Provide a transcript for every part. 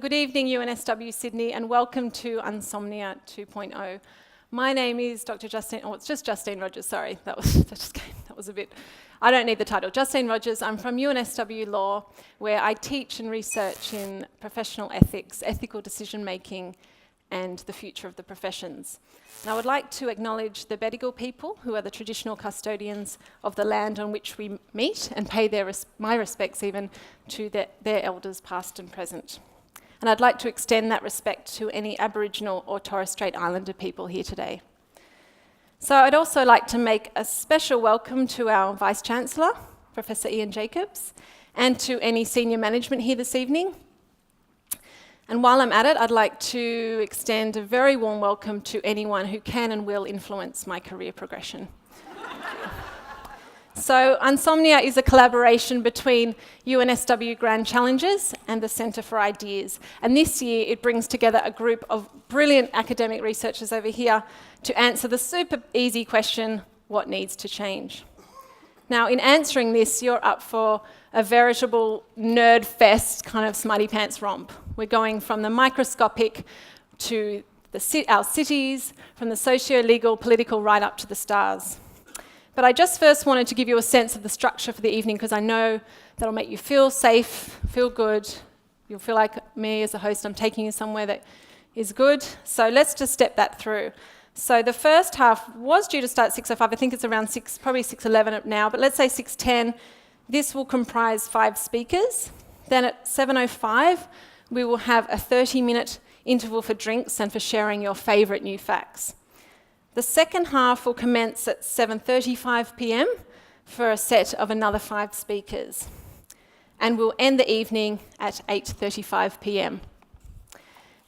Good evening, UNSW Sydney, and welcome to UNSOMNIA 2.0. My name is Dr. Justine, it's just Justine Rogers, sorry, that was a bit, I don't need the title. Justine Rogers, I'm from UNSW Law, where I teach and research in professional ethics, ethical decision making, and the future of the professions. And I would like to acknowledge the Bedigal people, who are the traditional custodians of the land on which we meet, and pay my respects even to their elders past and present. And I'd like to extend that respect to any Aboriginal or Torres Strait Islander people here today. So I'd also like to make a special welcome to our Vice-Chancellor, Professor Ian Jacobs, and to any senior management here this evening. And while I'm at it, I'd like to extend a very warm welcome to anyone who can and will influence my career progression. So UNSOMNIA is a collaboration between UNSW Grand Challenges and the Centre for Ideas. And this year it brings together a group of brilliant academic researchers over here to answer the super easy question, what needs to change? Now, in answering this, you're up for a veritable nerd fest kind of smarty pants romp. We're going from the microscopic to our cities, from the socio-legal, political, right up to the stars. But I just first wanted to give you a sense of the structure for the evening because I know that'll make you feel safe, feel good. You'll feel like me as a host, I'm taking you somewhere that is good. So let's just step that through. So the first half was due to start 6:05. I think it's around probably 6:11 now, but let's say 6:10. This will comprise 5 speakers. Then at 7:05, we will have a 30-minute interval for drinks and for sharing your favourite new facts. The second half will commence at 7:35 p.m. for a set of another 5 speakers. And we'll end the evening at 8:35 p.m.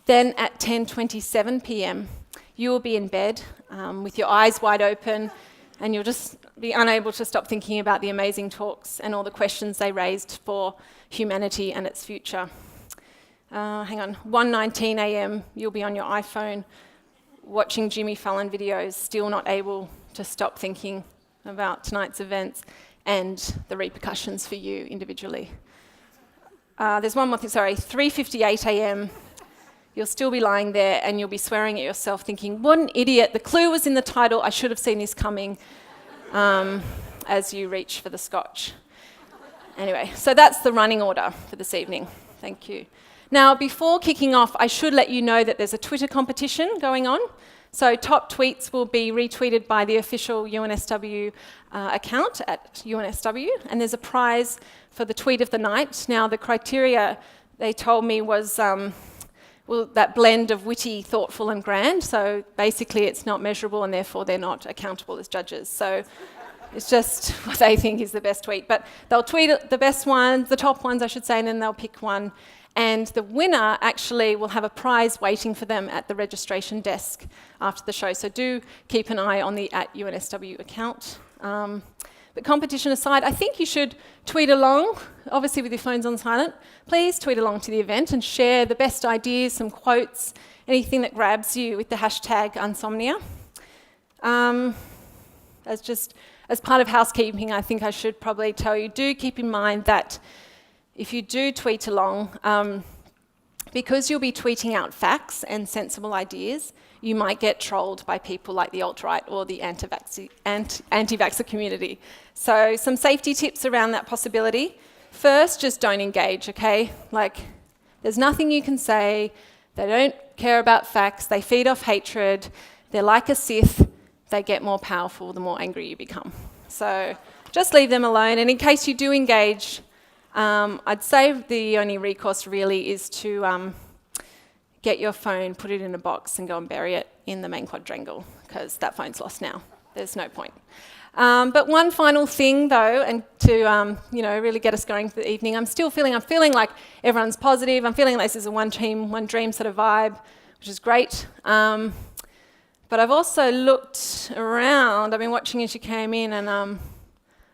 Then at 10:27 p.m, you will be in bed with your eyes wide open, and you'll just be unable to stop thinking about the amazing talks and all the questions they raised for humanity and its future. 1:19 a.m, you'll be on your iPhone, watching Jimmy Fallon videos, still not able to stop thinking about tonight's events and the repercussions for you individually. There's one more thing, 3:58 a.m, you'll still be lying there and you'll be swearing at yourself thinking, what an idiot, the clue was in the title, I should have seen this coming, as you reach for the scotch. Anyway, so that's the running order for this evening. Thank you. Now, before kicking off, I should let you know that there's a Twitter competition going on. So top tweets will be retweeted by the official UNSW account at UNSW, and there's a prize for the tweet of the night. Now, the criteria, they told me, was that blend of witty, thoughtful, and grand. So basically, it's not measurable, and therefore they're not accountable as judges. So it's just what they think is the best tweet. But they'll tweet the best ones, the top ones, I should say, and then they'll pick one. And the winner actually will have a prize waiting for them at the registration desk after the show. So do keep an eye on the @UNSW account. But competition aside, I think you should tweet along, obviously with your phones on silent. Please tweet along to the event and share the best ideas, some quotes, anything that grabs you with the hashtag UNSOMNIA. As part of housekeeping, I think I should probably tell you, do keep in mind that if you do tweet along, because you'll be tweeting out facts and sensible ideas, you might get trolled by people like the alt-right or the anti-vaxxer community. So some safety tips around that possibility. First, just don't engage, okay? Like, there's nothing you can say. They don't care about facts. They feed off hatred. They're like a Sith. They get more powerful the more angry you become. So just leave them alone. And in case you do engage, I'd say the only recourse really is to get your phone, put it in a box and go and bury it in the main quadrangle, because that phone's lost now. There's no point. But one final thing though, and to really get us going for the evening, I'm feeling like everyone's positive. I'm feeling like this is a one team, one dream sort of vibe, which is great. But I've also looked around. I've been watching as you came in, and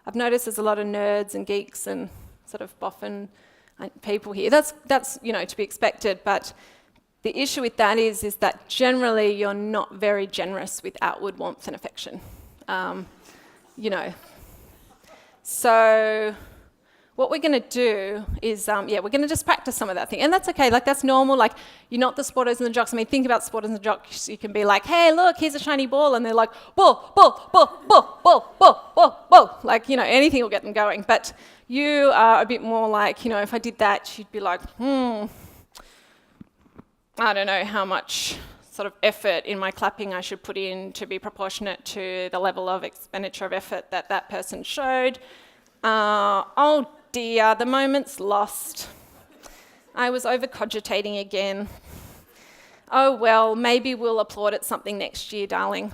I've noticed there's a lot of nerds and geeks and sort of boffin people here. That's to be expected, but the issue with that is that generally you're not very generous with outward warmth and affection. So what we're going to do is, we're going to just practice some of that thing. And that's okay, like that's normal, like you're not the spotters and the jocks. I mean, think about spotters and the jocks. You can be like, hey, look, here's a shiny ball. And they're like, ball, ball, ball, ball, ball, ball, ball, ball. Like, anything will get them going. But you are a bit more like, if I did that, you'd be like, I don't know how much sort of effort in my clapping I should put in to be proportionate to the level of expenditure of effort that that person showed. Oh dear, the moment's lost. I was over-cogitating again. Oh well, maybe we'll applaud at something next year, darling.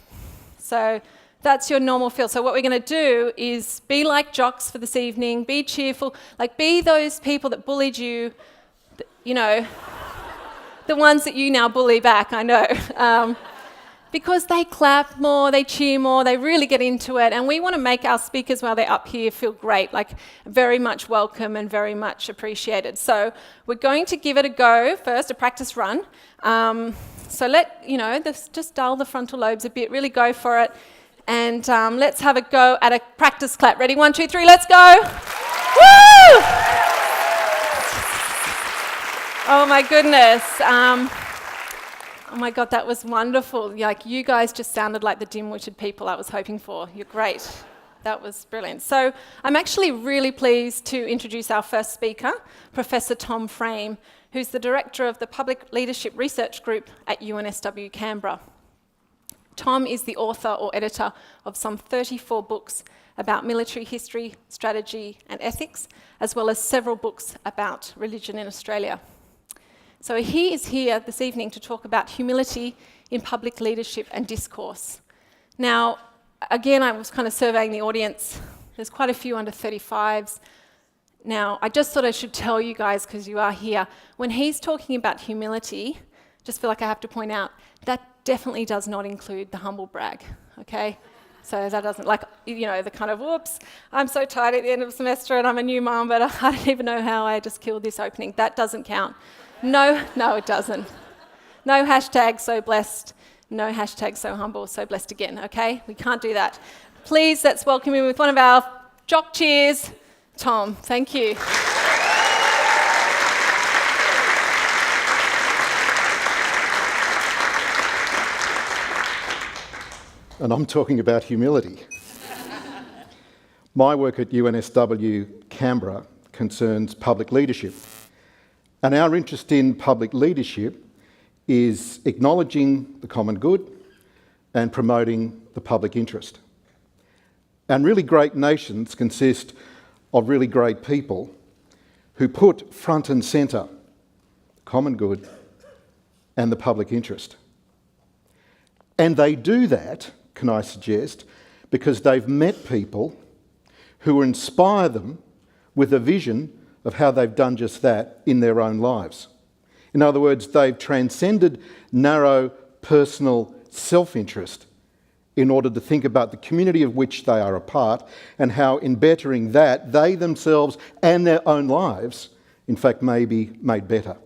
So that's your normal feel. So what we're going to do is be like jocks for this evening, be cheerful, like be those people that bullied you, the ones that you now bully back, I know. Because they clap more, they cheer more, they really get into it, and we want to make our speakers while they're up here feel great, like very much welcome and very much appreciated. So we're going to give it a go first, a practice run. So just dull the frontal lobes a bit, really go for it, and let's have a go at a practice clap. Ready? 1, 2, 3, let's go! Woo! Oh my goodness. Oh my God, that was wonderful. Like, you guys just sounded like the dim-witted people I was hoping for. You're great. That was brilliant. So I'm actually really pleased to introduce our first speaker, Professor Tom Frame, who's the Director of the Public Leadership Research Group at UNSW Canberra. Tom is the author or editor of some 34 books about military history, strategy and ethics, as well as several books about religion in Australia. So he is here this evening to talk about humility in public leadership and discourse. Now, again, I was kind of surveying the audience. There's quite a few under 35s. Now, I just thought I should tell you guys, because you are here, when he's talking about humility, just feel like I have to point out, that definitely does not include the humble brag, okay? So that doesn't, the kind of, whoops, I'm so tired at the end of the semester and I'm a new mum, but I don't even know how I just killed this opening. That doesn't count. No, it doesn't. No hashtag so blessed, no hashtag so humble, so blessed again, okay? We can't do that. Please, let's welcome him with one of our jock cheers. Tom, thank you. And I'm talking about humility. My work at UNSW Canberra concerns public leadership. And our interest in public leadership is acknowledging the common good and promoting the public interest. And really great nations consist of really great people who put front and centre common good and the public interest. And they do that, can I suggest, because they've met people who inspire them with a vision of how they've done just that in their own lives. In other words, they've transcended narrow personal self-interest in order to think about the community of which they are a part and how in bettering that, they themselves and their own lives, in fact, may be made better.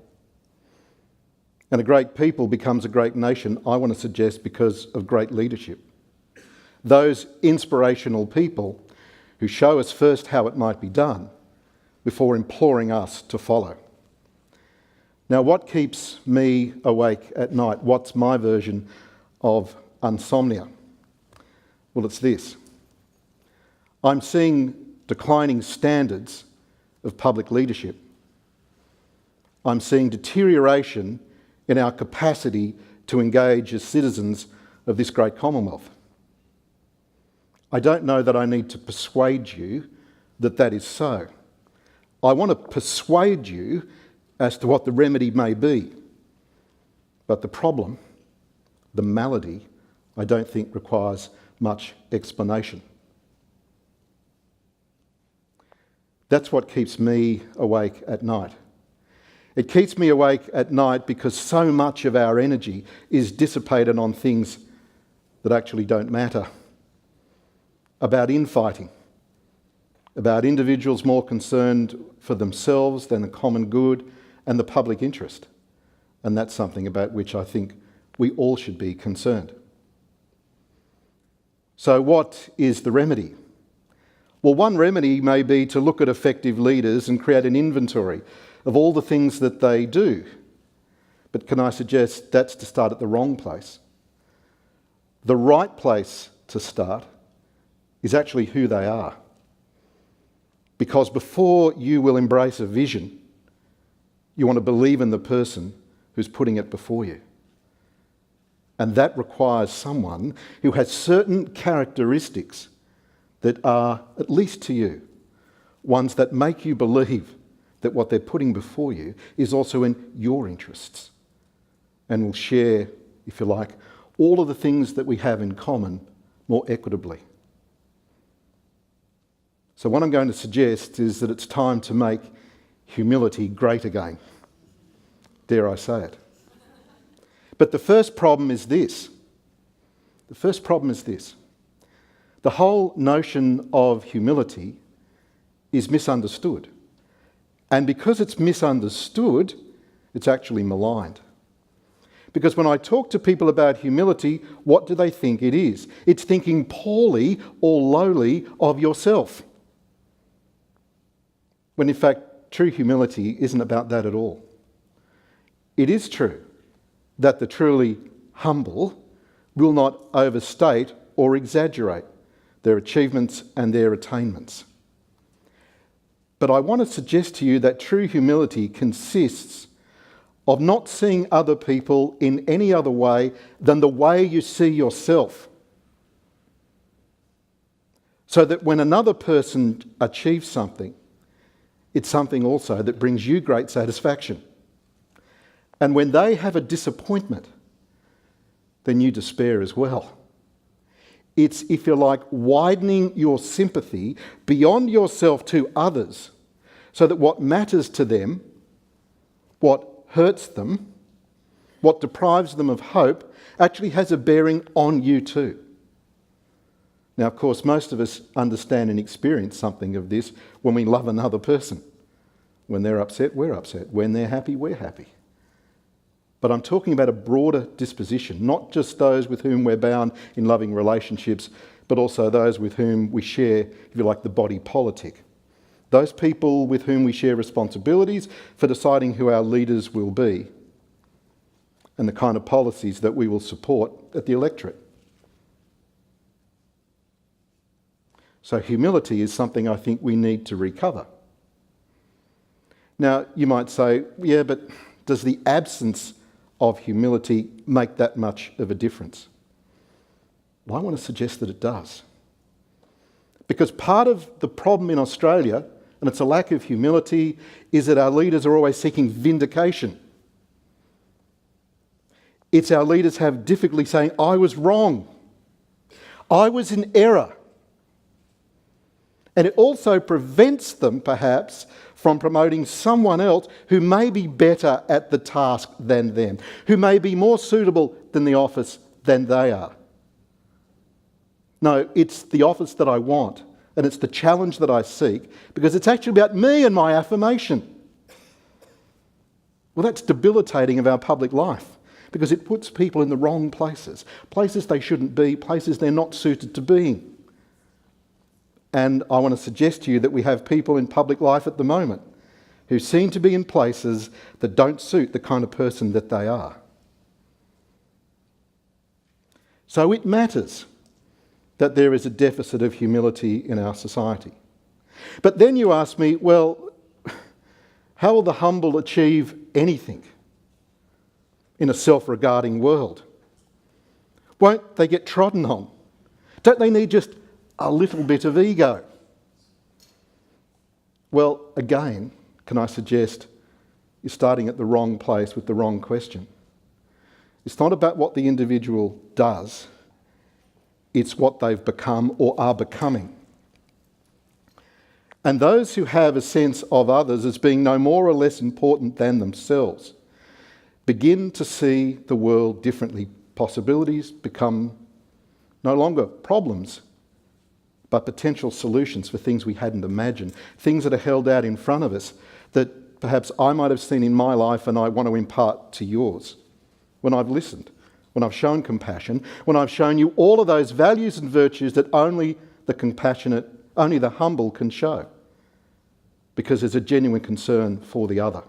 And a great people becomes a great nation, I want to suggest, because of great leadership. Those inspirational people who show us first how it might be done before imploring us to follow. Now, what keeps me awake at night? What's my version of UNSOMNIA? Well, it's this. I'm seeing declining standards of public leadership. I'm seeing deterioration in our capacity to engage as citizens of this great Commonwealth. I don't know that I need to persuade you that that is so. I want to persuade you as to what the remedy may be. But the problem, the malady, I don't think requires much explanation. That's what keeps me awake at night. It keeps me awake at night because so much of our energy is dissipated on things that actually don't matter. About infighting, about individuals more concerned for themselves than the common good and the public interest. And that's something about which I think we all should be concerned. So what is the remedy? Well, one remedy may be to look at effective leaders and create an inventory of all the things that they do. But can I suggest that's to start at the wrong place? The right place to start is actually who they are. Because before you will embrace a vision, you want to believe in the person who's putting it before you. And that requires someone who has certain characteristics that are, at least to you, ones that make you believe that what they're putting before you is also in your interests and will share, if you like, all of the things that we have in common more equitably. So what I'm going to suggest is that it's time to make humility great again. Dare I say it? But the first problem is this. The whole notion of humility is misunderstood. And because it's misunderstood, it's actually maligned. Because when I talk to people about humility, what do they think it is? It's thinking poorly or lowly of yourself. When in fact, true humility isn't about that at all. It is true that the truly humble will not overstate or exaggerate their achievements and their attainments. But I want to suggest to you that true humility consists of not seeing other people in any other way than the way you see yourself. So that when another person achieves something, it's something also that brings you great satisfaction. And when they have a disappointment, then you despair as well. It's, if you like, widening your sympathy beyond yourself to others so that what matters to them, what hurts them, what deprives them of hope, actually has a bearing on you too. Now, of course, most of us understand and experience something of this when we love another person. When they're upset, we're upset. When they're happy, we're happy. But I'm talking about a broader disposition, not just those with whom we're bound in loving relationships, but also those with whom we share, if you like, the body politic. Those people with whom we share responsibilities for deciding who our leaders will be and the kind of policies that we will support at the electorate. So humility is something I think we need to recover. Now, you might say, yeah, but does the absence of humility make that much of a difference? Well, I want to suggest that it does. Because part of the problem in Australia, and it's a lack of humility, is that our leaders are always seeking vindication. It's our leaders have difficulty saying, I was wrong. I was in error. And it also prevents them, perhaps, from promoting someone else who may be better at the task than them, who may be more suitable than the office than they are. No, it's the office that I want, and it's the challenge that I seek, because it's actually about me and my affirmation. Well, that's debilitating of our public life, because it puts people in the wrong places, places they shouldn't be, places they're not suited to being. And I want to suggest to you that we have people in public life at the moment who seem to be in places that don't suit the kind of person that they are. So it matters that there is a deficit of humility in our society. But then you ask me, well, how will the humble achieve anything in a self-regarding world? Won't they get trodden on? Don't they need just a little bit of ego? Well, again, can I suggest you're starting at the wrong place with the wrong question. It's not about what the individual does, it's what they've become or are becoming. And those who have a sense of others as being no more or less important than themselves begin to see the world differently. Possibilities become no longer problems, but potential solutions for things we hadn't imagined, things that are held out in front of us that perhaps I might have seen in my life and I want to impart to yours. When I've listened, when I've shown compassion, when I've shown you all of those values and virtues that only the compassionate only the humble can show, because there's a genuine concern for the other.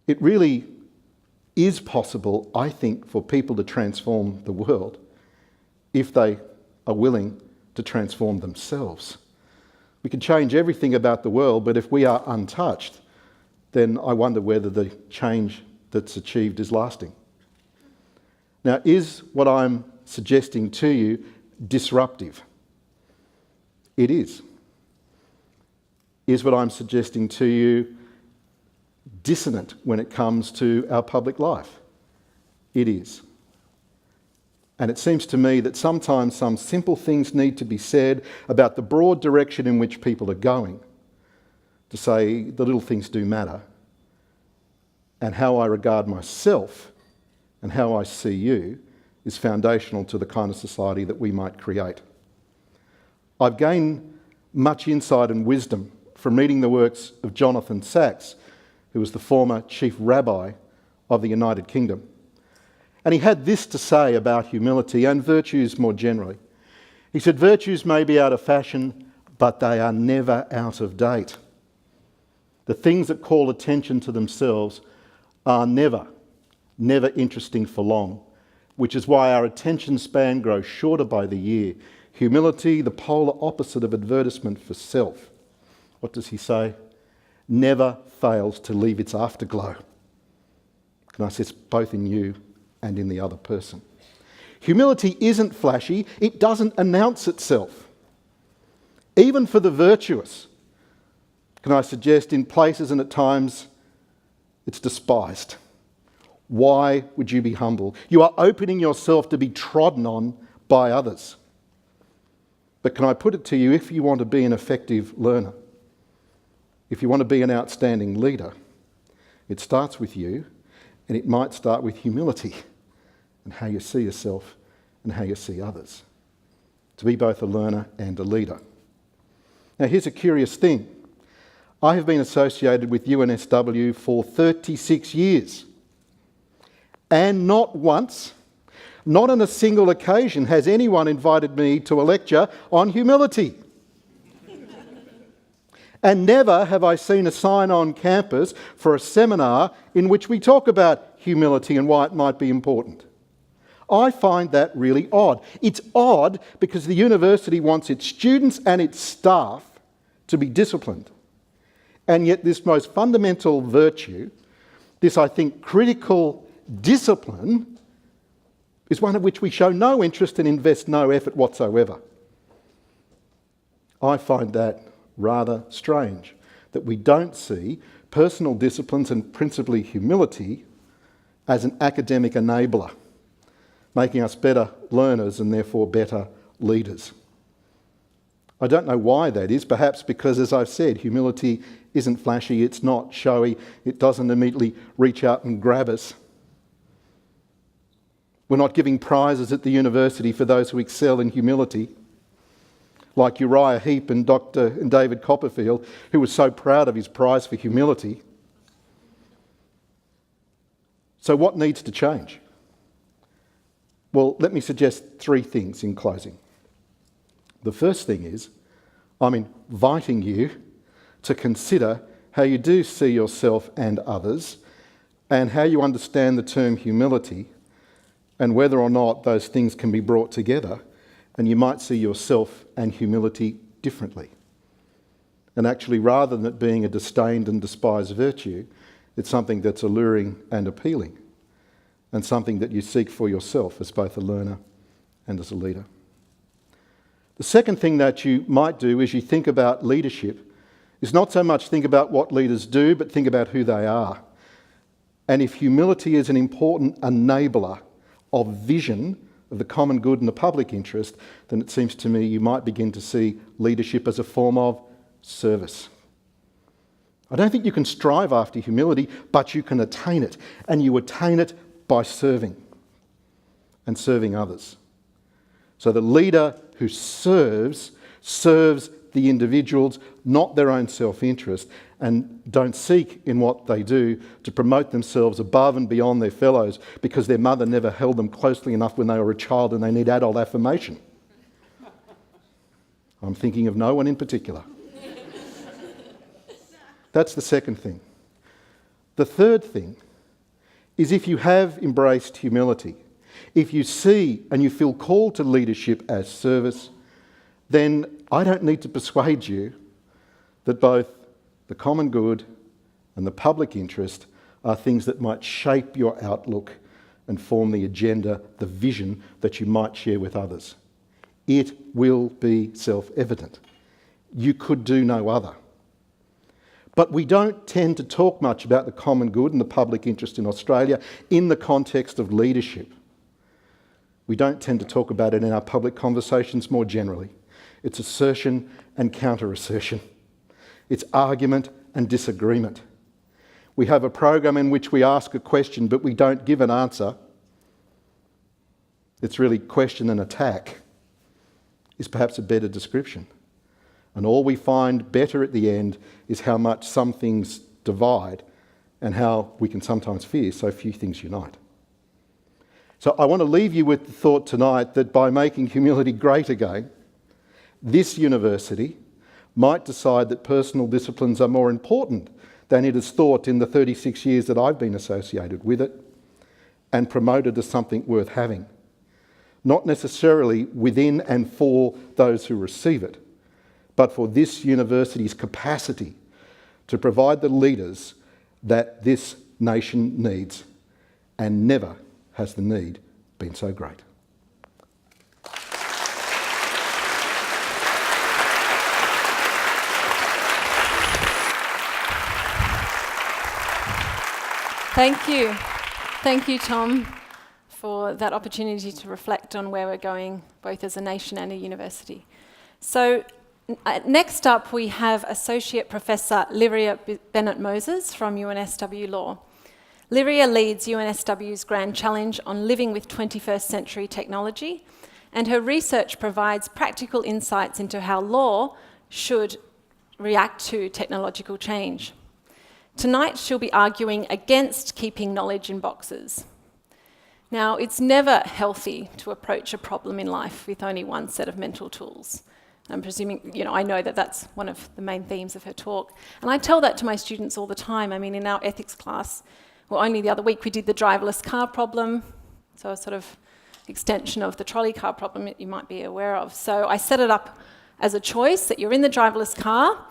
It really is possible, I think, for people to transform the world if they are willing to transform themselves. We can change everything about the world, but if we are untouched, then I wonder whether the change that's achieved is lasting. Now, is what I'm suggesting to you disruptive? It is. Is what I'm suggesting to you dissonant when it comes to our public life? It is. And it seems to me that sometimes some simple things need to be said about the broad direction in which people are going, to say the little things do matter, and how I regard myself and how I see you is foundational to the kind of society that we might create. I've gained much insight and wisdom from reading the works of Jonathan Sacks, who was the former chief rabbi of the United Kingdom. And he had this to say about humility and virtues more generally. He said, virtues may be out of fashion, but they are never out of date. The things that call attention to themselves are never interesting for long, which is why our attention span grows shorter by the year. Humility, the polar opposite of advertisement for self. What does he say? Never fails to leave its afterglow. And I say it's both in you and in the other person. Humility isn't flashy. It doesn't announce itself. Even for the virtuous, can I suggest, in places and at times, it's despised. Why would you be humble? You are opening yourself to be trodden on by others. But can I put it to you, if you want to be an effective learner, if you want to be an outstanding leader, it starts with you, and it might start with humility and how you see yourself and how you see others. To be both a learner and a leader. Now, here's a curious thing. I have been associated with UNSW for 36 years. And not once, not on a single occasion, has anyone invited me to a lecture on humility. And never have I seen a sign on campus for a seminar in which we talk about humility and why it might be important. I find that really odd. It's odd because the university wants its students and its staff to be disciplined. And yet this most fundamental virtue, this, I think, critical discipline, is one of which we show no interest and invest no effort whatsoever. I find that rather strange, that we don't see personal disciplines and principally humility as an academic enabler, making us better learners and therefore better leaders. I don't know why that is, perhaps because, as I've said, humility isn't flashy, it's not showy, it doesn't immediately reach out and grab us. We're not giving prizes at the university for those who excel in humility, like Uriah Heep and David Copperfield, who was so proud of his prize for humility. So what needs to change? Well, let me suggest three things in closing. The first thing is, I'm inviting you to consider how you do see yourself and others, and how you understand the term humility, and whether or not those things can be brought together, and you might see yourself and humility differently. And actually, rather than it being a disdained and despised virtue, it's something that's alluring and appealing, and something that you seek for yourself as both a learner and as a leader. The second thing that you might do as you think about leadership is not so much think about what leaders do, but think about who they are. And if humility is an important enabler of vision of the common good and the public interest, then it seems to me you might begin to see leadership as a form of service. I don't think you can strive after humility, but you can attain it. And you attain it by serving and serving others. So the leader who serves the individuals, not their own self-interest, and don't seek in what they do to promote themselves above and beyond their fellows because their mother never held them closely enough when they were a child and they need adult affirmation. I'm thinking of no one in particular. That's the second thing. The third thing is if you have embraced humility, if you see and you feel called to leadership as service, then I don't need to persuade you that both the common good and the public interest are things that might shape your outlook and form the agenda, the vision that you might share with others. It will be self-evident. You could do no other. But we don't tend to talk much about the common good and the public interest in Australia in the context of leadership. We don't tend to talk about it in our public conversations more generally. It's assertion and counter-assertion. It's argument and disagreement. We have a program in which we ask a question but we don't give an answer. It's really question and attack is perhaps a better description. And all we find better at the end is how much some things divide and how we can sometimes fear so few things unite. So I want to leave you with the thought tonight that by making humility great again, this university might decide that personal disciplines are more important than it is thought in the 36 years that I've been associated with it, and promote it as something worth having. Not necessarily within and for those who receive it, but for this university's capacity to provide the leaders that this nation needs, and never has the need been so great. Thank you. Thank you, Tom, for that opportunity to reflect on where we're going, both as a nation and a university. So next up, we have Associate Professor Lyria Bennett Moses from UNSW Law. Lyria leads UNSW's Grand Challenge on Living with 21st Century Technology, and her research provides practical insights into how law should react to technological change. Tonight, she'll be arguing against keeping knowledge in boxes. Now, it's never healthy to approach a problem in life with only one set of mental tools. I'm presuming, I know that that's one of the main themes of her talk. And I tell that to my students all the time. I mean, in our ethics class, only the other week we did the driverless car problem, so a sort of extension of the trolley car problem that you might be aware of. So I set it up as a choice that you're in the driverless car,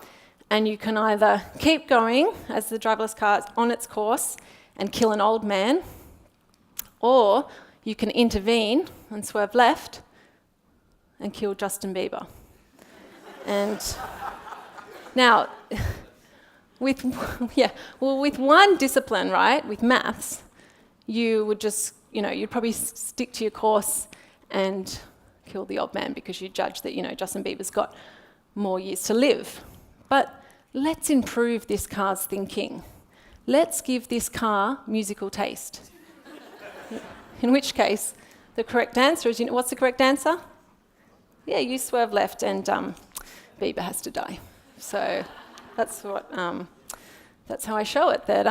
and you can either keep going as the driverless car is on its course and kill an old man, or you can intervene and swerve left and kill Justin Bieber. And now, with one discipline, right, with maths, you would just, you'd probably stick to your course and kill the old man because you judge that, Justin Bieber's got more years to live. But let's improve this car's thinking. Let's give this car musical taste. In which case, the correct answer is, what's the correct answer? Yeah, you swerve left and Bieber has to die. So that's how I show it, that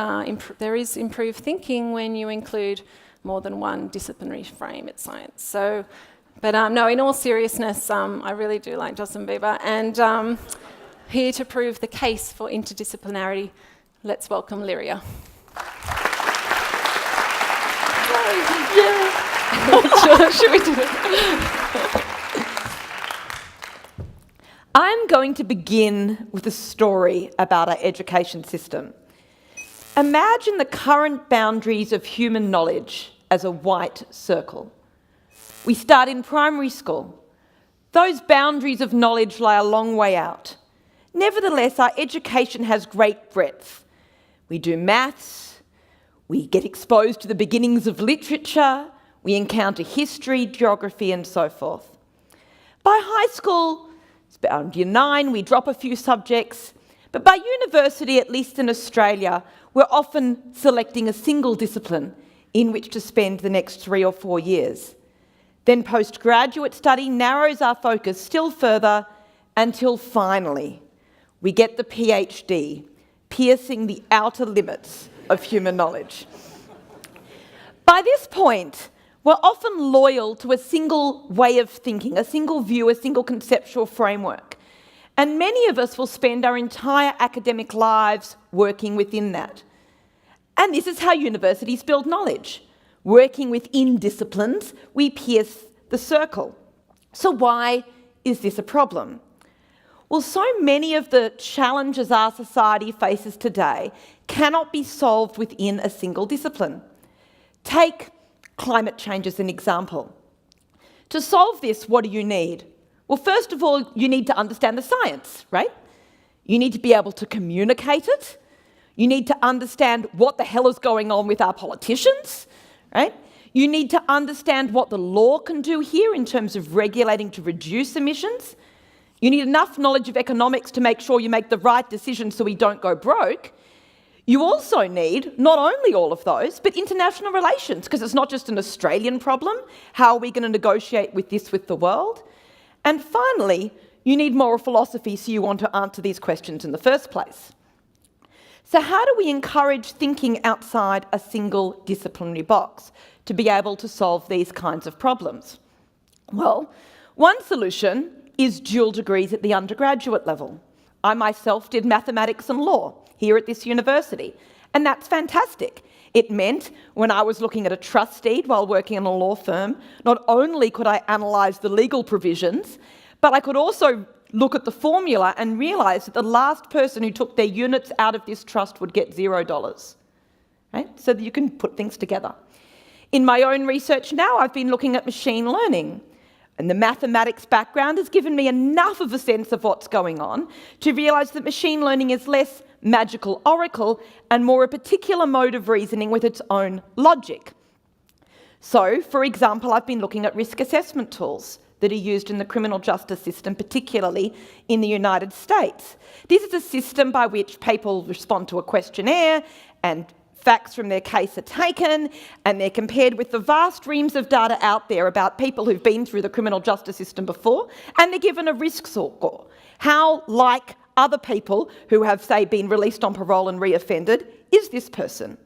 there is improved thinking when you include more than one disciplinary frame at science. So, but no, in all seriousness, I really do like Justin Bieber, and here to prove the case for interdisciplinarity, let's welcome Lyria. Should we do it? I'm going to begin with a story about our education system. Imagine the current boundaries of human knowledge as a white circle. We start in primary school. Those boundaries of knowledge lie a long way out. Nevertheless, our education has great breadth. We do maths, we get exposed to the beginnings of literature, we encounter history, geography, and so forth. By high school, it's around year 9, we drop a few subjects, but by university, at least in Australia, we're often selecting a single discipline in which to spend the next 3 or 4 years. Then postgraduate study narrows our focus still further until finally we get the PhD, piercing the outer limits of human knowledge. By this point, We're often loyal to a single way of thinking, a single view, a single conceptual framework. And many of us will spend our entire academic lives working within that. And this is how universities build knowledge. Working within disciplines, we pierce the circle. So why is this a problem? Well, so many of the challenges our society faces today cannot be solved within a single discipline. Take climate change as an example. To solve this, what do you need? Well, first of all, you need to understand the science, right? You need to be able to communicate it. You need to understand what the hell is going on with our politicians, right? You need to understand what the law can do here in terms of regulating to reduce emissions. You need enough knowledge of economics to make sure you make the right decision so we don't go broke. You also need not only all of those, but international relations, because it's not just an Australian problem. How are we going to negotiate with this with the world? And finally, you need moral philosophy, so you want to answer these questions in the first place. So how do we encourage thinking outside a single disciplinary box to be able to solve these kinds of problems? Well, one solution is dual degrees at the undergraduate level. I myself did mathematics and law here at this university, and that's fantastic. It meant when I was looking at a trust deed while working in a law firm, not only could I analyse the legal provisions, but I could also look at the formula and realise that the last person who took their units out of this trust would get $0, right? So that you can put things together. In my own research now, I've been looking at machine learning, and the mathematics background has given me enough of a sense of what's going on to realise that machine learning is less magical oracle and more a particular mode of reasoning with its own logic. So, for example, I've been looking at risk assessment tools that are used in the criminal justice system, particularly in the United States. This is a system by which people respond to a questionnaire and facts from their case are taken and they're compared with the vast reams of data out there about people who've been through the criminal justice system before, and they're given a risk score. How like other people who have, say, been released on parole and reoffended is this person?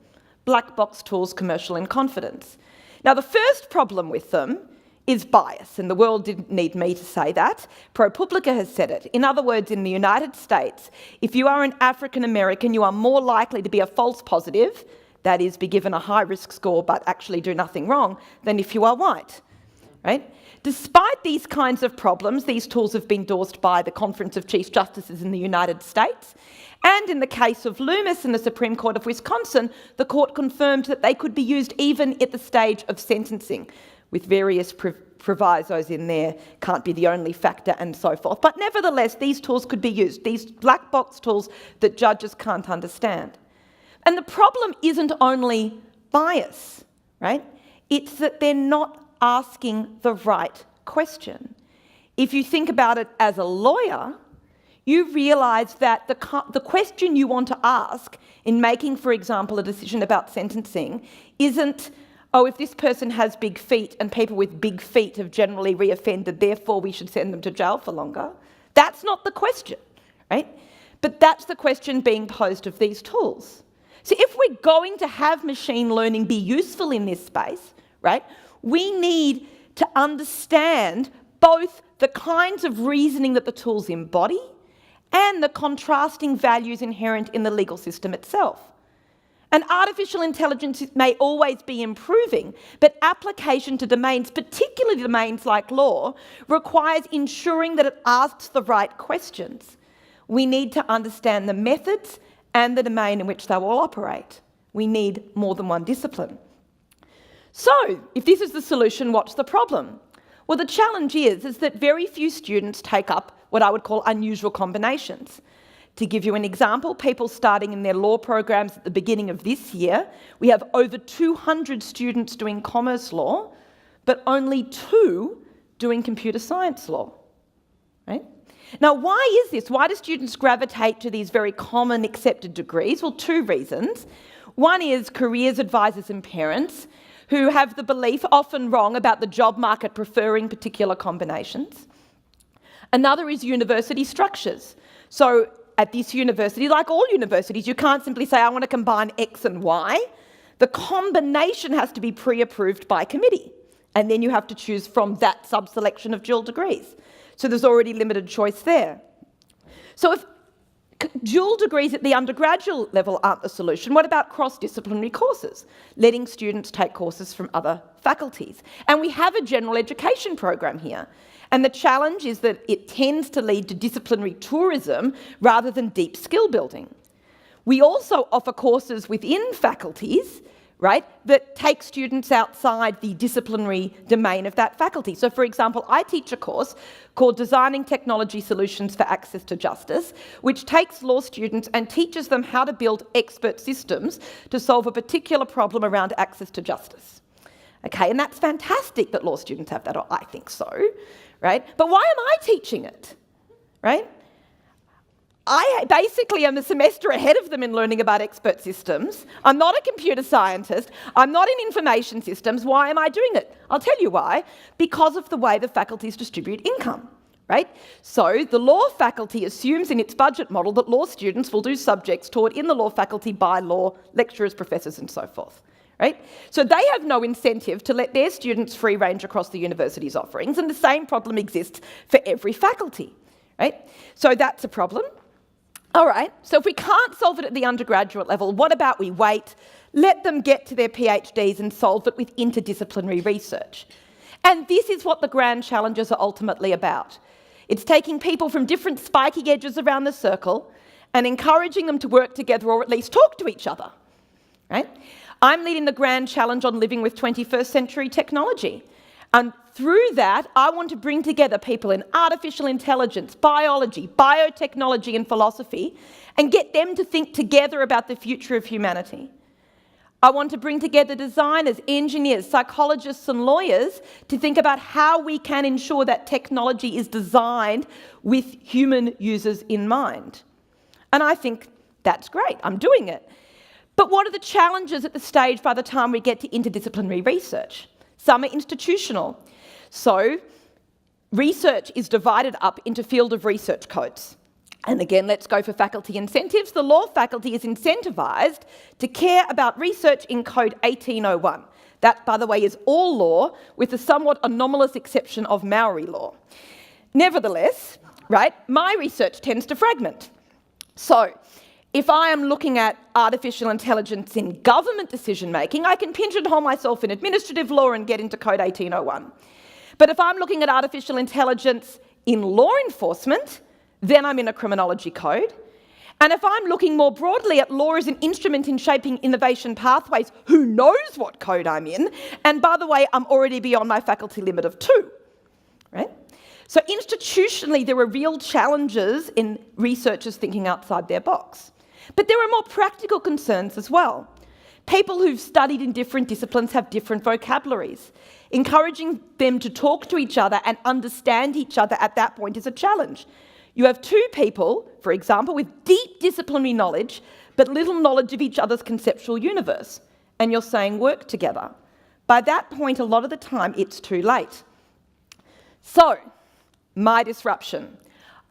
Black box tools, commercial in confidence. Now, the first problem with them is bias, and the world didn't need me to say that. ProPublica has said it. In other words, in the United States, if you are an African American, you are more likely to be a false positive, that is, be given a high risk score but actually do nothing wrong, than if you are white, right? Despite these kinds of problems, these tools have been endorsed by the Conference of Chief Justices in the United States, and in the case of Loomis in the Supreme Court of Wisconsin, the court confirmed that they could be used even at the stage of sentencing, with various provisos in there, can't be the only factor and so forth. But nevertheless, these tools could be used, these black box tools that judges can't understand. And the problem isn't only bias, right? It's that they're not asking the right question. If you think about it as a lawyer, you realise that the question you want to ask in making, for example, a decision about sentencing isn't, oh, if this person has big feet and people with big feet have generally reoffended, therefore we should send them to jail for longer. That's not the question, right? But that's the question being posed of these tools. So if we're going to have machine learning be useful in this space, right, we need to understand both the kinds of reasoning that the tools embody and the contrasting values inherent in the legal system itself. And artificial intelligence may always be improving, but application to domains, particularly domains like law, requires ensuring that it asks the right questions. We need to understand the methods and the domain in which they will operate. We need more than one discipline. So, if this is the solution, what's the problem? Well, the challenge is that very few students take up what I would call unusual combinations. To give you an example, people starting in their law programs at the beginning of this year, we have over 200 students doing commerce law, but only 2 doing computer science law, right? Now, why is this? Why do students gravitate to these very common accepted degrees? Well, 2 reasons. One is careers advisors and parents who have the belief, often wrong, about the job market preferring particular combinations. Another is university structures. So at this university, like all universities, you can't simply say, I want to combine X and Y. The combination has to be pre-approved by committee. And then you have to choose from that sub-selection of dual degrees. So there's already limited choice there. So if dual degrees at the undergraduate level aren't the solution, what about cross-disciplinary courses? Letting students take courses from other faculties. And we have a general education program here. And the challenge is that it tends to lead to disciplinary tourism rather than deep skill building. We also offer courses within faculties, right, that take students outside the disciplinary domain of that faculty. So, for example, I teach a course called Designing Technology Solutions for Access to Justice, which takes law students and teaches them how to build expert systems to solve a particular problem around access to justice. Okay, and that's fantastic that law students have that, or I think so, right? But why am I teaching it, right? I basically am a semester ahead of them in learning about expert systems. I'm not a computer scientist. I'm not in information systems. Why am I doing it? I'll tell you why. Because of the way the faculties distribute income, right? So the law faculty assumes in its budget model that law students will do subjects taught in the law faculty by law lecturers, professors, and so forth, right? So they have no incentive to let their students free range across the university's offerings, and the same problem exists for every faculty, right? So that's a problem. All right, so if we can't solve it at the undergraduate level, what about we wait, let them get to their PhDs and solve it with interdisciplinary research? And this is what the grand challenges are ultimately about. It's taking people from different spiky edges around the circle and encouraging them to work together or at least talk to each other, right? I'm leading the grand challenge on living with 21st century technology. And through that, I want to bring together people in artificial intelligence, biology, biotechnology, and philosophy, and get them to think together about the future of humanity. I want to bring together designers, engineers, psychologists, and lawyers to think about how we can ensure that technology is designed with human users in mind. And I think that's great. I'm doing it. But what are the challenges at the stage by the time we get to interdisciplinary research? Some are institutional. So research is divided up into field of research codes. And again, let's go for faculty incentives. The law faculty is incentivised to care about research in Code 1801. That, by the way, is all law, with the somewhat anomalous exception of Maori law. Nevertheless, right, my research tends to fragment. So if I am looking at artificial intelligence in government decision-making, I can pigeonhole myself in administrative law and get into Code 1801. But if I'm looking at artificial intelligence in law enforcement, then I'm in a criminology code. And if I'm looking more broadly at law as an instrument in shaping innovation pathways, who knows what code I'm in? And by the way, I'm already beyond my faculty limit of 2, right? So institutionally, there are real challenges in researchers thinking outside their box. But there are more practical concerns as well. People who've studied in different disciplines have different vocabularies. Encouraging them to talk to each other and understand each other at that point is a challenge. You have two people, for example, with deep disciplinary knowledge, but little knowledge of each other's conceptual universe, and you're saying work together. By that point, a lot of the time, it's too late. So, my disruption.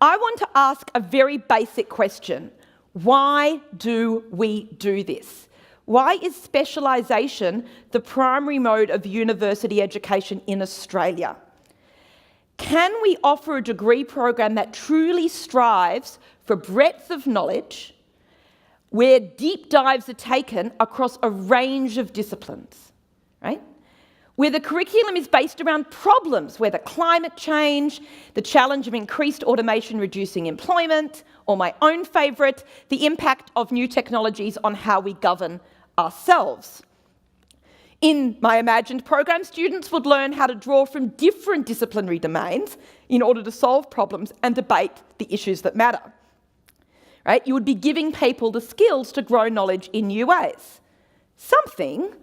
I want to ask a very basic question. Why do we do this? Why is specialisation the primary mode of university education in Australia? Can we offer a degree program that truly strives for breadth of knowledge, where deep dives are taken across a range of disciplines, right? Where the curriculum is based around problems, whether climate change, the challenge of increased automation reducing employment, or my own favourite, the impact of new technologies on how we govern ourselves. In my imagined program, students would learn how to draw from different disciplinary domains in order to solve problems and debate the issues that matter. Right? You would be giving people the skills to grow knowledge in new ways. Something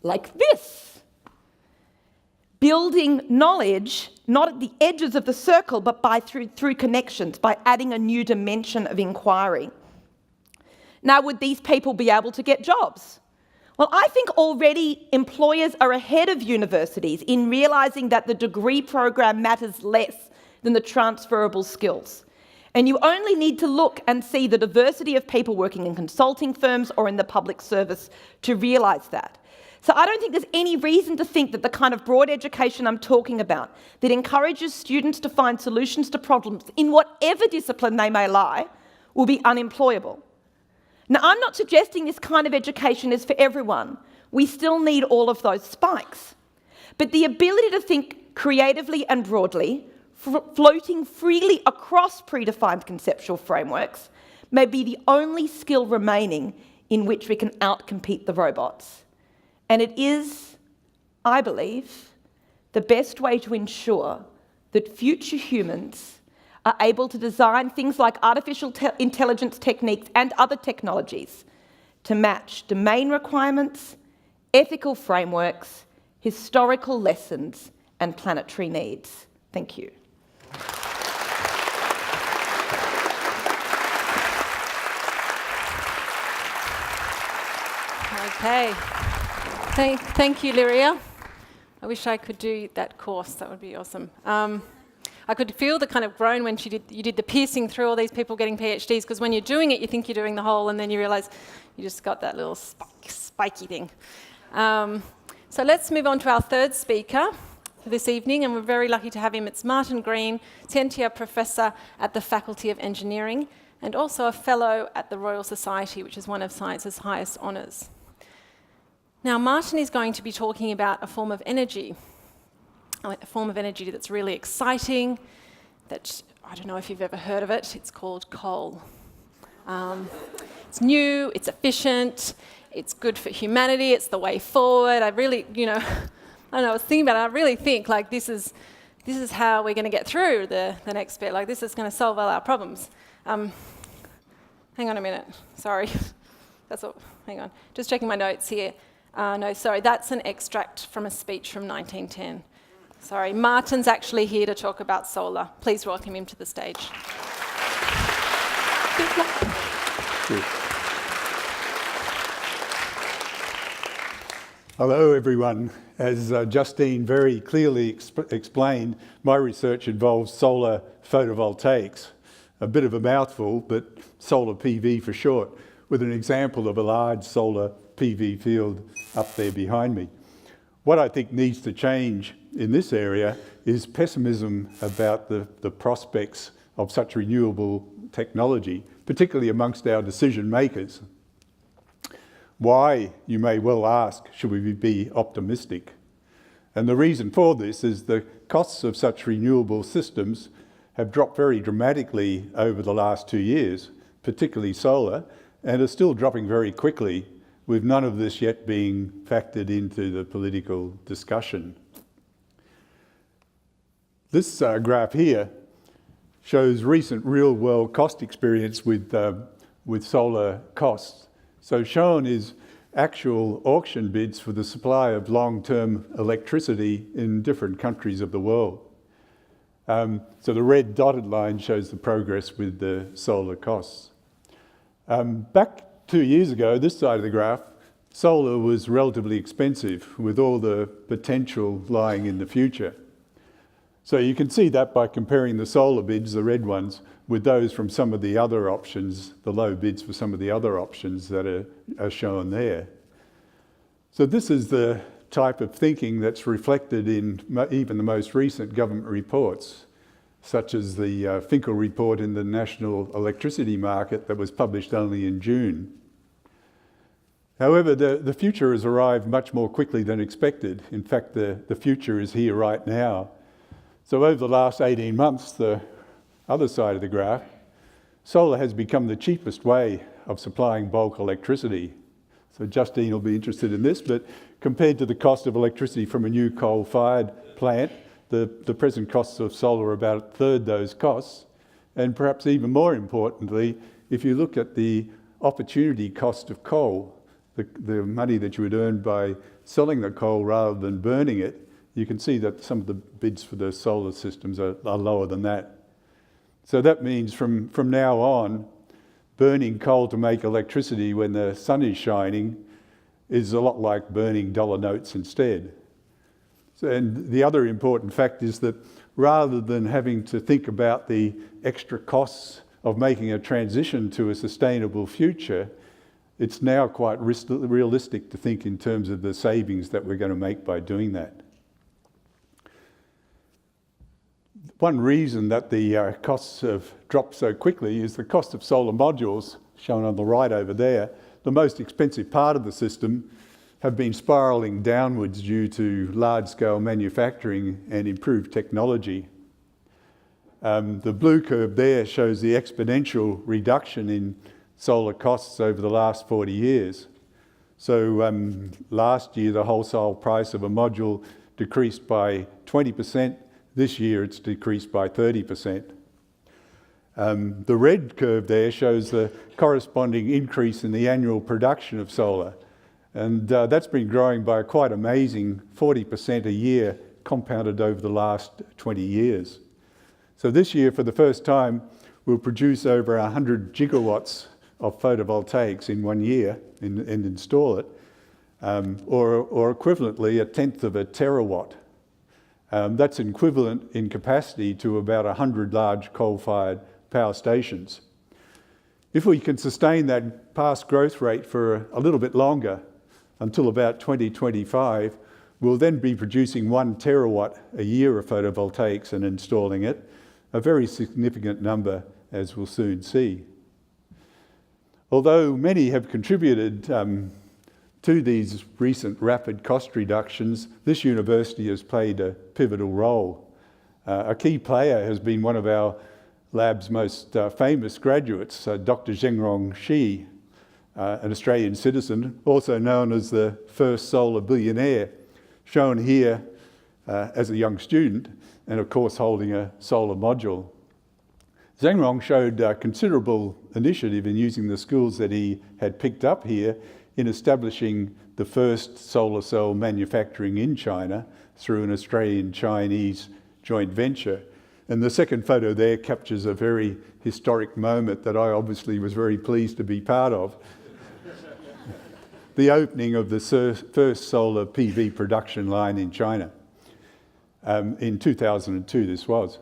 like this. Building knowledge, not at the edges of the circle, but through connections, by adding a new dimension of inquiry. Now, would these people be able to get jobs? Well, I think already employers are ahead of universities in realising that the degree program matters less than the transferable skills. And you only need to look and see the diversity of people working in consulting firms or in the public service to realise that. So I don't think there's any reason to think that the kind of broad education I'm talking about, that encourages students to find solutions to problems in whatever discipline they may lie, will be unemployable. Now, I'm not suggesting this kind of education is for everyone. We still need all of those spikes. But the ability to think creatively and broadly, floating freely across predefined conceptual frameworks, may be the only skill remaining in which we can outcompete the robots. And it is, I believe, the best way to ensure that future humans are able to design things like artificial intelligence techniques and other technologies to match domain requirements, ethical frameworks, historical lessons, and planetary needs. Thank you. Okay. Thank you, Lyria. I wish I could do that course. That would be awesome. I could feel the kind of groan when you did the piercing through all these people getting PhDs, because when you're doing it, you think you're doing the whole, and then you realise you just got that little spiky thing. So let's move on to our third speaker for this evening, and we're very lucky to have him. It's Martin Green, Tenure Professor at the Faculty of Engineering, and also a Fellow at the Royal Society, which is one of science's highest honours. Now, Martin is going to be talking about a form of energy that's really exciting, that I don't know if you've ever heard of it. It's called coal. It's new, it's efficient, it's good for humanity, it's the way forward. I really, I was thinking about it, I really think like this is how we're going to get through the next bit. Like this is going to solve all our problems. Hang on a minute, sorry. Hang on, just checking my notes here. No, sorry, that's an extract from a speech from 1910. Sorry, Martin's actually here to talk about solar. Please welcome him to the stage. Hello, everyone. As Justine very clearly explained, my research involves solar photovoltaics. A bit of a mouthful, but solar PV for short, with an example of a large solar PV field up there behind me. What I think needs to change in this area is pessimism about the prospects of such renewable technology, particularly amongst our decision makers. Why, you may well ask, should we be optimistic? And the reason for this is the costs of such renewable systems have dropped very dramatically over the last 2 years, particularly solar, and are still dropping very quickly, with none of this yet being factored into the political discussion. This graph here shows recent real-world cost experience with solar costs. So shown is actual auction bids for the supply of long-term electricity in different countries of the world. So the red dotted line shows the progress with the solar costs. Back 2 years ago, this side of the graph, solar was relatively expensive with all the potential lying in the future. So you can see that by comparing the solar bids, the red ones, with those from some of the other options, the low bids for some of the other options that are shown there. So this is the type of thinking that's reflected in even the most recent government reports, such as the Finkel report in the National Electricity Market that was published only in June. However, the future has arrived much more quickly than expected. In fact, the future is here right now. So over the last 18 months, the other side of the graph, solar has become the cheapest way of supplying bulk electricity. So Justine will be interested in this, but compared to the cost of electricity from a new coal-fired plant, the present costs of solar are about a third those costs. And perhaps even more importantly, if you look at the opportunity cost of coal, the money that you would earn by selling the coal rather than burning it, you can see that some of the bids for the solar systems are lower than that. So that means from now on, burning coal to make electricity when the sun is shining is a lot like burning dollar notes instead. And the other important fact is that rather than having to think about the extra costs of making a transition to a sustainable future, it's now quite realistic to think in terms of the savings that we're going to make by doing that. One reason that the costs have dropped so quickly is the cost of solar modules, shown on the right over there, the most expensive part of the system, have been spiralling downwards due to large-scale manufacturing and improved technology. The blue curve there shows the exponential reduction in solar costs over the last 40 years. So last year, the wholesale price of a module decreased by 20%. This year, it's decreased by 30%. The red curve there shows the corresponding increase in the annual production of solar. And that's been growing by a quite amazing 40% a year, compounded over the last 20 years. So this year, for the first time, we'll produce over 100 gigawatts of photovoltaics in 1 year and install it, or equivalently, 1/10 of a terawatt. That's equivalent in capacity to about 100 large coal-fired power stations. If we can sustain that past growth rate for a little bit longer, until about 2025, we'll then be producing 1 terawatt a year of photovoltaics and installing it, a very significant number, as we'll soon see. Although many have contributed to these recent rapid cost reductions, this university has played a pivotal role. A key player has been one of our lab's most famous graduates, Dr. Zhengrong Shi, an Australian citizen, also known as the first solar billionaire, shown here as a young student, and of course holding a solar module. Zhengrong showed considerable initiative in using the skills that he had picked up here in establishing the first solar cell manufacturing in China through an Australian-Chinese joint venture. And the second photo there captures a very historic moment that I obviously was very pleased to be part of. The opening of the first solar PV production line in China. In 2002 this was.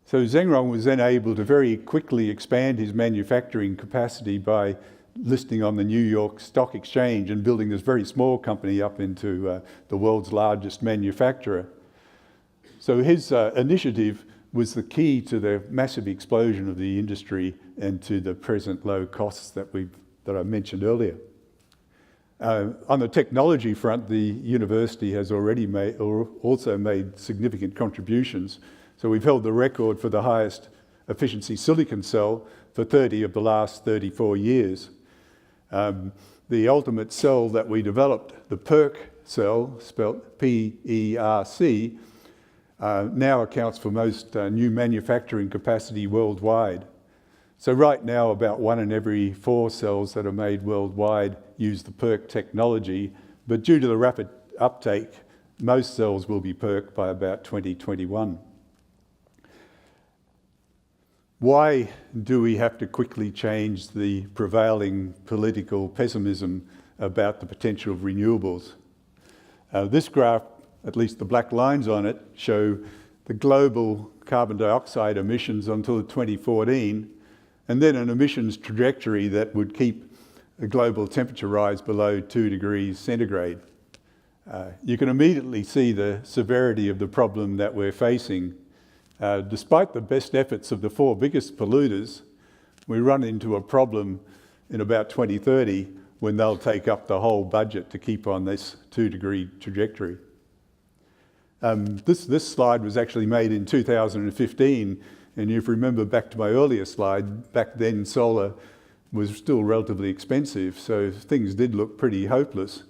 So Zhengrong was then able to very quickly expand his manufacturing capacity by listing on the New York Stock Exchange and building this very small company up into the world's largest manufacturer. So his initiative was the key to the massive explosion of the industry and to the present low costs that I mentioned earlier. On the technology front, the university has already also made significant contributions. So we've held the record for the highest efficiency silicon cell for 30 of the last 34 years. The ultimate cell that we developed, the PERC cell, spelt P-E-R-C, now accounts for most new manufacturing capacity worldwide. So right now, about 1 in every 4 cells that are made worldwide use the PERC technology, but due to the rapid uptake, most cells will be PERC by about 2021. Why do we have to quickly change the prevailing political pessimism about the potential of renewables? This graph, at least the black lines on it, show the global carbon dioxide emissions until 2014, and then an emissions trajectory that would keep the global temperature rise below 2 degrees centigrade. You can immediately see the severity of the problem that we're facing. Despite the best efforts of the 4 biggest polluters, we run into a problem in about 2030 when they'll take up the whole budget to keep on this 2-degree trajectory. This slide was actually made in 2015, and if you remember back to my earlier slide, back then solar was still relatively expensive, so things did look pretty hopeless.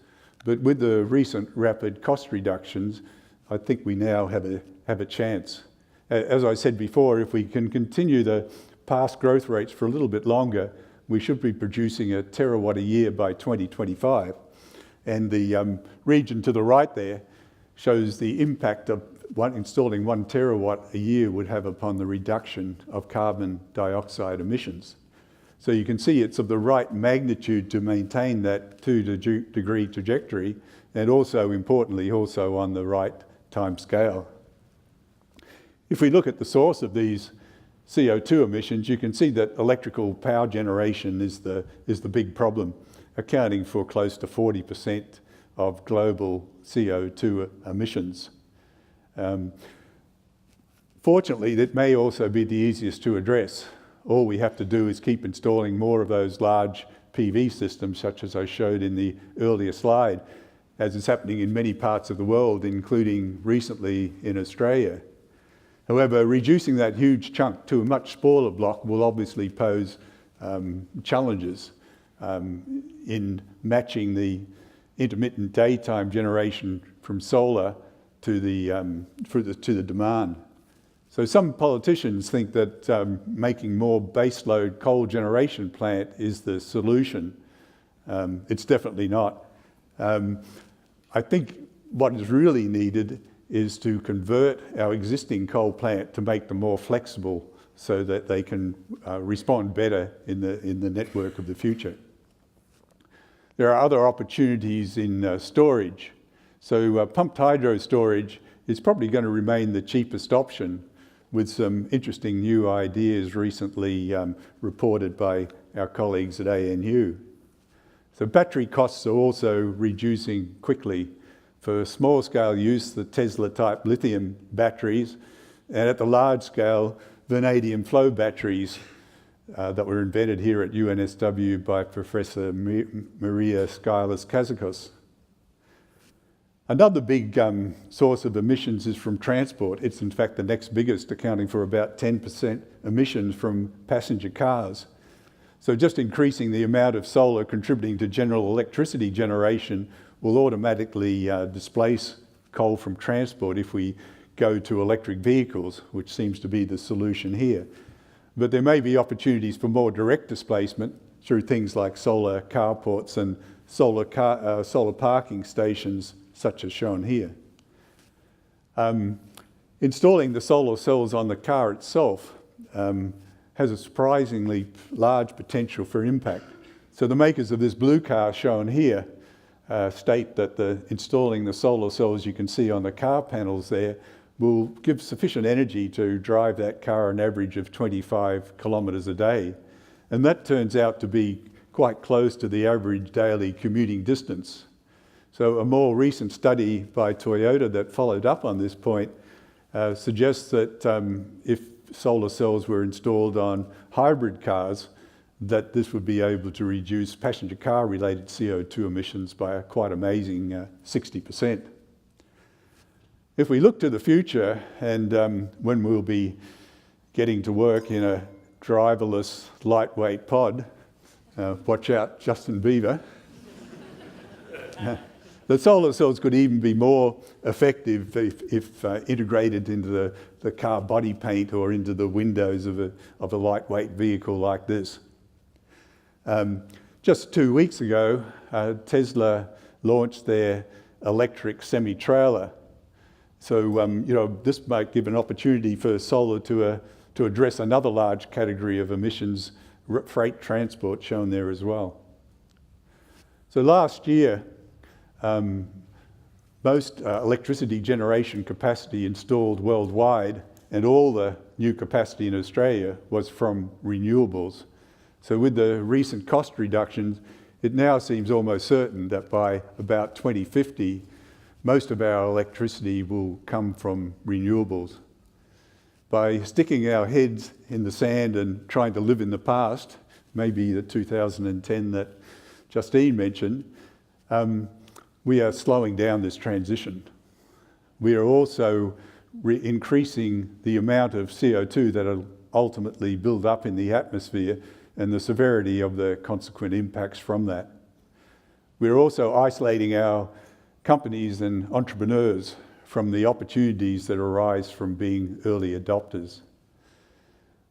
But with the recent rapid cost reductions, I think we now have a chance. As I said before, if we can continue the past growth rates for a little bit longer, we should be producing 1 terawatt a year by 2025. And the region to the right there shows the impact of installing 1 terawatt a year would have upon the reduction of carbon dioxide emissions. So you can see it's of the right magnitude to maintain that 2-degree trajectory, and also importantly, also on the right time scale. If we look at the source of these CO2 emissions, you can see that electrical power generation is the big problem. accounting for close to 40% of global CO2 emissions. Fortunately, that may also be the easiest to address. All we have to do is keep installing more of those large PV systems, such as I showed in the earlier slide, as is happening in many parts of the world, including recently in Australia. However, reducing that huge chunk to a much smaller block will obviously pose challenges in matching the intermittent daytime generation from solar to the demand. So some politicians think that making more baseload coal generation plant is the solution. It's definitely not. I think what is really needed is to convert our existing coal plant to make them more flexible so that they can respond better in the network of the future. There are other opportunities in storage. So pumped hydro storage is probably going to remain the cheapest option, with some interesting new ideas recently reported by our colleagues at ANU. So battery costs are also reducing quickly. For small-scale use, the Tesla-type lithium batteries, and at the large scale, vanadium flow batteries that were invented here at UNSW by Professor Maria Skylas-Kazakos. Another big source of emissions is from transport. It's in fact the next biggest, accounting for about 10% emissions from passenger cars. So just increasing the amount of solar contributing to general electricity generation will automatically displace coal from transport if we go to electric vehicles, which seems to be the solution here. But there may be opportunities for more direct displacement through things like solar carports and solar parking stations, such as shown here. Installing the solar cells on the car itself has a surprisingly large potential for impact. So the makers of this blue car shown here state that installing the solar cells you can see on the car panels there will give sufficient energy to drive that car an average of 25 kilometres a day. And that turns out to be quite close to the average daily commuting distance. So a more recent study by Toyota that followed up on this point suggests that if solar cells were installed on hybrid cars, that this would be able to reduce passenger car related CO2 emissions by a quite amazing 60%. If we look to the future and when we'll be getting to work in a driverless lightweight pod, watch out Justin Bieber, the solar cells could even be more effective if integrated into the car body paint or into the windows of a lightweight vehicle like this. Just 2 weeks ago, Tesla launched their electric semi-trailer. So, this might give an opportunity for solar to address another large category of emissions, freight transport shown there as well. So last year, most electricity generation capacity installed worldwide, and all the new capacity in Australia was from renewables. So with the recent cost reductions, it now seems almost certain that by about 2050, most of our electricity will come from renewables. By sticking our heads in the sand and trying to live in the past, maybe the 2010 that Justine mentioned, we are slowing down this transition. We are also increasing the amount of CO2 that will ultimately build up in the atmosphere and the severity of the consequent impacts from that. We're also isolating our companies and entrepreneurs from the opportunities that arise from being early adopters.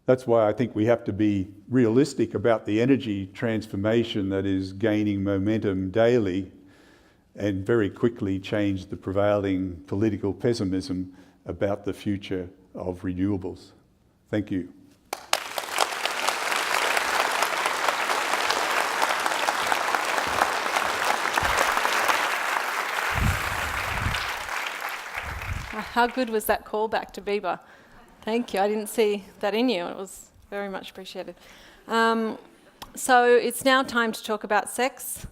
That's why I think we have to be realistic about the energy transformation that is gaining momentum daily and very quickly change the prevailing political pessimism about the future of renewables. Thank you. How good was that callback to Bieber? Thank you. I didn't see that in you. It was very much appreciated. So it's now time to talk about sex.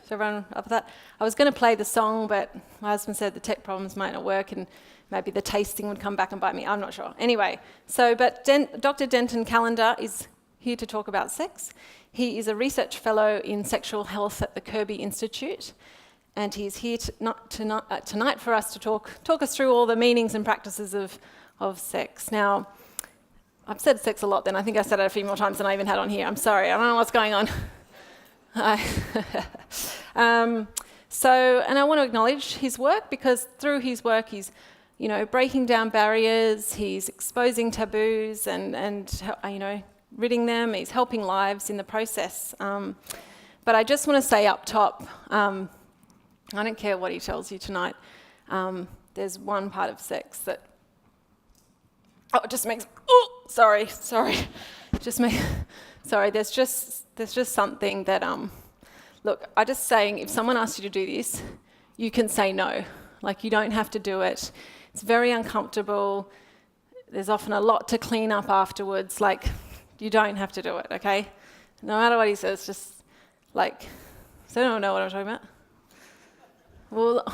Is everyone up for that? I was going to play the song, but my husband said the tech problems might not work and maybe the tasting would come back and bite me. I'm not sure. Anyway, Dr. Denton Callander is here to talk about sex. He is a research fellow in sexual health at the Kirby Institute, and he's here tonight for us to talk us through all the meanings and practices of sex. Now, I've said sex a lot then. I think I said it a few more times than I even had on here. I'm sorry. I don't know what's going on. And I want to acknowledge his work, because through his work he's, breaking down barriers, he's exposing taboos and ridding them, he's helping lives in the process. But I just want to say up top, I don't care what he tells you tonight, there's one part of sex that, it just makes, sorry, there's just something that, look, I'm just saying, if someone asks you to do this, you can say no. Like, you don't have to do it. It's very uncomfortable. There's often a lot to clean up afterwards. Like, you don't have to do it, okay? No matter what he says, just, like, does anyone know what I'm talking about? Well,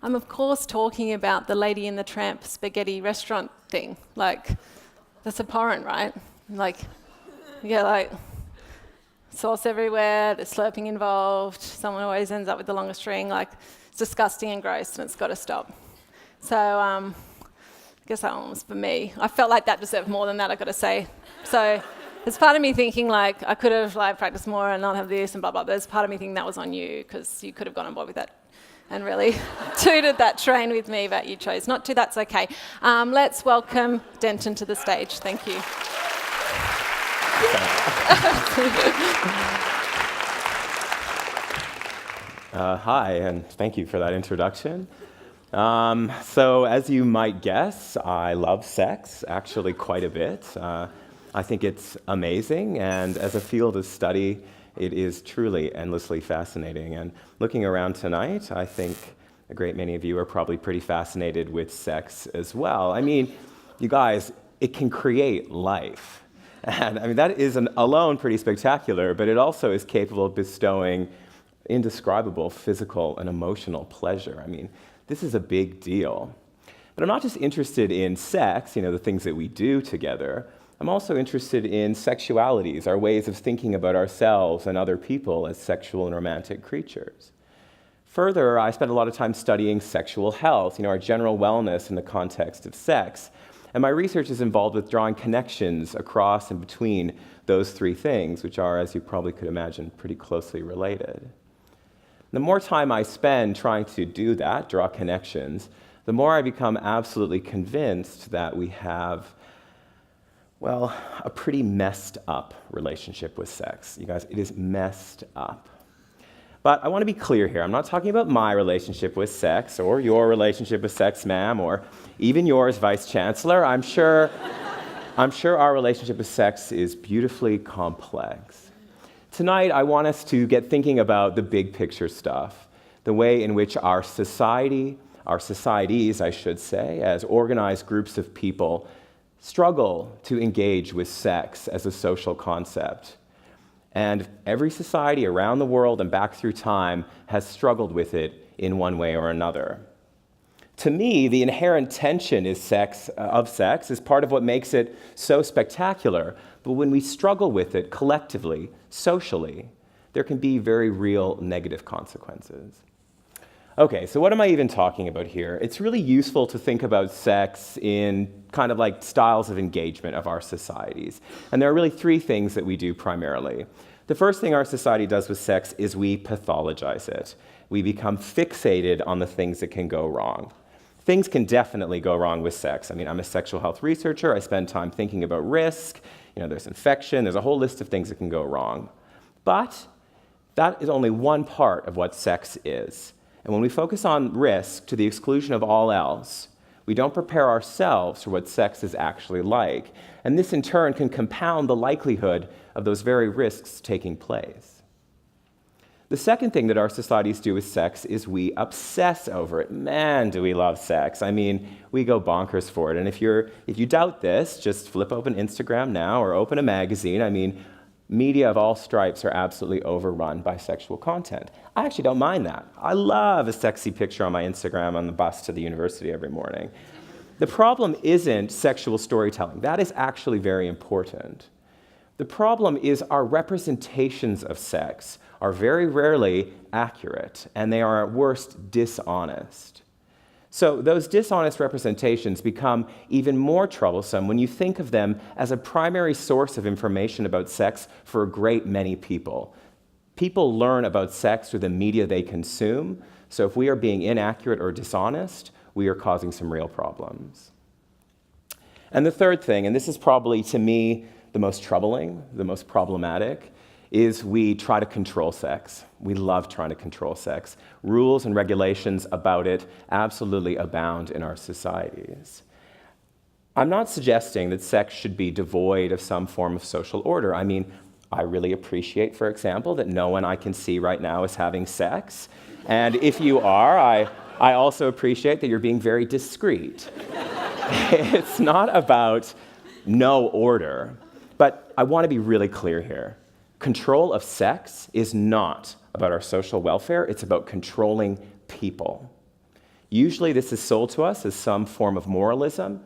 I'm of course talking about the Lady in the Tramp spaghetti restaurant thing. Like, that's abhorrent, right? Like, sauce everywhere, there's slurping involved, someone always ends up with the longest string. Like, it's disgusting and gross, and it's got to stop. So I guess that one was for me. I felt like that deserved more than that, I've got to say. So there's part of me thinking, like, I could have practiced more and not have this and blah, blah, blah. There's part of me thinking that was on you, because you could have gone on board with that and really tooted that train with me, but you chose not to. That's okay. Let's welcome Denton to the stage. Thank you. Hi, and thank you for that introduction. So as you might guess, I love sex, actually quite a bit. I think it's amazing, and as a field of study, it is truly endlessly fascinating. And looking around tonight, I think a great many of you are probably pretty fascinated with sex as well. I mean, you guys, it can create life. And I mean, that is alone pretty spectacular, but it also is capable of bestowing indescribable physical and emotional pleasure. I mean, this is a big deal. But I'm not just interested in sex, the things that we do together. I'm also interested in sexualities, our ways of thinking about ourselves and other people as sexual and romantic creatures. Further, I spent a lot of time studying sexual health, our general wellness in the context of sex. And my research is involved with drawing connections across and between those three things, which are, as you probably could imagine, pretty closely related. The more time I spend trying to do that, draw connections, the more I become absolutely convinced that we have, a pretty messed up relationship with sex. You guys, it is messed up. But I want to be clear here. I'm not talking about my relationship with sex, or your relationship with sex, ma'am, or even yours, Vice Chancellor. I'm sure our relationship with sex is beautifully complex. Tonight, I want us to get thinking about the big picture stuff, the way in which our societies, I should say, as organized groups of people, struggle to engage with sex as a social concept. And every society around the world and back through time has struggled with it in one way or another. To me, the inherent tension of sex is part of what makes it so spectacular. But when we struggle with it collectively, socially, there can be very real negative consequences. Okay, so what am I even talking about here? It's really useful to think about sex in kind of like styles of engagement of our societies. And there are really three things that we do primarily. The first thing our society does with sex is we pathologize it. We become fixated on the things that can go wrong. Things can definitely go wrong with sex. I mean, I'm a sexual health researcher. I spend time thinking about risk. There's infection. There's a whole list of things that can go wrong. But that is only one part of what sex is. And when we focus on risk to the exclusion of all else, we don't prepare ourselves for what sex is actually like. And this, in turn, can compound the likelihood of those very risks taking place. The second thing that our societies do with sex is we obsess over it. Man, do we love sex. I mean, we go bonkers for it. And if you doubt this, just flip open Instagram now or open a magazine. I mean, Media of all stripes are absolutely overrun by sexual content. I actually don't mind that. I love a sexy picture on my Instagram on the bus to the university every morning. The problem isn't sexual storytelling. That is actually very important. The problem is our representations of sex are very rarely accurate, and they are at worst dishonest. So those dishonest representations become even more troublesome when you think of them as a primary source of information about sex for a great many people. People learn about sex through the media they consume, so if we are being inaccurate or dishonest, we are causing some real problems. And the third thing, and this is probably to me the most troubling, the most problematic, is we try to control sex. We love trying to control sex. Rules and regulations about it absolutely abound in our societies. I'm not suggesting that sex should be devoid of some form of social order. I mean, I really appreciate, for example, that no one I can see right now is having sex. And if you are, I also appreciate that you're being very discreet. It's not about no order, but I want to be really clear here. Control of sex is not about our social welfare, it's about controlling people. Usually this is sold to us as some form of moralism,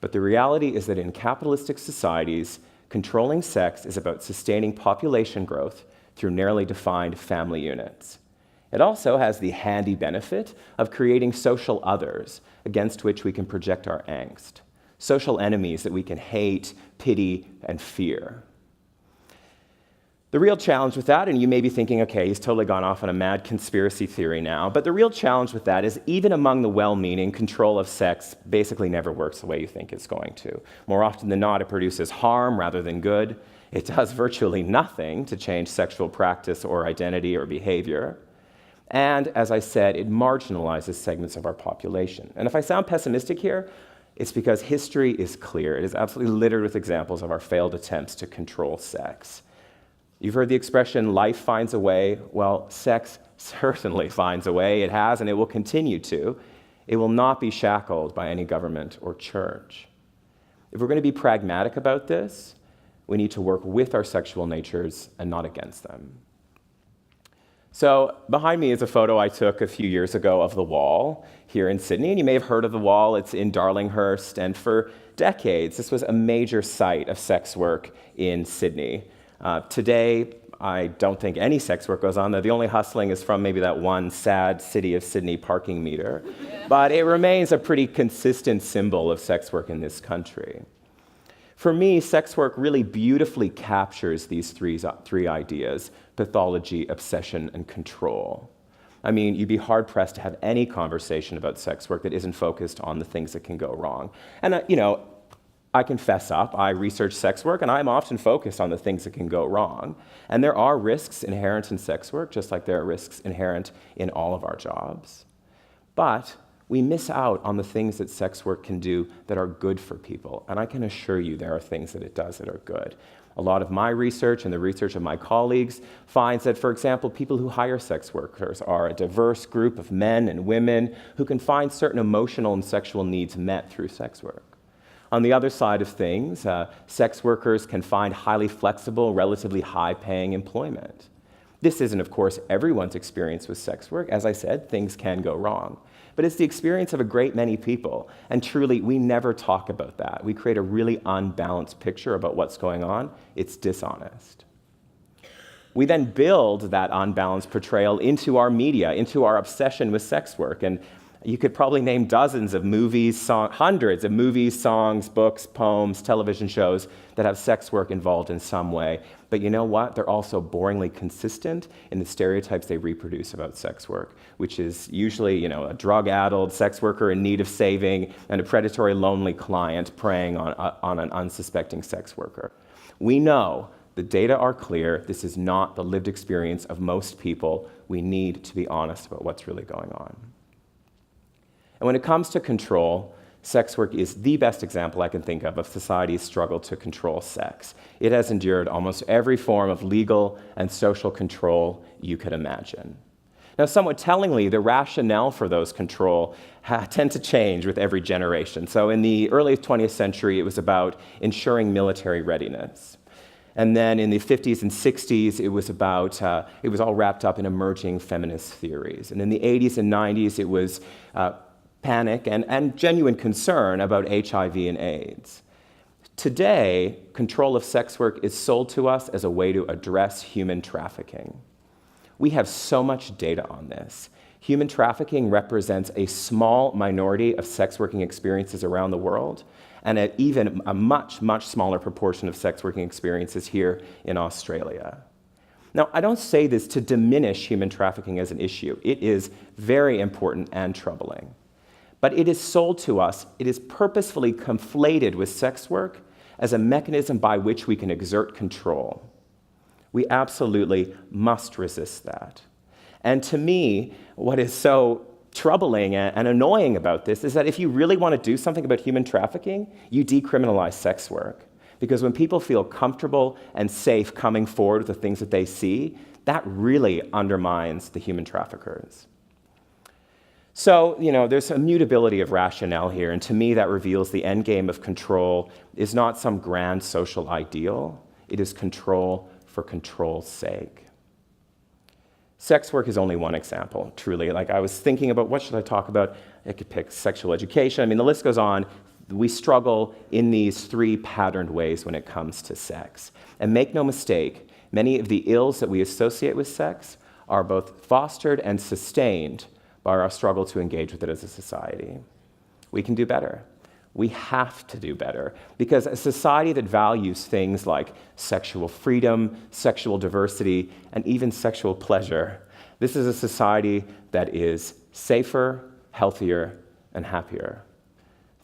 but the reality is that in capitalistic societies, controlling sex is about sustaining population growth through narrowly defined family units. It also has the handy benefit of creating social others against which we can project our angst, social enemies that we can hate, pity, and fear. The real challenge with that, and you may be thinking, okay, he's totally gone off on a mad conspiracy theory now, but the real challenge with that is even among the well-meaning, control of sex basically never works the way you think it's going to. More often than not, it produces harm rather than good. It does virtually nothing to change sexual practice or identity or behavior. And as I said, it marginalizes segments of our population. And if I sound pessimistic here, it's because history is clear. It is absolutely littered with examples of our failed attempts to control sex. You've heard the expression, life finds a way. Well, sex certainly finds a way. It has, and it will continue to. It will not be shackled by any government or church. If we're going to be pragmatic about this, we need to work with our sexual natures and not against them. So behind me is a photo I took a few years ago of the Wall here in Sydney, and you may have heard of the Wall. It's in Darlinghurst, and for decades, this was a major site of sex work in Sydney. Today, I don't think any sex work goes on there. The only hustling is from maybe that one sad City of Sydney parking meter. But it remains a pretty consistent symbol of sex work in this country. For me, sex work really beautifully captures these three ideas: pathology, obsession, and control. I mean, you'd be hard-pressed to have any conversation about sex work that isn't focused on the things that can go wrong. And, I confess up, I research sex work, and I'm often focused on the things that can go wrong. And there are risks inherent in sex work, just like there are risks inherent in all of our jobs. But we miss out on the things that sex work can do that are good for people. And I can assure you there are things that it does that are good. A lot of my research and the research of my colleagues finds that, for example, people who hire sex workers are a diverse group of men and women who can find certain emotional and sexual needs met through sex work. On the other side of things, sex workers can find highly flexible, relatively high-paying employment. This isn't, of course, everyone's experience with sex work. As I said, things can go wrong. But it's the experience of a great many people, and truly, we never talk about that. We create a really unbalanced picture about what's going on. It's dishonest. We then build that unbalanced portrayal into our media, into our obsession with sex work, and you could probably name dozens of movies, hundreds of movies, songs, books, poems, television shows that have sex work involved in some way. But you know what? They're also boringly consistent in the stereotypes they reproduce about sex work, which is usually, a drug-addled sex worker in need of saving and a predatory, lonely client preying on an unsuspecting sex worker. We know the data are clear. This is not the lived experience of most people. We need to be honest about what's really going on. And when it comes to control, sex work is the best example I can think of society's struggle to control sex. It has endured almost every form of legal and social control you could imagine. Now, somewhat tellingly, the rationale for those control tend to change with every generation. So in the early 20th century, it was about ensuring military readiness. And then in the 50s and 60s, it was all wrapped up in emerging feminist theories. And in the 80s and 90s, it was panic and genuine concern about HIV and AIDS. Today, control of sex work is sold to us as a way to address human trafficking. We have so much data on this. Human trafficking represents a small minority of sex working experiences around the world, and even a much, much smaller proportion of sex working experiences here in Australia. Now, I don't say this to diminish human trafficking as an issue. It is very important and troubling. But it is sold to us, it is purposefully conflated with sex work as a mechanism by which we can exert control. We absolutely must resist that. And to me, what is so troubling and annoying about this is that if you really want to do something about human trafficking, you decriminalize sex work. Because when people feel comfortable and safe coming forward with the things that they see, that really undermines the human traffickers. So, there's a mutability of rationale here, and to me that reveals the end game of control is not some grand social ideal, it is control for control's sake. Sex work is only one example, truly. Like, I was thinking about what should I talk about? I could pick sexual education. I mean, the list goes on. We struggle in these three patterned ways when it comes to sex. And make no mistake, many of the ills that we associate with sex are both fostered and sustained by our struggle to engage with it as a society. We can do better. We have to do better, because a society that values things like sexual freedom, sexual diversity, and even sexual pleasure, this is a society that is safer, healthier, and happier.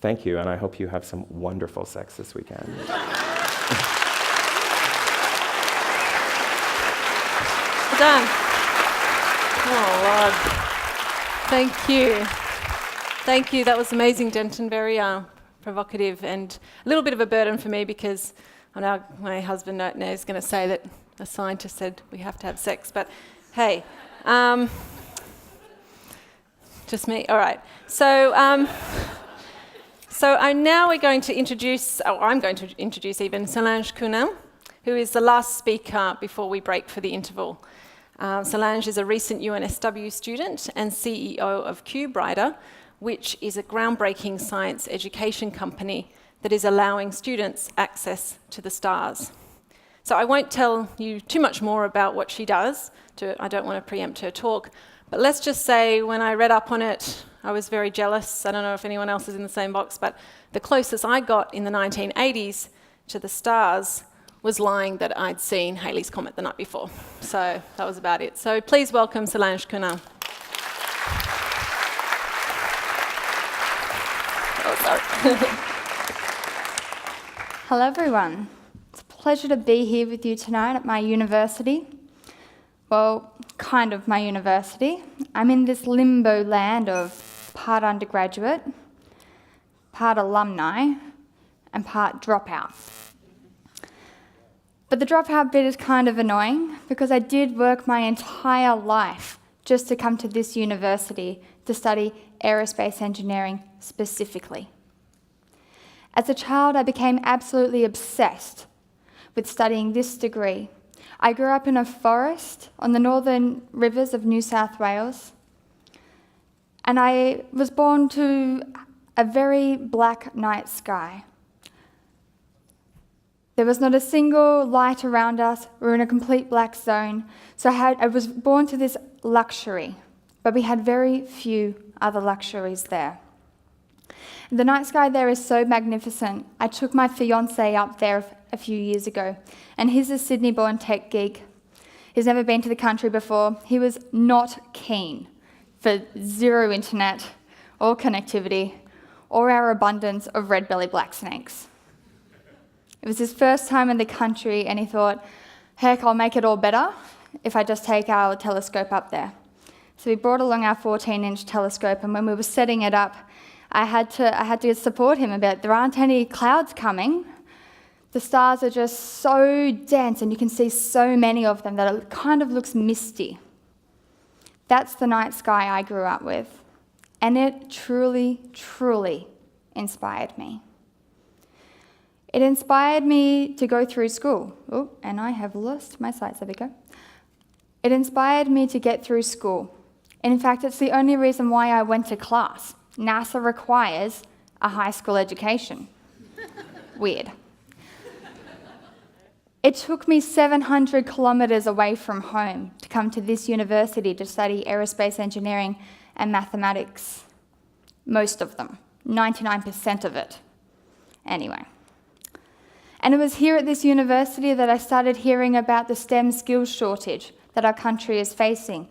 Thank you, and I hope you have some wonderful sex this weekend. Well done. Oh, Lord. Thank you. Thank you. That was amazing, Denton. Very provocative and a little bit of a burden for me, because I know my husband now is going to say that a scientist said we have to have sex, but hey, just me. All right. So now we're going to introduce, I'm going to introduce even Solange Cunin, who is the last speaker before we break for the interval. Solange is a recent UNSW student and CEO of CubeWriter, which is a groundbreaking science education company that is allowing students access to the stars. So I won't tell you too much more about what she does. I don't want to preempt her talk. But let's just say when I read up on it, I was very jealous. I don't know if anyone else is in the same box, but the closest I got in the 1980s to the stars was lying that I'd seen Halley's Comet the night before. So that was about it. So please welcome Solange Cunin. Oh, sorry. Hello, everyone. It's a pleasure to be here with you tonight at my university. Well, kind of my university. I'm in this limbo land of part undergraduate, part alumni, and part dropout. But the dropout bit is kind of annoying, because I did work my entire life just to come to this university to study aerospace engineering specifically. As a child, I became absolutely obsessed with studying this degree. I grew up in a forest on the northern rivers of New South Wales, and I was born to a very black night sky. There was not a single light around us. We were in a complete black zone. So I was born to this luxury, but we had very few other luxuries there. The night sky there is so magnificent. I took my fiancé up there a few years ago, and he's a Sydney-born tech geek. He's never been to the country before. He was not keen for zero internet or connectivity or our abundance of red-bellied black snakes. It was his first time in the country, and he thought, heck, I'll make it all better if I just take our telescope up there. So we brought along our 14-inch telescope, and when we were setting it up, I had to support him about there aren't any clouds coming. The stars are just so dense, and you can see so many of them that it kind of looks misty. That's the night sky I grew up with, and it truly, truly inspired me. It inspired me to go through school. Oh, and I have lost my slides. There we go. It inspired me to get through school. In fact, it's the only reason why I went to class. NASA requires a high school education. Weird. It took me 700 kilometres away from home to come to this university to study aerospace engineering and mathematics. Most of them, 99% of it. Anyway. And it was here at this university that I started hearing about the STEM skills shortage that our country is facing.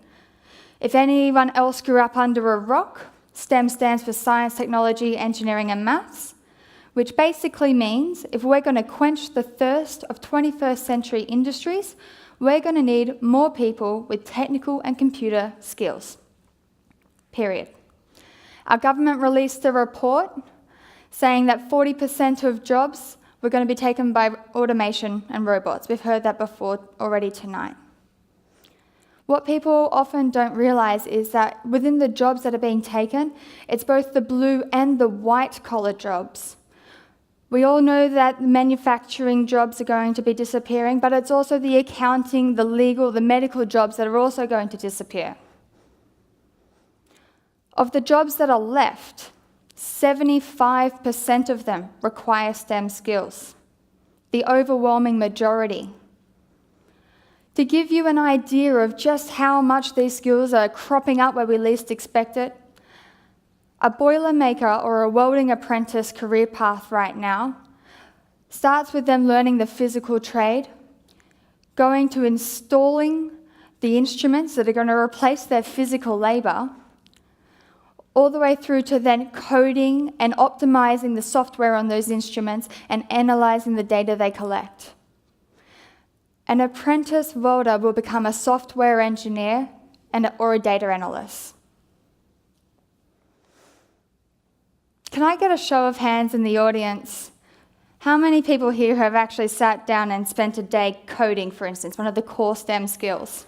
If anyone else grew up under a rock, STEM stands for science, technology, engineering and maths, which basically means if we're going to quench the thirst of 21st century industries, we're going to need more people with technical and computer skills. Period. Our government released a report saying that 40% of jobs were going to be taken by automation and robots. We've heard that before already tonight. What people often don't realise is that within the jobs that are being taken, it's both the blue and the white collar jobs. We all know that manufacturing jobs are going to be disappearing, but it's also the accounting, the legal, the medical jobs that are also going to disappear. Of the jobs that are left, 75% of them require STEM skills, the overwhelming majority. To give you an idea of just how much these skills are cropping up where we least expect it, a boilermaker or a welding apprentice career path right now starts with them learning the physical trade, going to installing the instruments that are going to replace their physical labour, all the way through to then coding and optimizing the software on those instruments and analysing the data they collect. An apprentice welder will become a software engineer or a data analyst. Can I get a show of hands in the audience? How many people here have actually sat down and spent a day coding, for instance, one of the core STEM skills?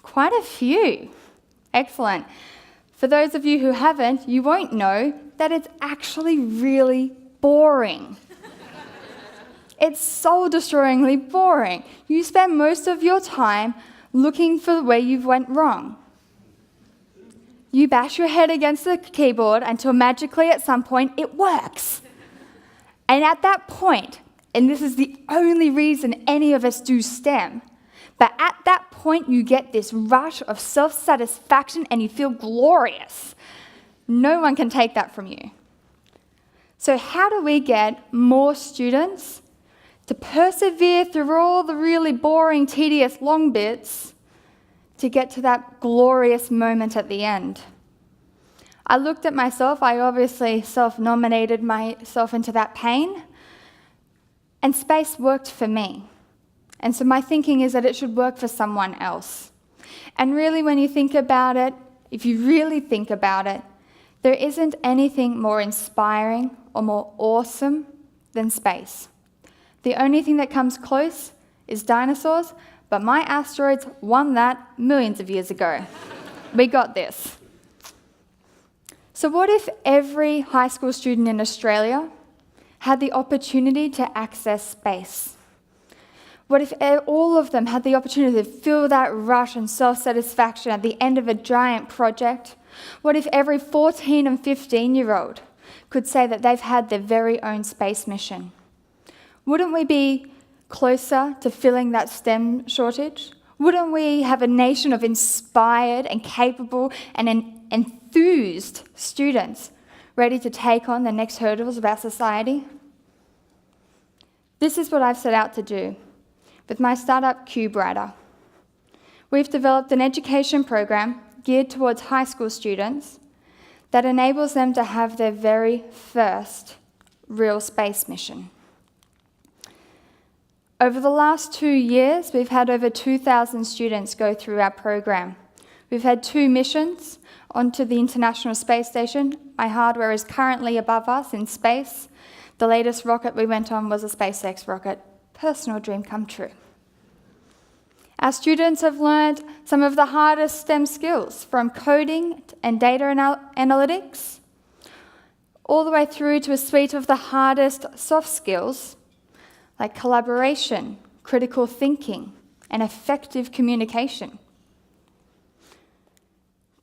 Quite a few. Excellent. For those of you who haven't, you won't know that it's actually really boring. It's soul-destroyingly boring. You spend most of your time looking for where you've went wrong. You bash your head against the keyboard until magically at some point it works. And at that point, and this is the only reason any of us do STEM, but at that point you get this rush of self-satisfaction and you feel glorious. No one can take that from you. So how do we get more students to persevere through all the really boring, tedious, long bits to get to that glorious moment at the end? I looked at myself, I obviously self-nominated myself into that pain, and space worked for me. And so my thinking is that it should work for someone else. And really, when you think about it, if you really think about it, there isn't anything more inspiring or more awesome than space. The only thing that comes close is dinosaurs, but my asteroids won that millions of years ago. We got this. So what if every high school student in Australia had the opportunity to access space? What if all of them had the opportunity to feel that rush and self-satisfaction at the end of a giant project? What if every 14 and 15-year-old could say that they've had their very own space mission? Wouldn't we be closer to filling that STEM shortage? Wouldn't we have a nation of inspired and capable and enthused students ready to take on the next hurdles of our society? This is what I've set out to do with my startup CubeWriter. We've developed an education program geared towards high school students that enables them to have their very first real space mission. Over the last 2 years, we've had over 2,000 students go through our program. We've had 2 missions onto the International Space Station. My hardware is currently above us in space. The latest rocket we went on was a SpaceX rocket. Personal dream come true. Our students have learned some of the hardest STEM skills, from coding and data analytics, all the way through to a suite of the hardest soft skills, like collaboration, critical thinking, and effective communication.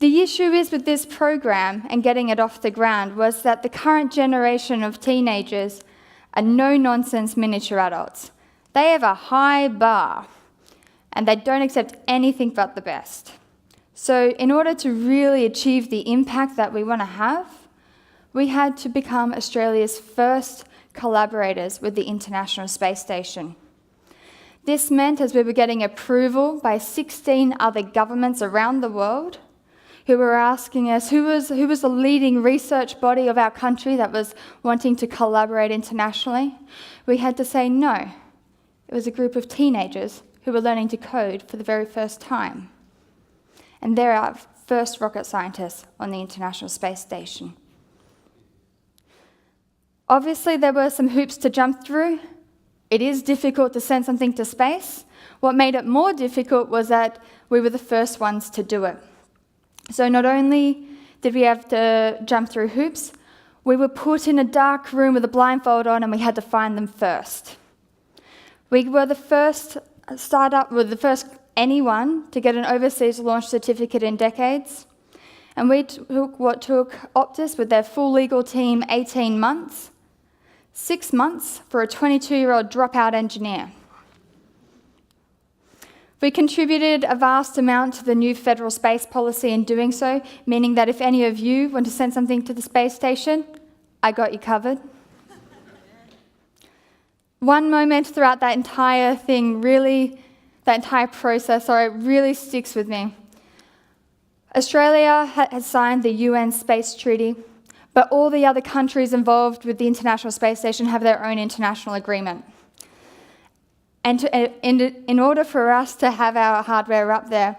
The issue is with this program and getting it off the ground was that the current generation of teenagers are no-nonsense miniature adults. They have a high bar, and they don't accept anything but the best. So in order to really achieve the impact that we want to have, we had to become Australia's first collaborators with the International Space Station. This meant, as we were getting approval by 16 other governments around the world, who were asking us who was the leading research body of our country that was wanting to collaborate internationally, we had to say no. It was a group of teenagers who were learning to code for the very first time. And they're our first rocket scientists on the International Space Station. Obviously, there were some hoops to jump through. It is difficult to send something to space. What made it more difficult was that we were the first ones to do it. So not only did we have to jump through hoops, we were put in a dark room with a blindfold on and we had to find them first. We were the first startup, were the first anyone to get an overseas launch certificate in decades. And we took what took Optus with their full legal team 18 months, 6 months for a 22-year-old dropout engineer. We contributed a vast amount to the new federal space policy in doing so, meaning that if any of you want to send something to the space station, I got you covered. One moment throughout that entire thing that entire process, really sticks with me. Australia has signed the UN Space Treaty, but all the other countries involved with the International Space Station have their own international agreement. And in order for us to have our hardware up there,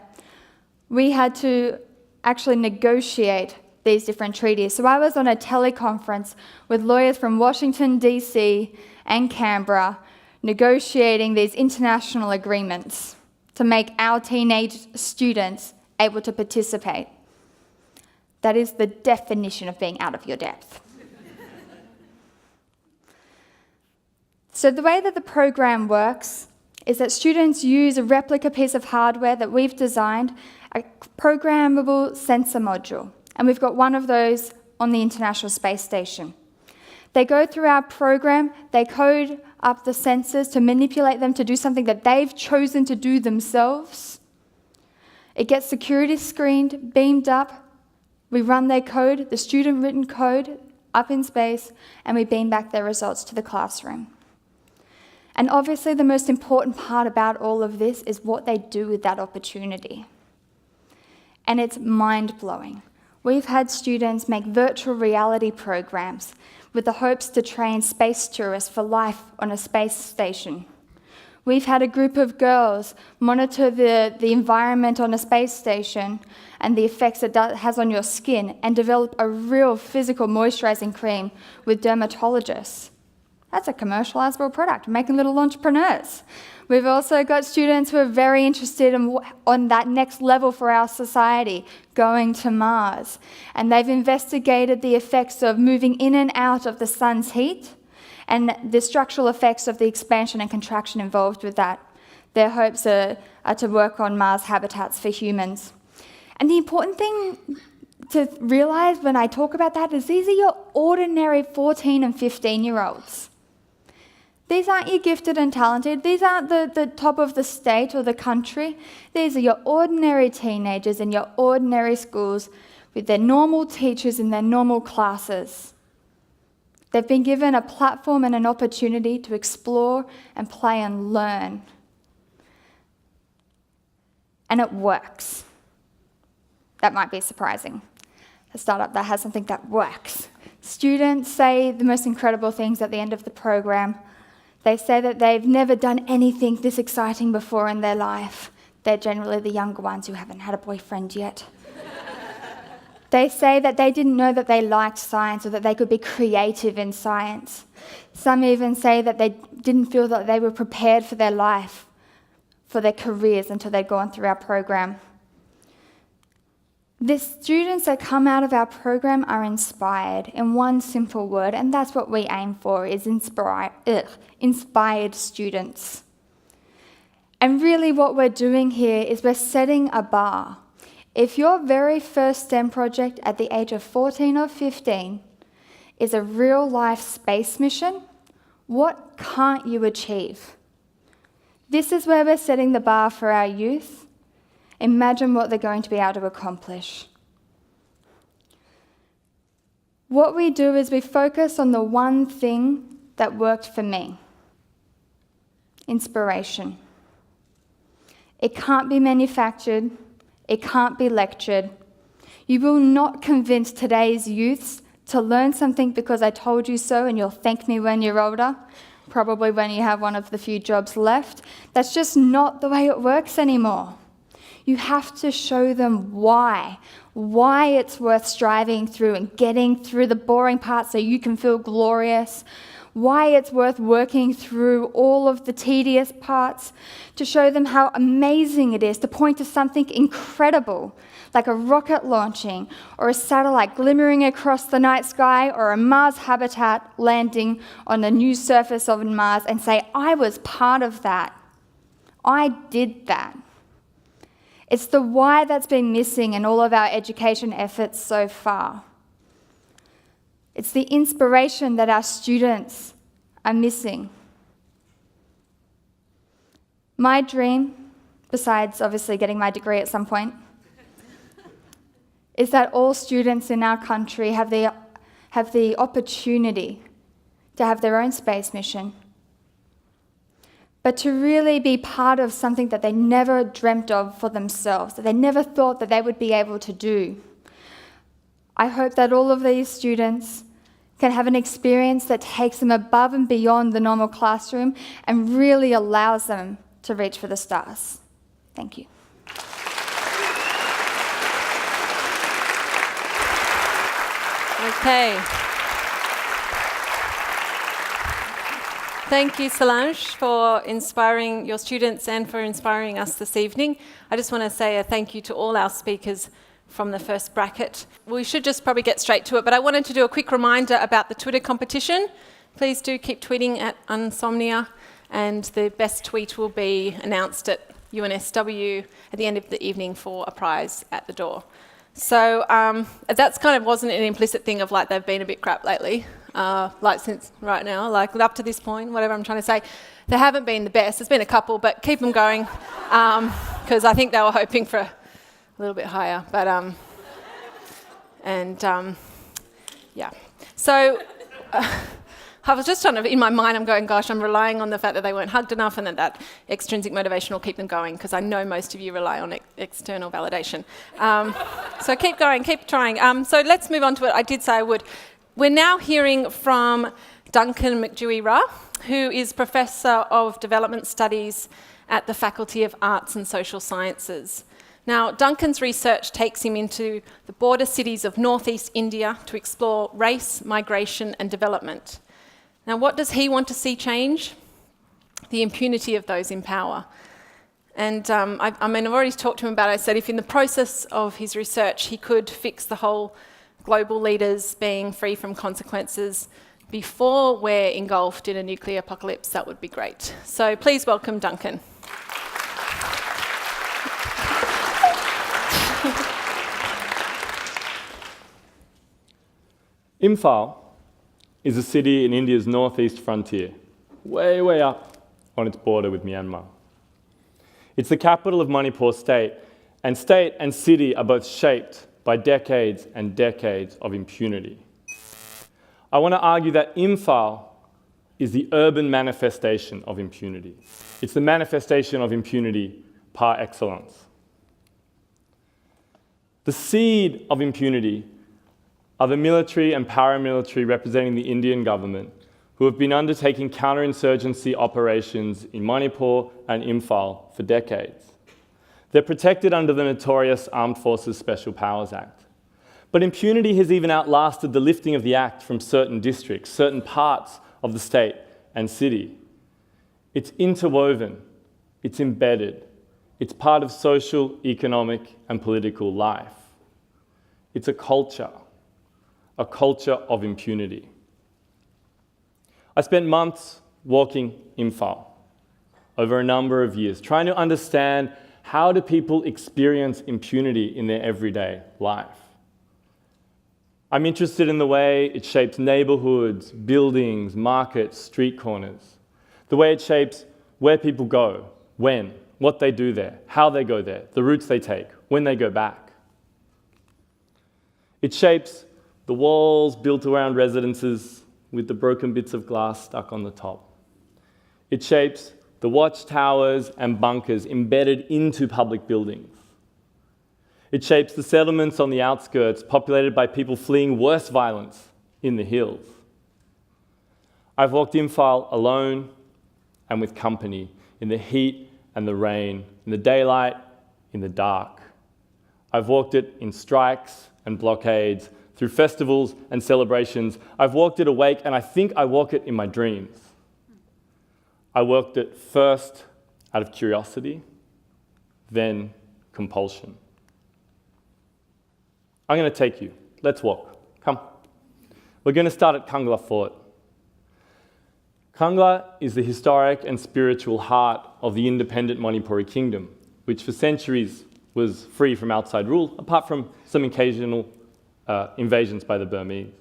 we had to actually negotiate these different treaties. So I was on a teleconference with lawyers from Washington, DC and Canberra, negotiating these international agreements to make our teenage students able to participate. That is the definition of being out of your depth. So the way that the program works is that students use a replica piece of hardware that we've designed, a programmable sensor module. And we've got one of those on the International Space Station. They go through our program, they code up the sensors to manipulate them to do something that they've chosen to do themselves. It gets security screened, beamed up. We run their code, the student-written code, up in space, and we beam back their results to the classroom. And obviously the most important part about all of this is what they do with that opportunity. And it's mind-blowing. We've had students make virtual reality programs with the hopes to train space tourists for life on a space station. We've had a group of girls monitor the environment on a space station and the effects it has on your skin and develop a real physical moisturizing cream with dermatologists. That's a commercializable product, making little entrepreneurs. We've also got students who are very interested on that next level for our society, going to Mars. And they've investigated the effects of moving in and out of the sun's heat and the structural effects of the expansion and contraction involved with that. Their hopes are to work on Mars habitats for humans. And the important thing to realise when I talk about that is these are your ordinary 14 and 15-year-olds. These aren't your gifted and talented. These aren't the top of the state or the country. These are your ordinary teenagers in your ordinary schools with their normal teachers in their normal classes. They've been given a platform and an opportunity to explore and play and learn. And it works. That might be surprising. A startup that has something that works. Students say the most incredible things at the end of the program. They say that they've never done anything this exciting before in their life. They're generally the younger ones who haven't had a boyfriend yet. They say that they didn't know that they liked science or that they could be creative in science. Some even say that they didn't feel that they were prepared for their life, for their careers until they'd gone through our program. The students that come out of our program are inspired in one simple word, and that's what we aim for, is inspired students. And really what we're doing here is we're setting a bar. If your very first STEM project at the age of 14 or 15 is a real-life space mission, what can't you achieve? This is where we're setting the bar for our youth. Imagine what they're going to be able to accomplish. What we do is we focus on the one thing that worked for me: inspiration. It can't be manufactured. It can't be lectured. You will not convince today's youths to learn something because I told you so and you'll thank me when you're older, probably when you have one of the few jobs left. That's just not the way it works anymore. You have to show them why it's worth striving through and getting through the boring parts so you can feel glorious, why it's worth working through all of the tedious parts, to show them how amazing it is, to point to something incredible, like a rocket launching, or a satellite glimmering across the night sky, or a Mars habitat landing on the new surface of Mars, and say, I was part of that. I did that. It's the why that's been missing in all of our education efforts so far. It's the inspiration that our students are missing. My dream, besides obviously getting my degree at some point, is that all students in our country have the opportunity to have their own space mission, but to really be part of something that they never dreamt of for themselves, that they never thought that they would be able to do. I hope that all of these students can have an experience that takes them above and beyond the normal classroom and really allows them to reach for the stars. Thank you. Okay. Thank you, Solange, for inspiring your students and for inspiring us this evening. I just want to say a thank you to all our speakers from the first bracket. We should just probably get straight to it, but I wanted to do a quick reminder about the Twitter competition. Please do keep tweeting at UNSOMNIA, and the best tweet will be announced at UNSW at the end of the evening for a prize at the door. So that's kind of wasn't an implicit thing of like they've been a bit crap lately, like since right now, like up to this point, whatever I'm trying to say. They haven't been the best. There's been a couple, but keep them going because I think they were hoping for a little bit higher. But yeah. So I was just trying to, in my mind, I'm going, gosh, I'm relying on the fact that they weren't hugged enough and that extrinsic motivation will keep them going, because I know most of you rely on external validation. So keep going, keep trying. So let's move on to it. I did say I would. We're now hearing from Duncan McDuie-Ra, who is Professor of Development Studies at the Faculty of Arts and Social Sciences. Now, Duncan's research takes him into the border cities of northeast India to explore race, migration, and development. Now, what does he want to see change? The impunity of those in power. And I've already talked to him about it. I said if in the process of his research he could fix the whole global leaders being free from consequences before we're engulfed in a nuclear apocalypse, that would be great. So please welcome Duncan. Imphal is a city in India's northeast frontier, way, way up on its border with Myanmar. It's the capital of Manipur state and city are both shaped by decades and decades of impunity. I want to argue that Imphal is the urban manifestation of impunity. It's the manifestation of impunity par excellence. The seed of impunity are the military and paramilitary representing the Indian government who have been undertaking counterinsurgency operations in Manipur and Imphal for decades. They're protected under the notorious Armed Forces Special Powers Act. But impunity has even outlasted the lifting of the act from certain districts, certain parts of the state and city. It's interwoven, it's embedded, it's part of social, economic, and political life. It's a culture of impunity. I spent months walking Imphal over a number of years, trying to understand how do people experience impunity in their everyday life. I'm interested in the way it shapes neighborhoods, buildings, markets, street corners, the way it shapes where people go, when, what they do there, how they go there, the routes they take, when they go back. It shapes the walls built around residences with the broken bits of glass stuck on the top. It shapes the watchtowers and bunkers embedded into public buildings. It shapes the settlements on the outskirts populated by people fleeing worse violence in the hills. I've walked Imphal alone and with company, in the heat and the rain, in the daylight, in the dark. I've walked it in strikes and blockades, through festivals and celebrations. I've walked it awake, and I think I walk it in my dreams. I walked it first out of curiosity, then compulsion. I'm going to take you. Let's walk. Come. We're going to start at Kangla Fort. Kangla is the historic and spiritual heart of the independent Manipuri kingdom, which for centuries was free from outside rule, apart from some occasional invasions by the Burmese.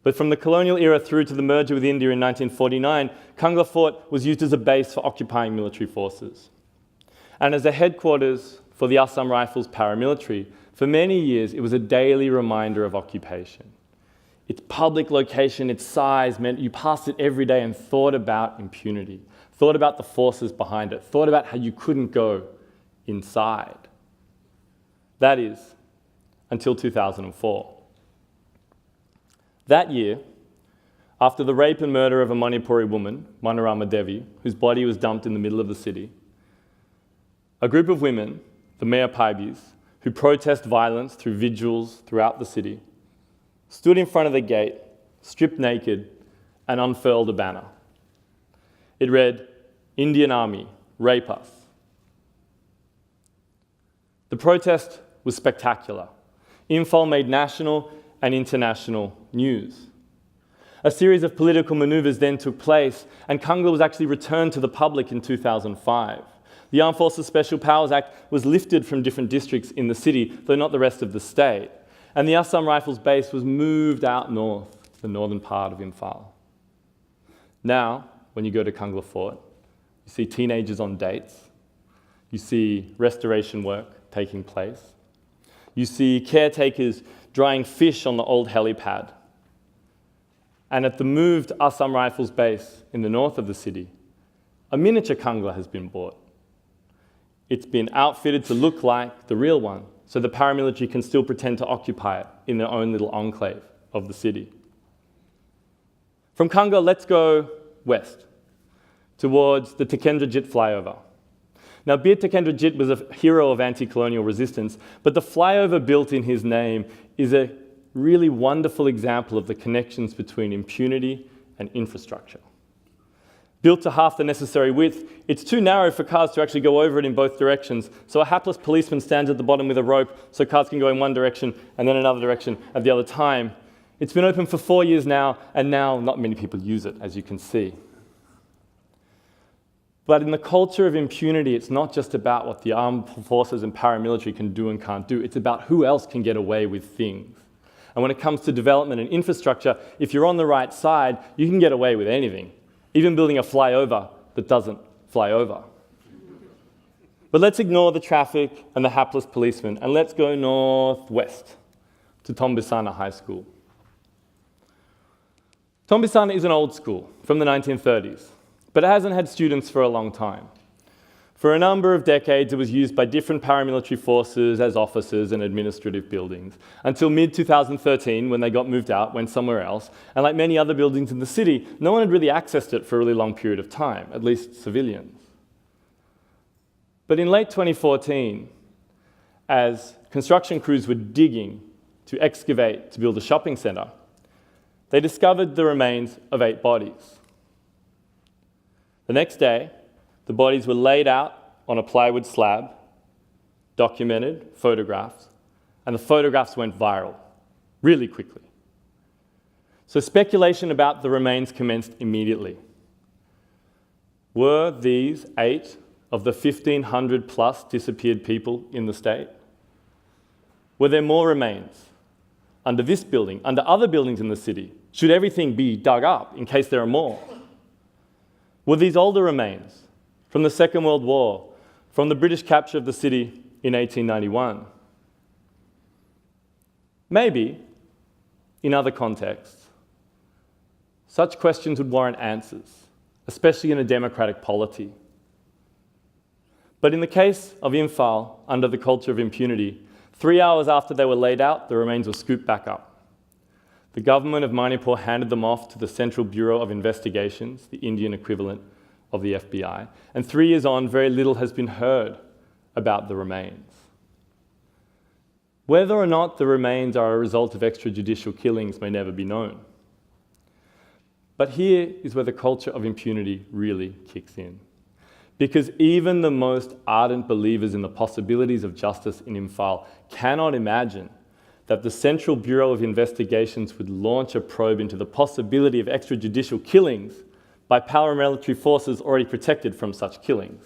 But from the colonial era through to the merger with India in 1949, Kangla Fort was used as a base for occupying military forces. And as a headquarters for the Assam Rifles paramilitary, for many years it was a daily reminder of occupation. Its public location, its size meant you passed it every day and thought about impunity, thought about the forces behind it, thought about how you couldn't go inside. That is, until 2004. That year, after the rape and murder of a Manipuri woman, Manorama Devi, whose body was dumped in the middle of the city, a group of women, the Mayapaibis, who protest violence through vigils throughout the city, stood in front of the gate, stripped naked, and unfurled a banner. It read, "Indian Army, rape us." The protest was spectacular. Imphal made national and international news. A series of political maneuvers then took place, and Kangla was actually returned to the public in 2005. The Armed Forces Special Powers Act was lifted from different districts in the city, though not the rest of the state. And the Assam Rifles base was moved out north, the northern part of Imphal. Now, when you go to Kangla Fort, you see teenagers on dates. You see restoration work taking place. You see caretakers drying fish on the old helipad. And at the moved Assam Rifles base in the north of the city, a miniature Kangla has been bought. It's been outfitted to look like the real one, so the paramilitary can still pretend to occupy it in their own little enclave of the city. From Kangla, let's go west, towards the Tikendrajit flyover. Now, Bir Tikendrajit was a hero of anti-colonial resistance, but the flyover built in his name is a really wonderful example of the connections between impunity and infrastructure. Built to half the necessary width, it's too narrow for cars to actually go over it in both directions, so a hapless policeman stands at the bottom with a rope so cars can go in one direction and then another direction at the other time. It's been open for 4 years now, and now not many people use it, as you can see. But in the culture of impunity, it's not just about what the armed forces and paramilitary can do and can't do. It's about who else can get away with things. And when it comes to development and infrastructure, if you're on the right side, you can get away with anything, even building a flyover that doesn't fly over. But let's ignore the traffic and the hapless policeman, and let's go northwest to Tombisana High School. Tombisana is an old school from the 1930s. But it hasn't had students for a long time. For a number of decades, it was used by different paramilitary forces as offices and administrative buildings, until mid-2013, when they got moved out, went somewhere else, and like many other buildings in the city, no one had really accessed it for a really long period of time, at least civilians. But in late 2014, as construction crews were digging to excavate to build a shopping centre, they discovered the remains of 8 bodies. The next day, the bodies were laid out on a plywood slab, documented, photographed, and the photographs went viral really quickly. So speculation about the remains commenced immediately. Were these 8 of the 1,500 plus disappeared people in the state? Were there more remains under this building, under other buildings in the city? Should everything be dug up in case there are more? Were these older remains from the Second World War, from the British capture of the city in 1891? Maybe, in other contexts, such questions would warrant answers, especially in a democratic polity. But in the case of Imphal, under the culture of impunity, 3 hours after they were laid out, the remains were scooped back up. The government of Manipur handed them off to the Central Bureau of Investigations, the Indian equivalent of the FBI, and 3 years on, very little has been heard about the remains. Whether or not the remains are a result of extrajudicial killings may never be known. But here is where the culture of impunity really kicks in. Because even the most ardent believers in the possibilities of justice in Imphal cannot imagine that the Central Bureau of Investigations would launch a probe into the possibility of extrajudicial killings by paramilitary forces already protected from such killings.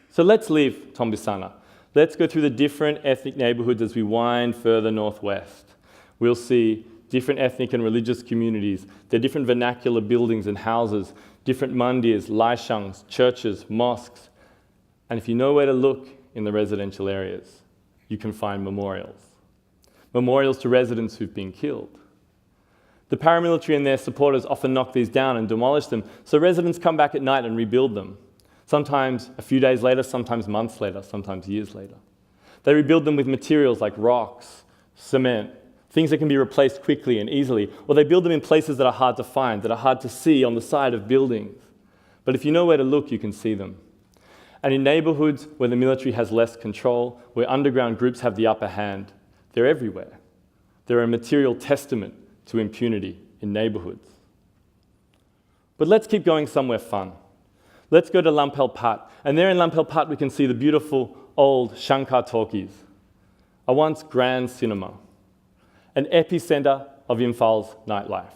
So let's leave Tombisana. Let's go through the different ethnic neighborhoods as we wind further northwest. We'll see different ethnic and religious communities, their different vernacular buildings and houses, different mandirs, laishangs, churches, mosques. And if you know where to look in the residential areas, you can find memorials. Memorials to residents who've been killed. The paramilitary and their supporters often knock these down and demolish them, so residents come back at night and rebuild them. Sometimes a few days later, sometimes months later, sometimes years later. They rebuild them with materials like rocks, cement, things that can be replaced quickly and easily, or they build them in places that are hard to find, that are hard to see on the side of buildings. But if you know where to look, you can see them. And in neighborhoods where the military has less control, where underground groups have the upper hand, they're everywhere. They're a material testament to impunity in neighborhoods. But let's keep going somewhere fun. Let's go to Lampel Pat. And there in Lampel Pat, we can see the beautiful old Shankar Talkies, a once grand cinema, an epicenter of Imphal's nightlife.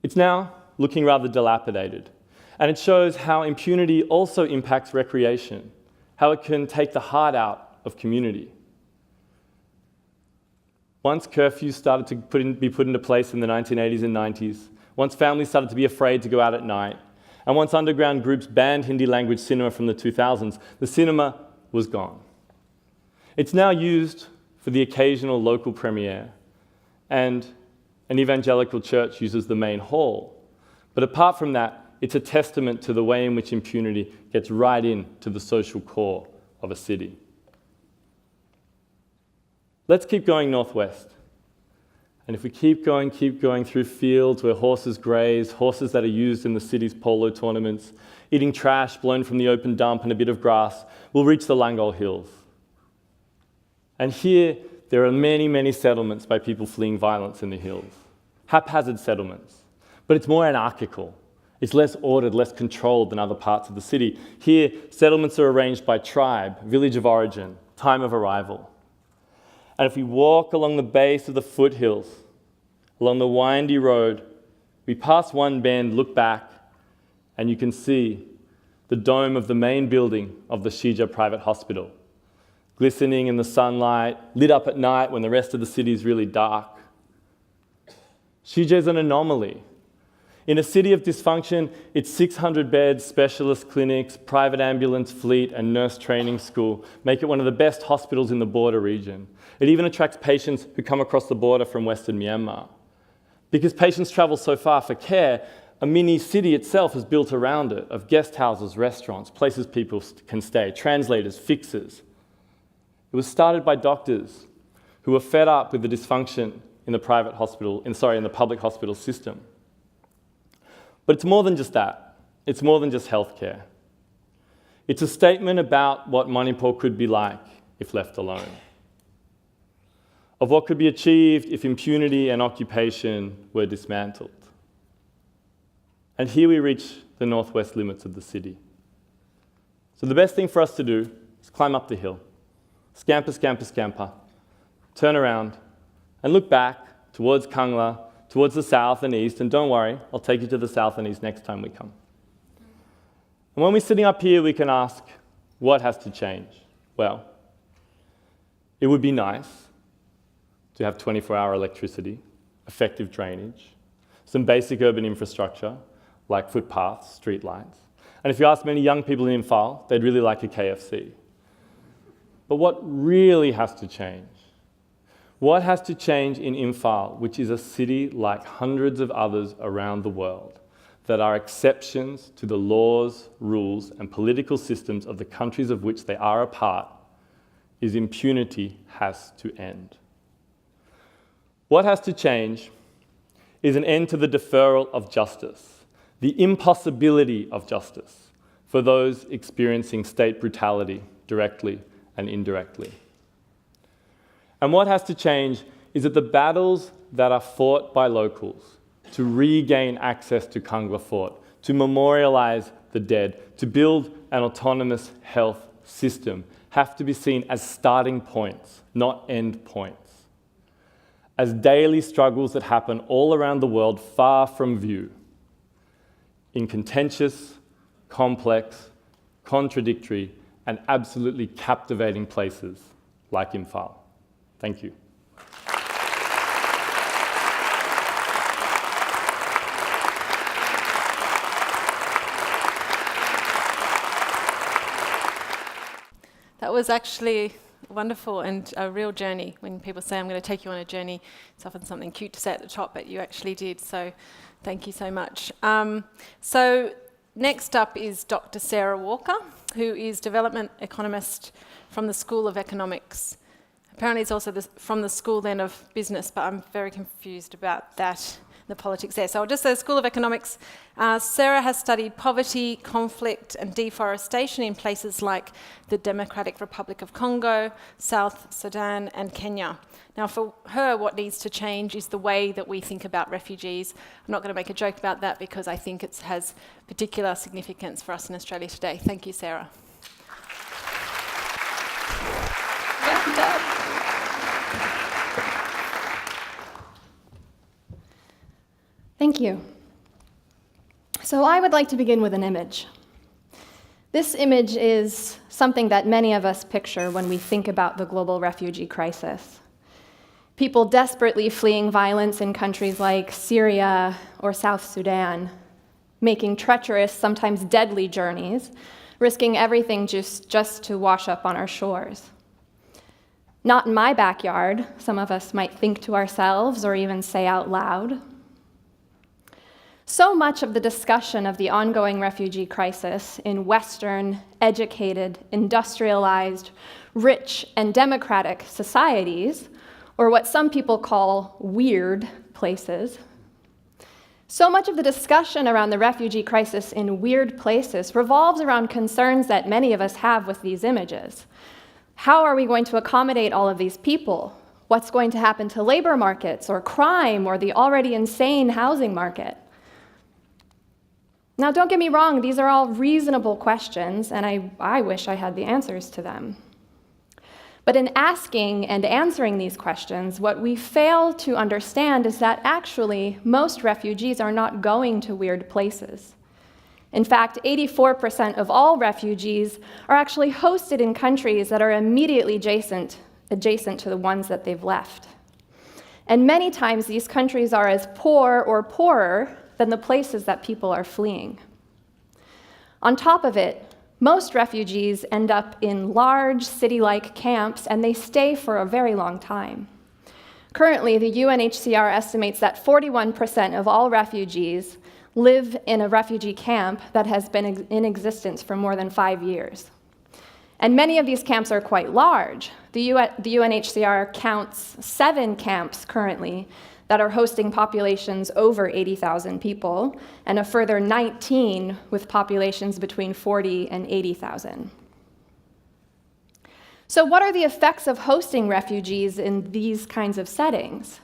It's now looking rather dilapidated, and it shows how impunity also impacts recreation, how it can take the heart out of community. Once curfews started to be put into place in the 1980s and 90s, once families started to be afraid to go out at night, and once underground groups banned Hindi language cinema from the 2000s, the cinema was gone. It's now used for the occasional local premiere, and an evangelical church uses the main hall. But apart from that, it's a testament to the way in which impunity gets right into the social core of a city. Let's keep going northwest. And if we keep going through fields where horses graze, horses that are used in the city's polo tournaments, eating trash blown from the open dump and a bit of grass, we'll reach the Langol Hills. And here, there are many, many settlements by people fleeing violence in the hills. Haphazard settlements. But it's more anarchical. It's less ordered, less controlled than other parts of the city. Here, settlements are arranged by tribe, village of origin, time of arrival. And if we walk along the base of the foothills, along the windy road, we pass one bend, look back, and you can see the dome of the main building of the Shija Private Hospital, glistening in the sunlight, lit up at night when the rest of the city is really dark. Shija is an anomaly. In a city of dysfunction, its 600 beds, specialist clinics, private ambulance fleet, and nurse training school make it one of the best hospitals in the border region. It even attracts patients who come across the border from Western Myanmar. Because patients travel so far for care, a mini city itself is built around it, of guest houses, restaurants, places people can stay, translators, fixers. It was started by doctors who were fed up with the dysfunction in the in the public hospital system. But it's more than just that. It's more than just healthcare. It's a statement about what Manipur could be like if left alone, of what could be achieved if impunity and occupation were dismantled. And here we reach the northwest limits of the city. So the best thing for us to do Just climb up the hill. Scamper, scamper, scamper. Turn around and look back towards Kangla, towards the south and east, and don't worry, I'll take you to the south and east next time we come. And when we're sitting up here, we can ask, what has to change? Well, it would be nice to have 24-hour electricity, effective drainage, some basic urban infrastructure like footpaths, street lights. And if you ask many young people in Imphal, they'd really like a KFC. But what really has to change? What has to change in Imphal, which is a city like hundreds of others around the world, that are exceptions to the laws, rules, and political systems of the countries of which they are a part, is impunity has to end. What has to change is an end to the deferral of justice, the impossibility of justice for those experiencing state brutality directly and indirectly. And what has to change is that the battles that are fought by locals to regain access to Kangla Fort, to memorialize the dead, to build an autonomous health system, have to be seen as starting points, not end points. As daily struggles that happen all around the world, far from view, in contentious, complex, contradictory, and absolutely captivating places like Imphal. Thank you. That was actually wonderful and a real journey. When people say, I'm going to take you on a journey, it's often something cute to say at the top, but you actually did, so thank you so much. So next up is Dr. Sarah Walker, who is development economist from the School of Economics. Apparently it's also from the School then of Business, but I'm very confused about that, the politics there. So I'll just say School of Economics. Sarah has studied poverty, conflict and deforestation in places like the Democratic Republic of Congo, South Sudan and Kenya. Now for her, what needs to change is the way that we think about refugees. I'm not going to make a joke about that because I think it has particular significance for us in Australia today. Thank you, Sarah. Well done. Thank you. So I would like to begin with an image. This image is something that many of us picture when we think about the global refugee crisis. People desperately fleeing violence in countries like Syria or South Sudan, making treacherous, sometimes deadly journeys, risking everything just to wash up on our shores. Not in my backyard, some of us might think to ourselves or even say out loud. So much of the discussion of the ongoing refugee crisis in Western, educated, industrialized, rich, and democratic societies, or what some people call weird places, so much of the discussion around the refugee crisis in weird places revolves around concerns that many of us have with these images. How are we going to accommodate all of these people? What's going to happen to labor markets, or crime, or the already insane housing market? Now, don't get me wrong, these are all reasonable questions, and I wish I had the answers to them. But in asking and answering these questions, what we fail to understand is that actually most refugees are not going to weird places. In fact, 84% of all refugees are actually hosted in countries that are immediately adjacent to the ones that they've left. And many times these countries are as poor or poorer than the places that people are fleeing. On top of it, most refugees end up in large city-like camps and they stay for a very long time. Currently, the UNHCR estimates that 41% of all refugees live in a refugee camp that has been in existence for more than 5 years. And many of these camps are quite large. The UNHCR counts 7 camps currently that are hosting populations over 80,000 people, and a further 19 with populations between 40 and 80,000. So what are the effects of hosting refugees in these kinds of settings?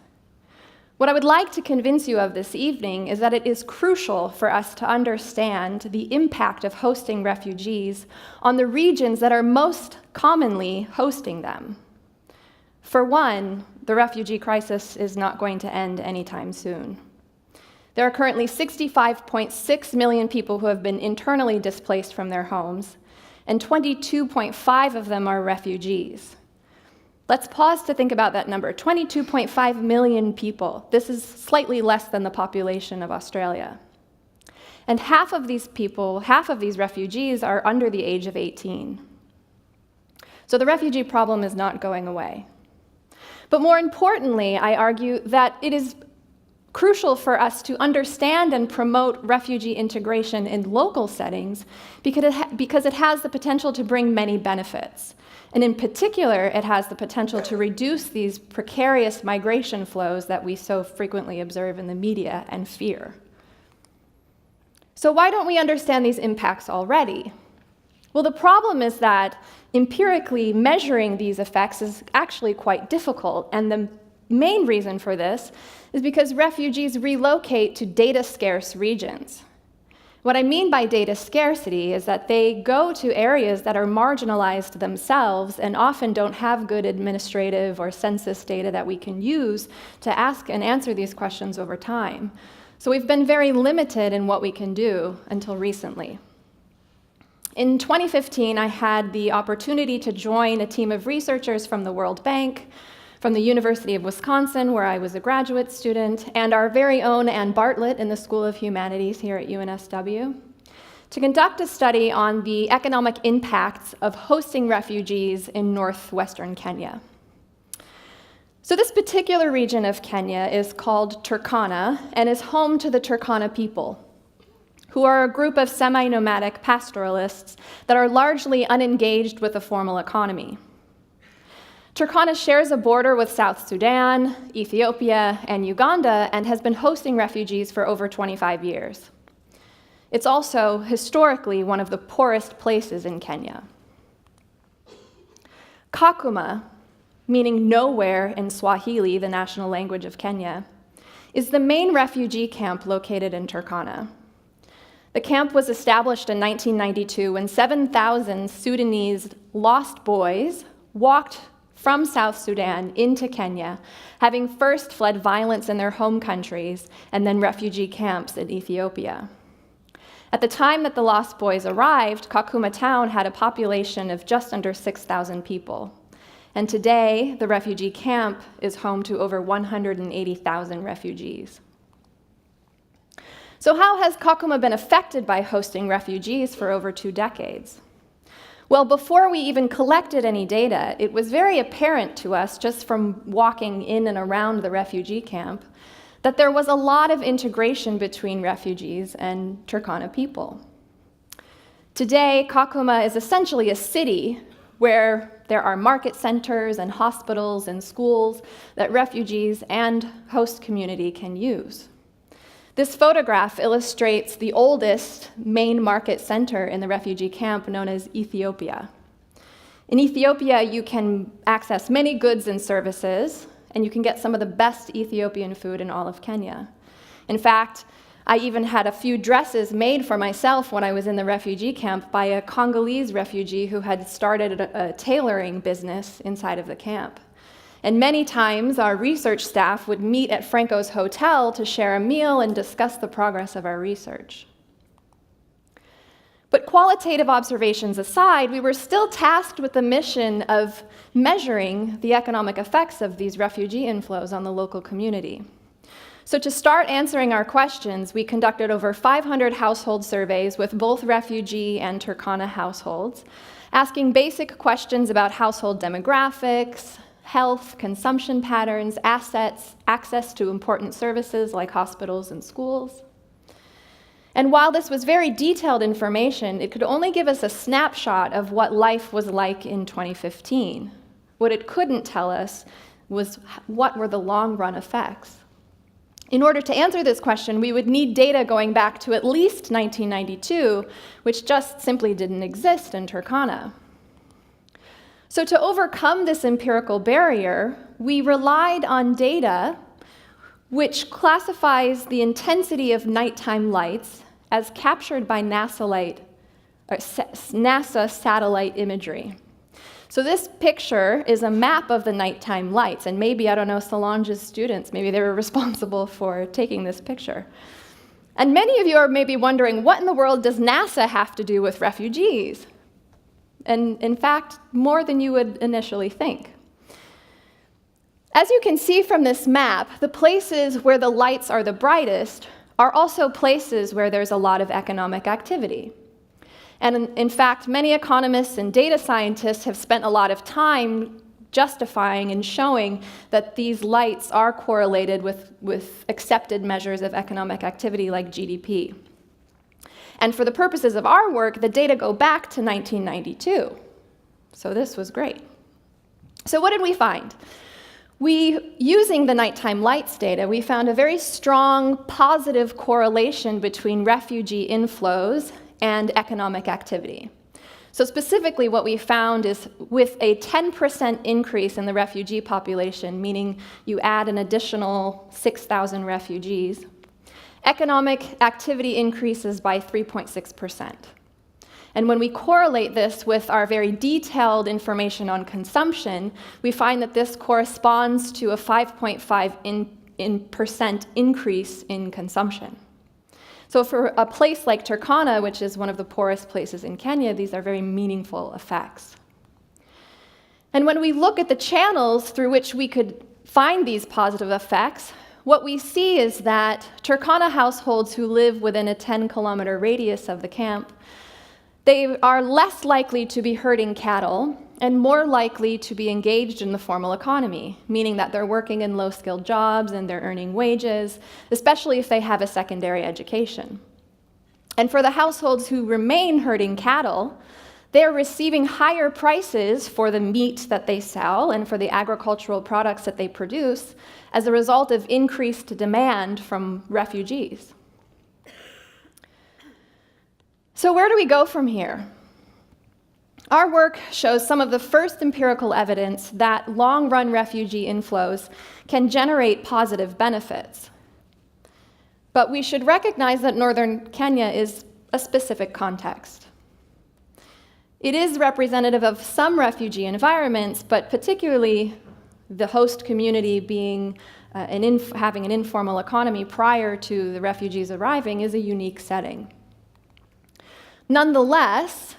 What I would like to convince you of this evening is that it is crucial for us to understand the impact of hosting refugees on the regions that are most commonly hosting them. For one, the refugee crisis is not going to end anytime soon. There are currently 65.6 million people who have been internally displaced from their homes, and 22.5 of them are refugees. Let's pause to think about that number, 22.5 million people. This is slightly less than the population of Australia. And half of these people, half of these refugees are under the age of 18. So the refugee problem is not going away. But more importantly, I argue that it is crucial for us to understand and promote refugee integration in local settings because it has the potential to bring many benefits. And in particular, it has the potential to reduce these precarious migration flows that we so frequently observe in the media and fear. So why don't we understand these impacts already? Well, the problem is that empirically measuring these effects is actually quite difficult, and the main reason for this is because refugees relocate to data-scarce regions. What I mean by data scarcity is that they go to areas that are marginalized themselves and often don't have good administrative or census data that we can use to ask and answer these questions over time. So we've been very limited in what we can do until recently. In 2015, I had the opportunity to join a team of researchers from the World Bank, from the University of Wisconsin, where I was a graduate student, and our very own Ann Bartlett in the School of Humanities here at UNSW, to conduct a study on the economic impacts of hosting refugees in northwestern Kenya. So this particular region of Kenya is called Turkana and is home to the Turkana people, who are a group of semi-nomadic pastoralists that are largely unengaged with the formal economy. Turkana shares a border with South Sudan, Ethiopia, and Uganda, and has been hosting refugees for over 25 years. It's also historically one of the poorest places in Kenya. Kakuma, meaning nowhere in Swahili, the national language of Kenya, is the main refugee camp located in Turkana. The camp was established in 1992 when 7,000 Sudanese lost boys walked from South Sudan into Kenya, having first fled violence in their home countries and then refugee camps in Ethiopia. At the time that the Lost Boys arrived, Kakuma town had a population of just under 6,000 people. And today, the refugee camp is home to over 180,000 refugees. So how has Kakuma been affected by hosting refugees for over 2 decades? Well, before we even collected any data, it was very apparent to us, just from walking in and around the refugee camp, that there was a lot of integration between refugees and Turkana people. Today, Kakuma is essentially a city where there are market centers and hospitals and schools that refugees and host community can use. This photograph illustrates the oldest main market center in the refugee camp, known as Ethiopia. In Ethiopia, you can access many goods and services, and you can get some of the best Ethiopian food in all of Kenya. In fact, I even had a few dresses made for myself when I was in the refugee camp by a Congolese refugee who had started a tailoring business inside of the camp. And many times, our research staff would meet at Franco's hotel to share a meal and discuss the progress of our research. But qualitative observations aside, we were still tasked with the mission of measuring the economic effects of these refugee inflows on the local community. So to start answering our questions, we conducted over 500 household surveys with both refugee and Turkana households, asking basic questions about household demographics, health, consumption patterns, assets, access to important services like hospitals and schools. And while this was very detailed information, it could only give us a snapshot of what life was like in 2015. What it couldn't tell us was what were the long-run effects. In order to answer this question, we would need data going back to at least 1992, which just simply didn't exist in Turkana. So to overcome this empirical barrier, we relied on data which classifies the intensity of nighttime lights as captured by NASA satellite imagery. So this picture is a map of the nighttime lights, and maybe, I don't know, Solange's students, maybe they were responsible for taking this picture. And many of you are maybe wondering, what in the world does NASA have to do with refugees? And in fact, more than you would initially think. As you can see from this map, the places where the lights are the brightest are also places where there's a lot of economic activity. And in fact, many economists and data scientists have spent a lot of time justifying and showing that these lights are correlated with accepted measures of economic activity like GDP. And for the purposes of our work, the data go back to 1992. So this was great. So what did we find? Using the nighttime lights data, we found a very strong positive correlation between refugee inflows and economic activity. So specifically what we found is with a 10% increase in the refugee population, meaning you add an additional 6,000 refugees, economic activity increases by 3.6%. And when we correlate this with our very detailed information on consumption, we find that this corresponds to a 5.5% increase in consumption. So for a place like Turkana, which is one of the poorest places in Kenya, these are very meaningful effects. And when we look at the channels through which we could find these positive effects, what we see is that Turkana households who live within a 10-kilometer radius of the camp, they are less likely to be herding cattle and more likely to be engaged in the formal economy, meaning that they're working in low-skilled jobs and they're earning wages, especially if they have a secondary education. And for the households who remain herding cattle, they're receiving higher prices for the meat that they sell and for the agricultural products that they produce as a result of increased demand from refugees. So where do we go from here? Our work shows some of the first empirical evidence that long-run refugee inflows can generate positive benefits. But we should recognize that northern Kenya is a specific context. It is representative of some refugee environments, but particularly the host community being having an informal economy prior to the refugees arriving is a unique setting. Nonetheless,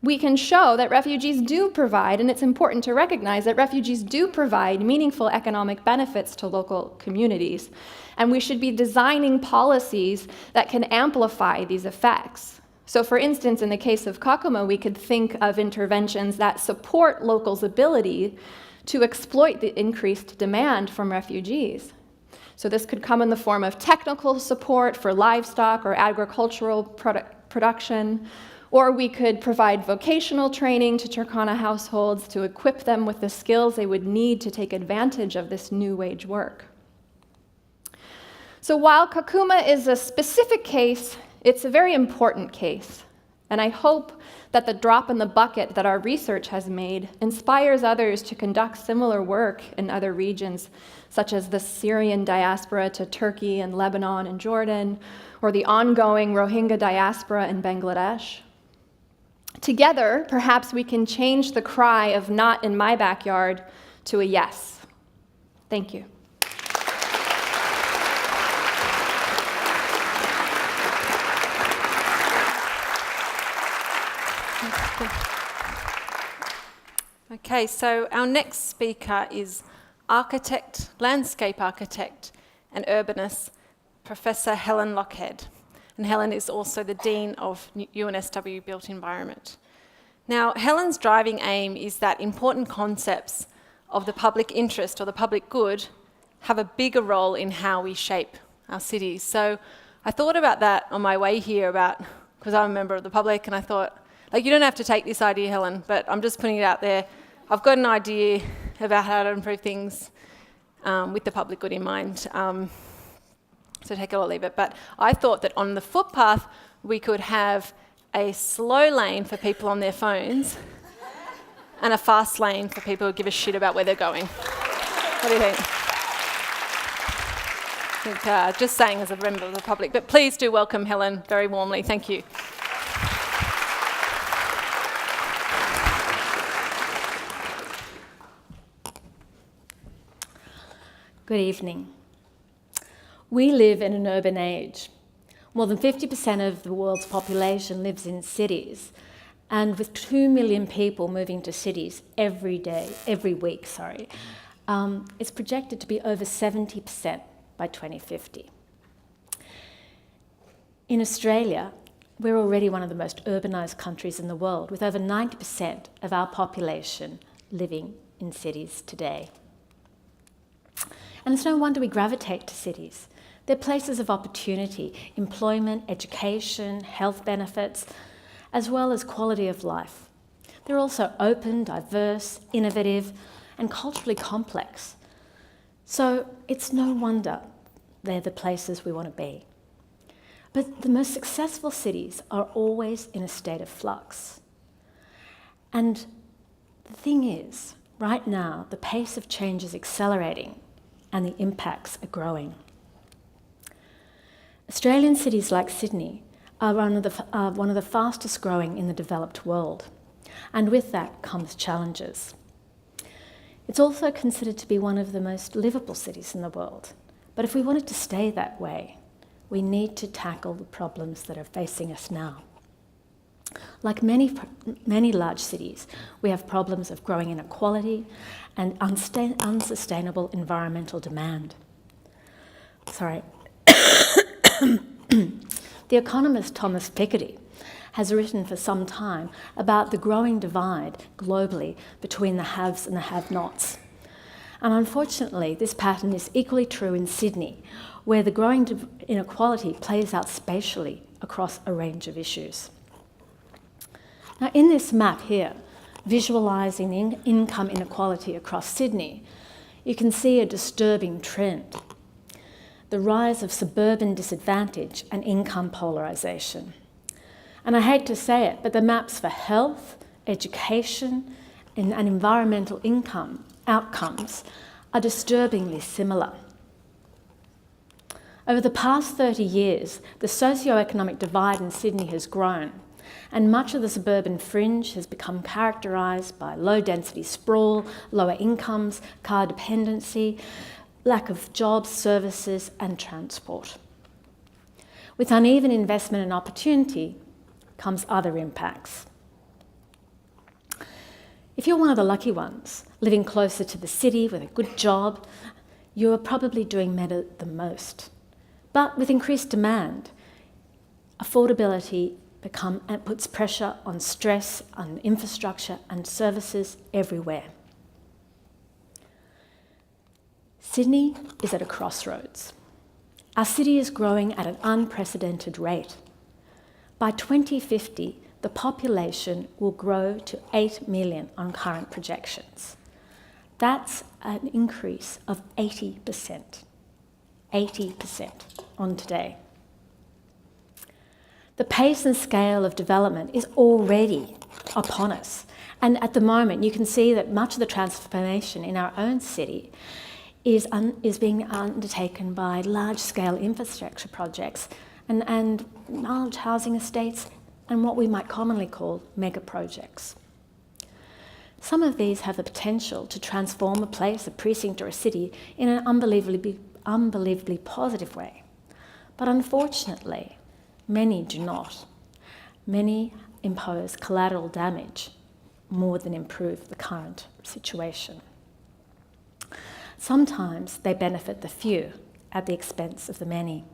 we can show that refugees do provide, and it's important to recognize that refugees do provide meaningful economic benefits to local communities, and we should be designing policies that can amplify these effects. So for instance, in the case of Kakuma, we could think of interventions that support locals' ability to exploit the increased demand from refugees. So this could come in the form of technical support for livestock or agricultural production, or we could provide vocational training to Turkana households to equip them with the skills they would need to take advantage of this new wage work. So while Kakuma is a specific case, it's a very important case, and I hope that the drop in the bucket that our research has made inspires others to conduct similar work in other regions, such as the Syrian diaspora to Turkey and Lebanon and Jordan, or the ongoing Rohingya diaspora in Bangladesh. Together, perhaps we can change the cry of "not in my backyard" to a yes. Thank you. Okay, so our next speaker is architect, landscape architect, and urbanist, Professor Helen Lochhead. And Helen is also the Dean of UNSW Built Environment. Now, Helen's driving aim is that important concepts of the public interest or the public good have a bigger role in how we shape our cities. So I thought about that on my way here because I'm a member of the public, and I thought, you don't have to take this idea, Helen, but I'm just putting it out there. I've got an idea about how to improve things with the public good in mind. So take it or leave it. But I thought that on the footpath, we could have a slow lane for people on their phones and a fast lane for people who give a shit about where they're going. What do you think? Just saying as a member of the public, but please do welcome Helen very warmly. Thank you. Good evening. We live in an urban age. More than 50% of the world's population lives in cities, and with 2 million people moving to cities every week, it's projected to be over 70% by 2050. In Australia, we're already one of the most urbanised countries in the world, with over 90% of our population living in cities today. And it's no wonder we gravitate to cities. They're places of opportunity, employment, education, health benefits, as well as quality of life. They're also open, diverse, innovative, and culturally complex. So it's no wonder they're the places we want to be. But the most successful cities are always in a state of flux. And the thing is, right now, the pace of change is accelerating and the impacts are growing. Australian cities like Sydney are one of the fastest growing in the developed world, and with that comes challenges. It's also considered to be one of the most livable cities in the world, but if we want it to stay that way, we need to tackle the problems that are facing us now. Like many large cities, we have problems of growing inequality and unsustainable environmental demand. The economist Thomas Piketty has written for some time about the growing divide globally between the haves and the have-nots. And unfortunately, this pattern is equally true in Sydney, where the growing inequality plays out spatially across a range of issues. Now, in this map here, visualising the income inequality across Sydney, you can see a disturbing trend: the rise of suburban disadvantage and income polarisation. And I hate to say it, but the maps for health, education, and environmental income outcomes are disturbingly similar. Over the past 30 years, the socio-economic divide in Sydney has grown, and much of the suburban fringe has become characterised by low-density sprawl, lower incomes, car dependency, lack of jobs, services, and transport. With uneven investment and opportunity comes other impacts. If you're one of the lucky ones, living closer to the city with a good job, you are probably doing better than most. But with increased demand, affordability puts pressure on stress, on infrastructure and services everywhere. Sydney is at a crossroads. Our city is growing at an unprecedented rate. By 2050, the population will grow to 8 million on current projections. That's an increase of 80%. 80% on today. The pace and scale of development is already upon us. And at the moment, you can see that much of the transformation in our own city is being undertaken by large-scale infrastructure projects and large housing estates and what we might commonly call mega projects. Some of these have the potential to transform a place, a precinct or a city in an unbelievably positive way. But unfortunately, many do not. Many impose collateral damage more than improve the current situation. Sometimes they benefit the few at the expense of the many.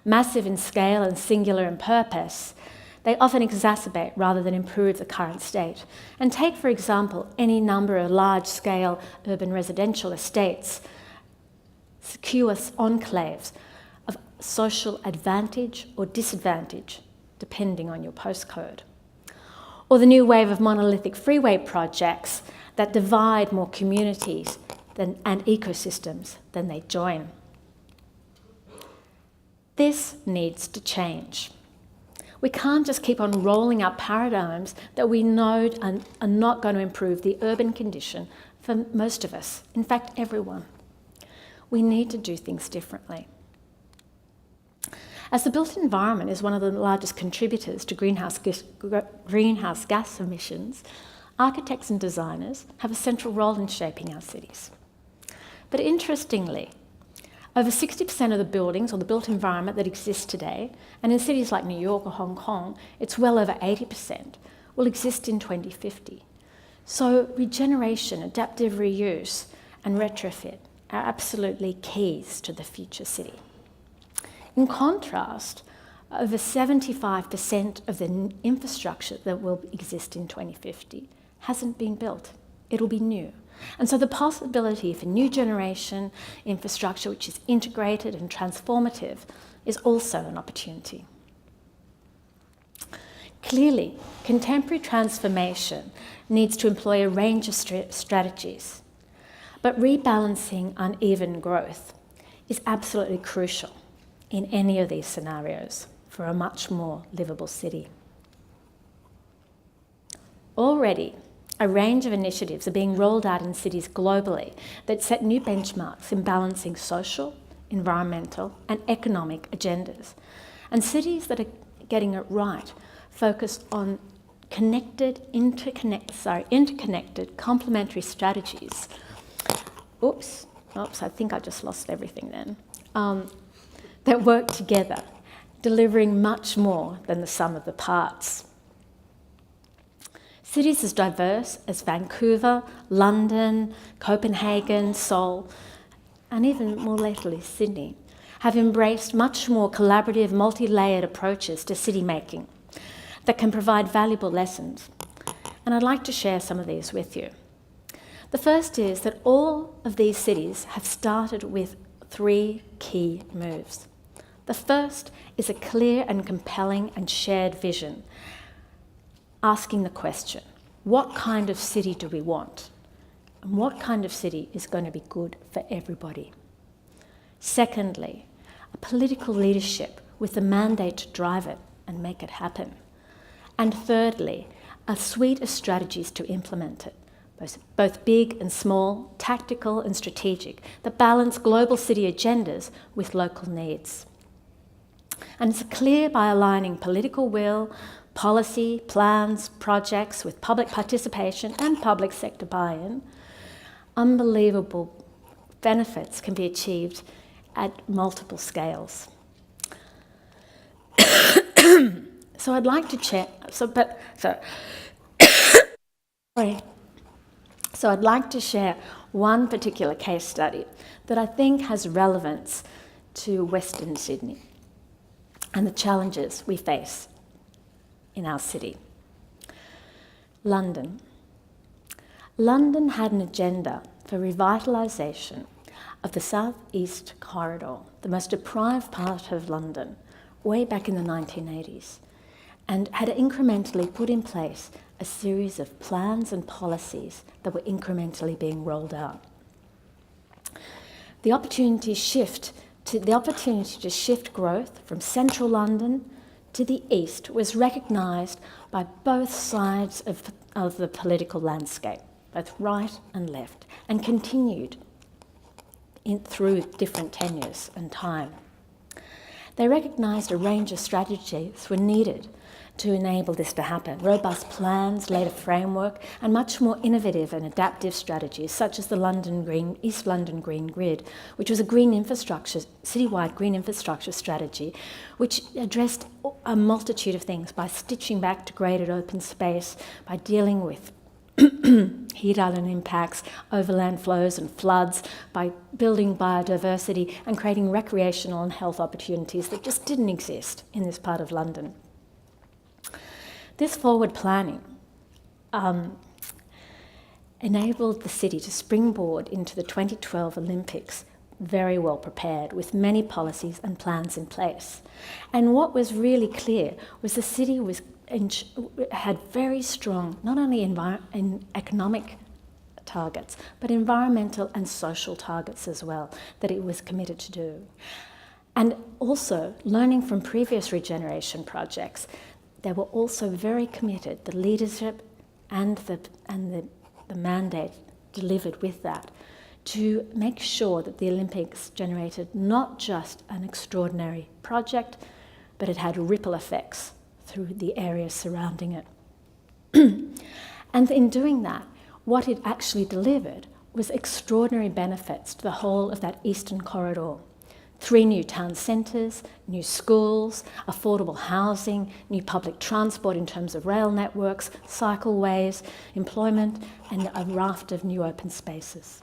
Massive in scale and singular in purpose, they often exacerbate rather than improve the current state. And take, for example, any number of large-scale urban residential estates, secure enclaves of social advantage or disadvantage, depending on your postcode. Or the new wave of monolithic freeway projects that divide more communities and ecosystems than they join. This needs to change. We can't just keep on rolling out paradigms that we know are not going to improve the urban condition for most of us, in fact, everyone. We need to do things differently. As the built environment is one of the largest contributors to greenhouse gas emissions, architects and designers have a central role in shaping our cities. But interestingly, over 60% of the buildings or the built environment that exists today, and in cities like New York or Hong Kong, it's well over 80%, will exist in 2050. So regeneration, adaptive reuse, and retrofit are absolutely keys to the future city. In contrast, over 75% of the infrastructure that will exist in 2050 hasn't been built. It'll be new. And so the possibility for new generation infrastructure, which is integrated and transformative, is also an opportunity. Clearly, contemporary transformation needs to employ a range of strategies, but rebalancing uneven growth is absolutely crucial in any of these scenarios for a much more livable city. Already, a range of initiatives are being rolled out in cities globally that set new benchmarks in balancing social, environmental, and economic agendas. And cities that are getting it right focus on interconnected complementary strategies. Oops, I think I just lost everything then. That work together, delivering much more than the sum of the parts. Cities as diverse as Vancouver, London, Copenhagen, Seoul, and even more lately Sydney, have embraced much more collaborative, multi-layered approaches to city making that can provide valuable lessons. And I'd like to share some of these with you. The first is that all of these cities have started with 3 key moves. The first is a clear and compelling and shared vision, asking the question, what kind of city do we want? And what kind of city is going to be good for everybody? Secondly, a political leadership with the mandate to drive it and make it happen. And thirdly, a suite of strategies to implement it, both big and small, tactical and strategic, that balance global city agendas with local needs. And it's clear by aligning political will, policy, plans, projects with public participation and public sector buy-in, unbelievable benefits can be achieved at multiple scales. So I'd like to share. So I'd like to share one particular case study that I think has relevance to Western Sydney and the challenges we face in our city. London. London had an agenda for revitalisation of the South East Corridor, the most deprived part of London, way back in the 1980s, and had incrementally put in place a series of plans and policies that were incrementally being rolled out. The opportunity to shift growth from central London to the east was recognised by both sides of the political landscape, both right and left, and continued through different tenures and time. They recognised a range of strategies were needed to enable this to happen. Robust plans laid a framework, and much more innovative and adaptive strategies, such as the East London Green Grid, which was a citywide green infrastructure strategy, which addressed a multitude of things by stitching back degraded open space, by dealing with heat island impacts, overland flows and floods, by building biodiversity and creating recreational and health opportunities that just didn't exist in this part of London. This forward planning enabled the city to springboard into the 2012 Olympics very well prepared, with many policies and plans in place. And what was really clear was the city had very strong, not only economic targets, but environmental and social targets as well, that it was committed to do. And also, learning from previous regeneration projects, they were also very committed, the leadership and the mandate delivered with that, to make sure that the Olympics generated not just an extraordinary project, but it had ripple effects through the areas surrounding it. And in doing that, what it actually delivered was extraordinary benefits to the whole of that eastern corridor. 3 new town centres, new schools, affordable housing, new public transport in terms of rail networks, cycleways, employment, and a raft of new open spaces.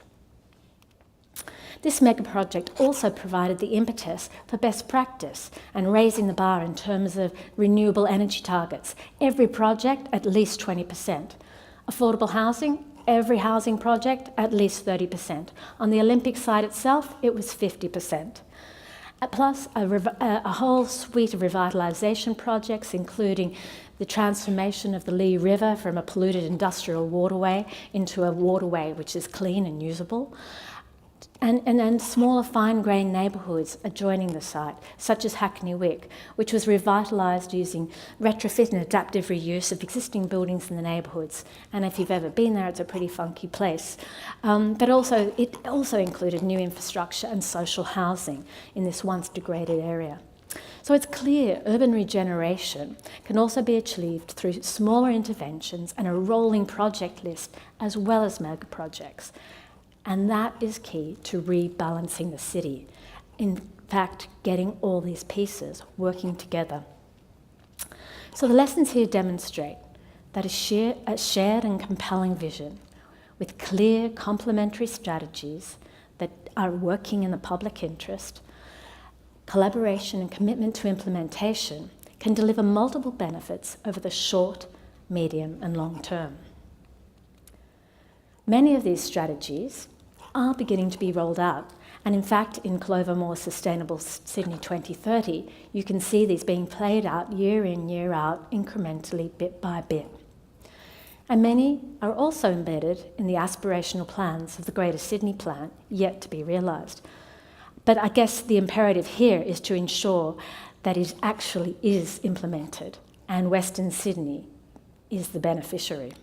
This mega project also provided the impetus for best practice and raising the bar in terms of renewable energy targets. Every project, at least 20%. Affordable housing, every housing project, at least 30%. On the Olympic site itself, it was 50%. Plus a whole suite of revitalisation projects, including the transformation of the Lee River from a polluted industrial waterway into a waterway which is clean and usable. And smaller fine-grained neighbourhoods adjoining the site, such as Hackney Wick, which was revitalised using retrofit and adaptive reuse of existing buildings in the neighbourhoods. And if you've ever been there, it's a pretty funky place. But it also included new infrastructure and social housing in this once degraded area. So it's clear urban regeneration can also be achieved through smaller interventions and a rolling project list, as well as mega projects. And that is key to rebalancing the city. In fact, getting all these pieces working together. So the lessons here demonstrate that a shared and compelling vision with clear complementary strategies that are working in the public interest, collaboration and commitment to implementation can deliver multiple benefits over the short, medium and long term. Many of these strategies are beginning to be rolled out. And in fact, in Clover Moore's Sustainable Sydney 2030, you can see these being played out year in, year out, incrementally, bit by bit. And many are also embedded in the aspirational plans of the Greater Sydney Plan, yet to be realised. But I guess the imperative here is to ensure that it actually is implemented, and Western Sydney is the beneficiary.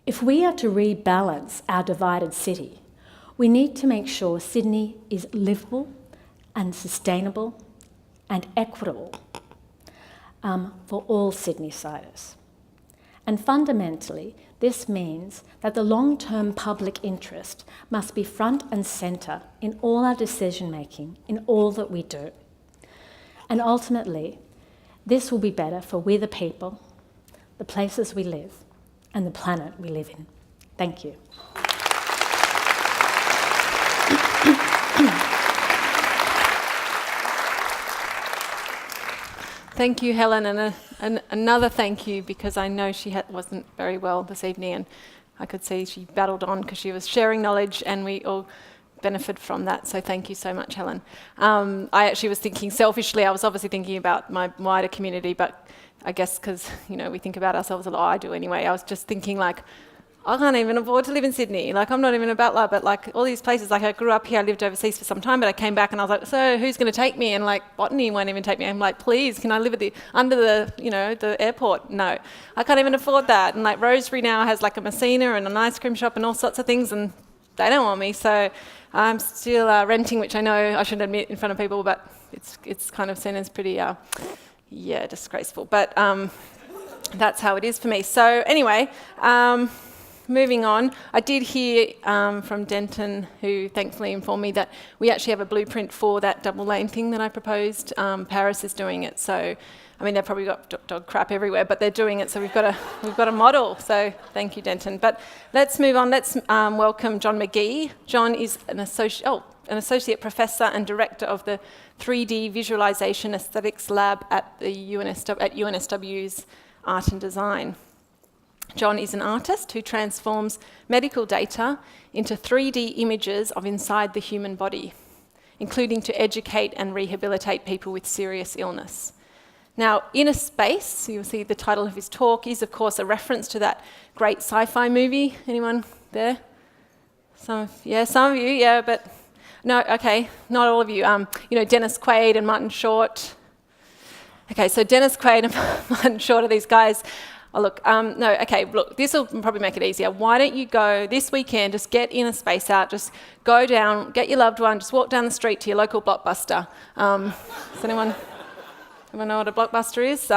If we are to rebalance our divided city, we need to make sure Sydney is livable and sustainable and equitable for all Sydney-siders. And fundamentally, this means that the long-term public interest must be front and centre in all our decision-making, in all that we do. And ultimately, this will be better for we the people, the places we live, and the planet we live in. Thank you. Thank you, Helen, and another thank you, because I know she wasn't very well this evening, and I could see she battled on because she was sharing knowledge, and we all benefit from that. So thank you so much, Helen. I actually was thinking selfishly. I was obviously thinking about my wider community, but I guess because, we think about ourselves a lot. I do anyway. I was just thinking, I can't even afford to live in Sydney. I'm not even a battler, but all these places, I grew up here, I lived overseas for some time, but I came back and I was like, so who's going to take me? And Botany won't even take me. I'm like, please, can I live under the airport? No, I can't even afford that. And Rosebery now has a Messina and an ice cream shop and all sorts of things, and they don't want me. So I'm still renting, which I know I shouldn't admit in front of people, but it's kind of seen as pretty, disgraceful. But that's how it is for me. So anyway, moving on, I did hear from Denton, who thankfully informed me that we actually have a blueprint for that double lane thing that I proposed. Paris is doing it, so they've probably got dog crap everywhere, but they're doing it, so we've got a model. So thank you, Denton. But let's move on. Let's welcome John McGhee. John is an associate professor and director of the 3D Visualization Aesthetics Lab at UNSW's Art and Design. John is an artist who transforms medical data into 3D images of inside the human body, including to educate and rehabilitate people with serious illness. Now, Inner Space, you'll see the title of his talk, is of course a reference to that great sci-fi movie. Anyone there? Some of you, but no, okay, not all of you. Dennis Quaid and Martin Short. Okay, so Dennis Quaid and Martin Short are these guys. Oh, look, this will probably make it easier. Why don't you go this weekend, just get Inner Space out, just go down, get your loved one, just walk down the street to your local Blockbuster. Does anyone Everyone know what a blockbuster is?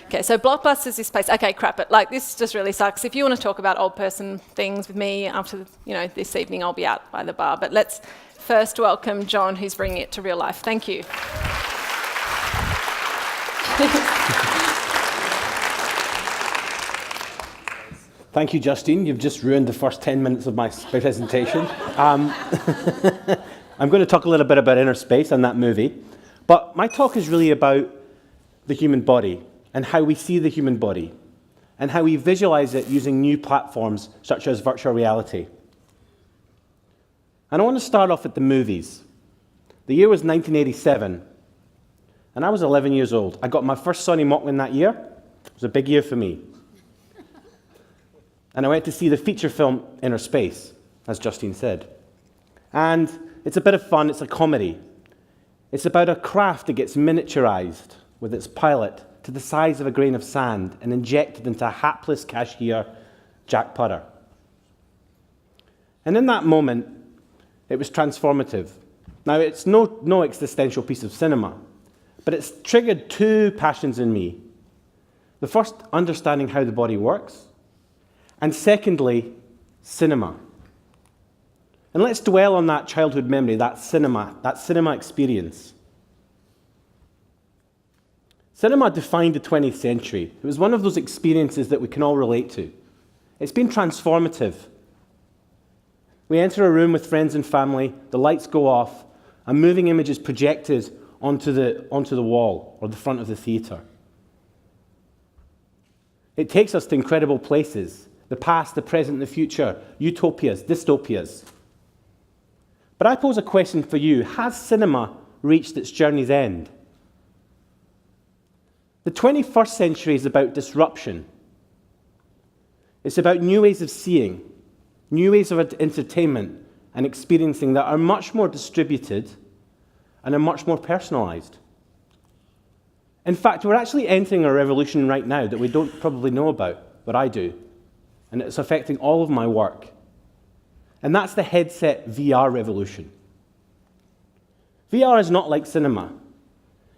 Okay, so Blockbuster is this place. Okay, crap it. Like, this just really sucks. If you want to talk about old person things with me after, this evening, I'll be out by the bar. But let's first welcome John, who's bringing it to real life. Thank you. Thank you, Justine. You've just ruined the first 10 minutes of my presentation. I'm going to talk a little bit about inner space and that movie. But my talk is really about the human body and how we see the human body and how we visualize it using new platforms such as virtual reality. And I want to start off at the movies. The year was 1987, and I was 11 years old. I got my first Sonny Mocklin that year. It was a big year for me. And I went to see the feature film Inner Space, as Justine said. And it's a bit of fun. It's a comedy. It's about a craft that gets miniaturized with its pilot to the size of a grain of sand and injected into a hapless cashier, Jack Putter. And in that moment, it was transformative. Now, it's no existential piece of cinema, but it's triggered two passions in me. The first, understanding how the body works, and secondly, cinema. And let's dwell on that childhood memory, that cinema experience. Cinema defined the 20th century. It was one of those experiences that we can all relate to. It's been transformative. We enter a room with friends and family, the lights go off, a moving image is projected onto the wall or the front of the theatre. It takes us to incredible places, the past, the present, the future, utopias, dystopias. But I pose a question for you. Has cinema reached its journey's end? The 21st century is about disruption. It's about new ways of seeing, new ways of entertainment and experiencing that are much more distributed and are much more personalized. In fact, we're actually entering a revolution right now that we don't probably know about, but I do. And it's affecting all of my work. And that's the headset VR revolution. VR is not like cinema.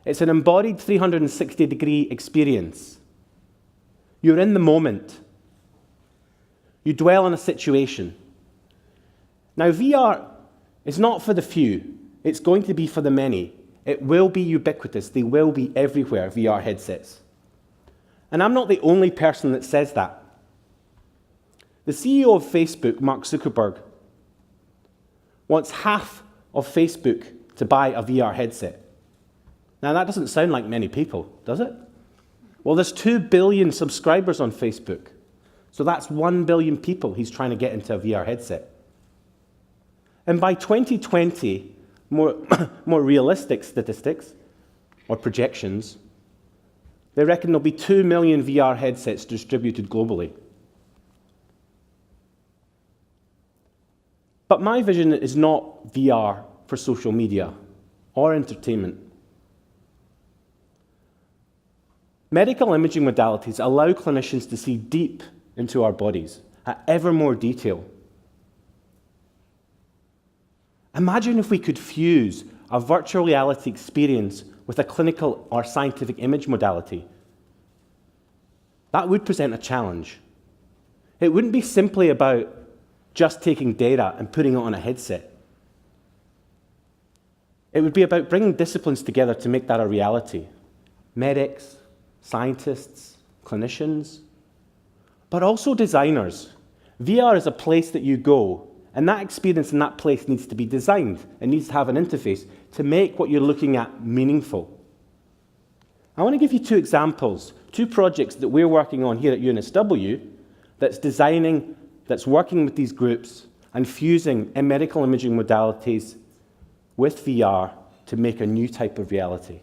It's an embodied 360-degree experience. You're in the moment. You dwell on a situation. Now, VR is not for the few. It's going to be for the many. It will be ubiquitous. They will be everywhere, VR headsets. And I'm not the only person that says that. The CEO of Facebook, Mark Zuckerberg, wants half of Facebook to buy a VR headset. Now, that doesn't sound like many people, does it? Well, there's 2 billion subscribers on Facebook. So that's 1 billion people he's trying to get into a VR headset. And by 2020, more realistic statistics or projections, they reckon there'll be 2 million VR headsets distributed globally. But my vision is not VR for social media or entertainment. Medical imaging modalities allow clinicians to see deep into our bodies at ever more detail. Imagine if we could fuse a virtual reality experience with a clinical or scientific image modality. That would present a challenge. It wouldn't be simply about just taking data and putting it on a headset. It would be about bringing disciplines together to make that a reality. Medics, scientists, clinicians, but also designers. VR is a place that you go, and that experience in that place needs to be designed. It needs to have an interface to make what you're looking at meaningful. I want to give you 2 examples, 2 projects that we're working on here at UNSW that's working with these groups and fusing medical imaging modalities with VR to make a new type of reality.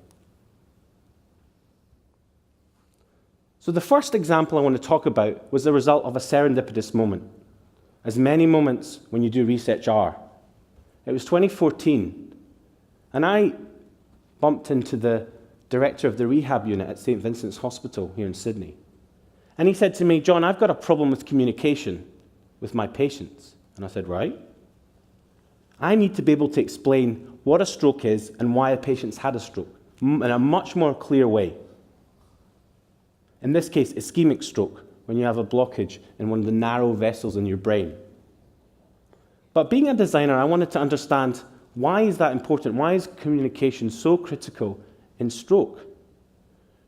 So the first example I want to talk about was the result of a serendipitous moment, as many moments when you do research are. It was 2014, and I bumped into the director of the rehab unit at St. Vincent's Hospital here in Sydney. And he said to me, "John, I've got a problem with communication with my patients." And I said, "Right. I need to be able to explain what a stroke is and why a patient's had a stroke. in a much more clear way. In this case, ischemic stroke, when you have a blockage in one of the narrow vessels in your brain. But being a designer, I wanted to understand, why is that important? Why is communication so critical in stroke?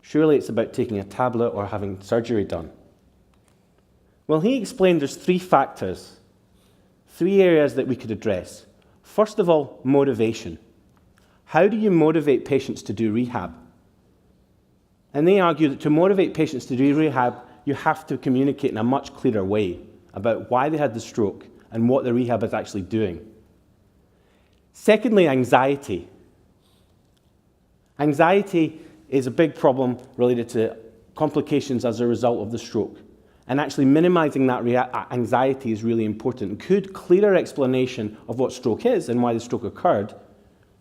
Surely it's about taking a tablet or having surgery done. Well, he explained there's 3 factors, 3 areas that we could address. First of all, motivation. How do you motivate patients to do rehab? And they argue that to motivate patients to do rehab, you have to communicate in a much clearer way about why they had the stroke and what the rehab is actually doing. Secondly, anxiety. Anxiety is a big problem related to complications as a result of the stroke. And actually minimizing that anxiety is really important. Could clearer explanation of what stroke is and why the stroke occurred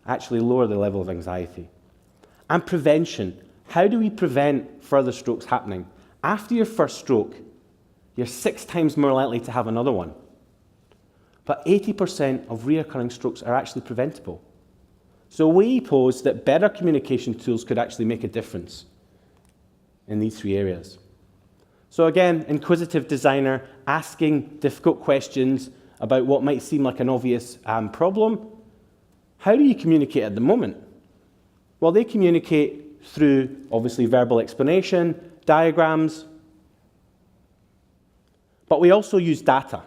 actually lower the level of anxiety? And prevention. How do we prevent further strokes happening? After your first stroke, you're 6 times more likely to have another one. But 80% of recurring strokes are actually preventable. So we pose that better communication tools could actually make a difference in these 3 areas. So again, inquisitive designer, asking difficult questions about what might seem like an obvious problem. How do you communicate at the moment? Well, they communicate through, obviously, verbal explanation, diagrams, but we also use data.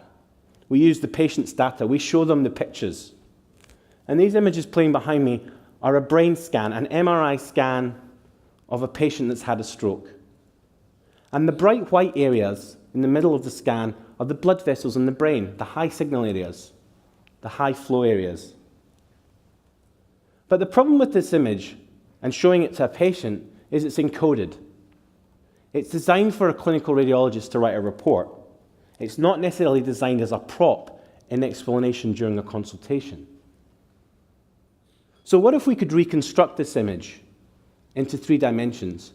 We use the patient's data. We show them the pictures. And these images playing behind me are a brain scan, an MRI scan of a patient that's had a stroke. And the bright white areas in the middle of the scan are the blood vessels in the brain, the high signal areas, the high flow areas. But the problem with this image and showing it to a patient is it's encoded. It's designed for a clinical radiologist to write a report. It's not necessarily designed as a prop in explanation during a consultation. So what if we could reconstruct this image into 3 dimensions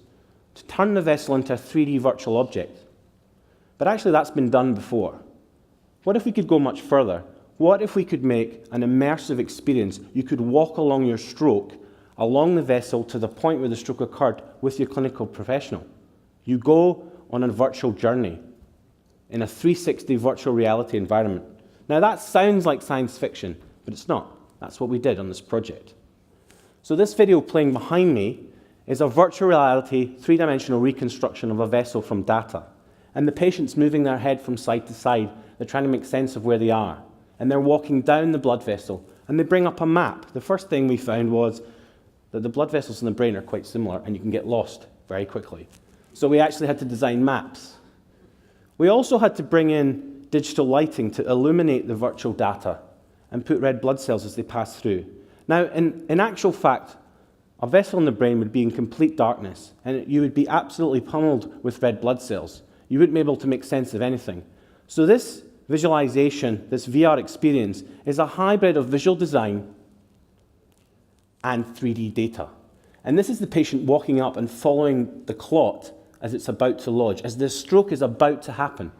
to turn the vessel into a 3D virtual object? But actually that's been done before. What if we could go much further? What if we could make an immersive experience? You could walk along your stroke, along the vessel to the point where the stroke occurred with your clinical professional. You go on a virtual journey in a 360 virtual reality environment. Now that sounds like science fiction, but it's not. That's what we did on this project. So this video playing behind me is a virtual reality 3-dimensional reconstruction of a vessel from data. And the patient's moving their head from side to side. They're trying to make sense of where they are. And they're walking down the blood vessel. And they bring up a map. The first thing we found was that the blood vessels in the brain are quite similar, and you can get lost very quickly. So we actually had to design maps. We also had to bring in digital lighting to illuminate the virtual data and put red blood cells as they pass through. Now, in actual fact, a vessel in the brain would be in complete darkness, and you would be absolutely pummeled with red blood cells. You wouldn't be able to make sense of anything. So this visualization, this VR experience, is a hybrid of visual design and 3D data. And this is the patient walking up and following the clot as it's about to lodge, as the stroke is about to happen.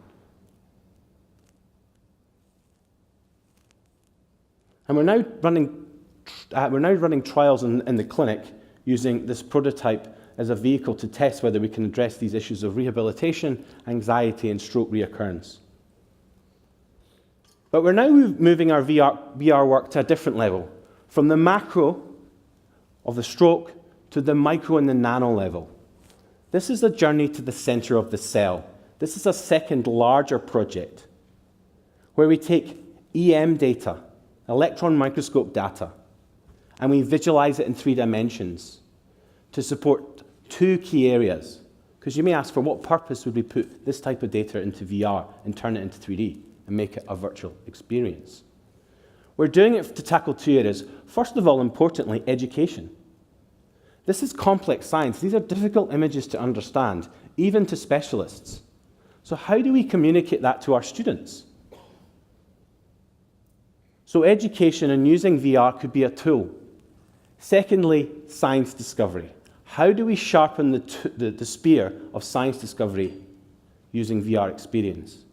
And we're now running trials in the clinic using this prototype as a vehicle to test whether we can address these issues of rehabilitation, anxiety, and stroke reoccurrence. But we're now moving our VR work to a different level, from the macro of the stroke to the micro and the nano level. This is a journey to the center of the cell. This is a second larger project where we take EM data, electron microscope data, and we visualize it in 3 dimensions to support 2 key areas. Because you may ask, for what purpose would we put this type of data into VR and turn it into 3D and make it a virtual experience? We're doing it to tackle 2 areas. First of all, importantly, education. This is complex science. These are difficult images to understand, even to specialists. So how do we communicate that to our students? So education and using VR could be a tool. Secondly, science discovery. How do we sharpen the spear of science discovery using VR experience?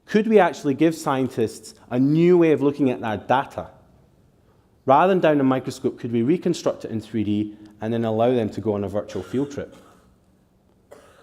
Could we actually give scientists a new way of looking at their data? Rather than down a microscope, could we reconstruct it in 3D and then allow them to go on a virtual field trip?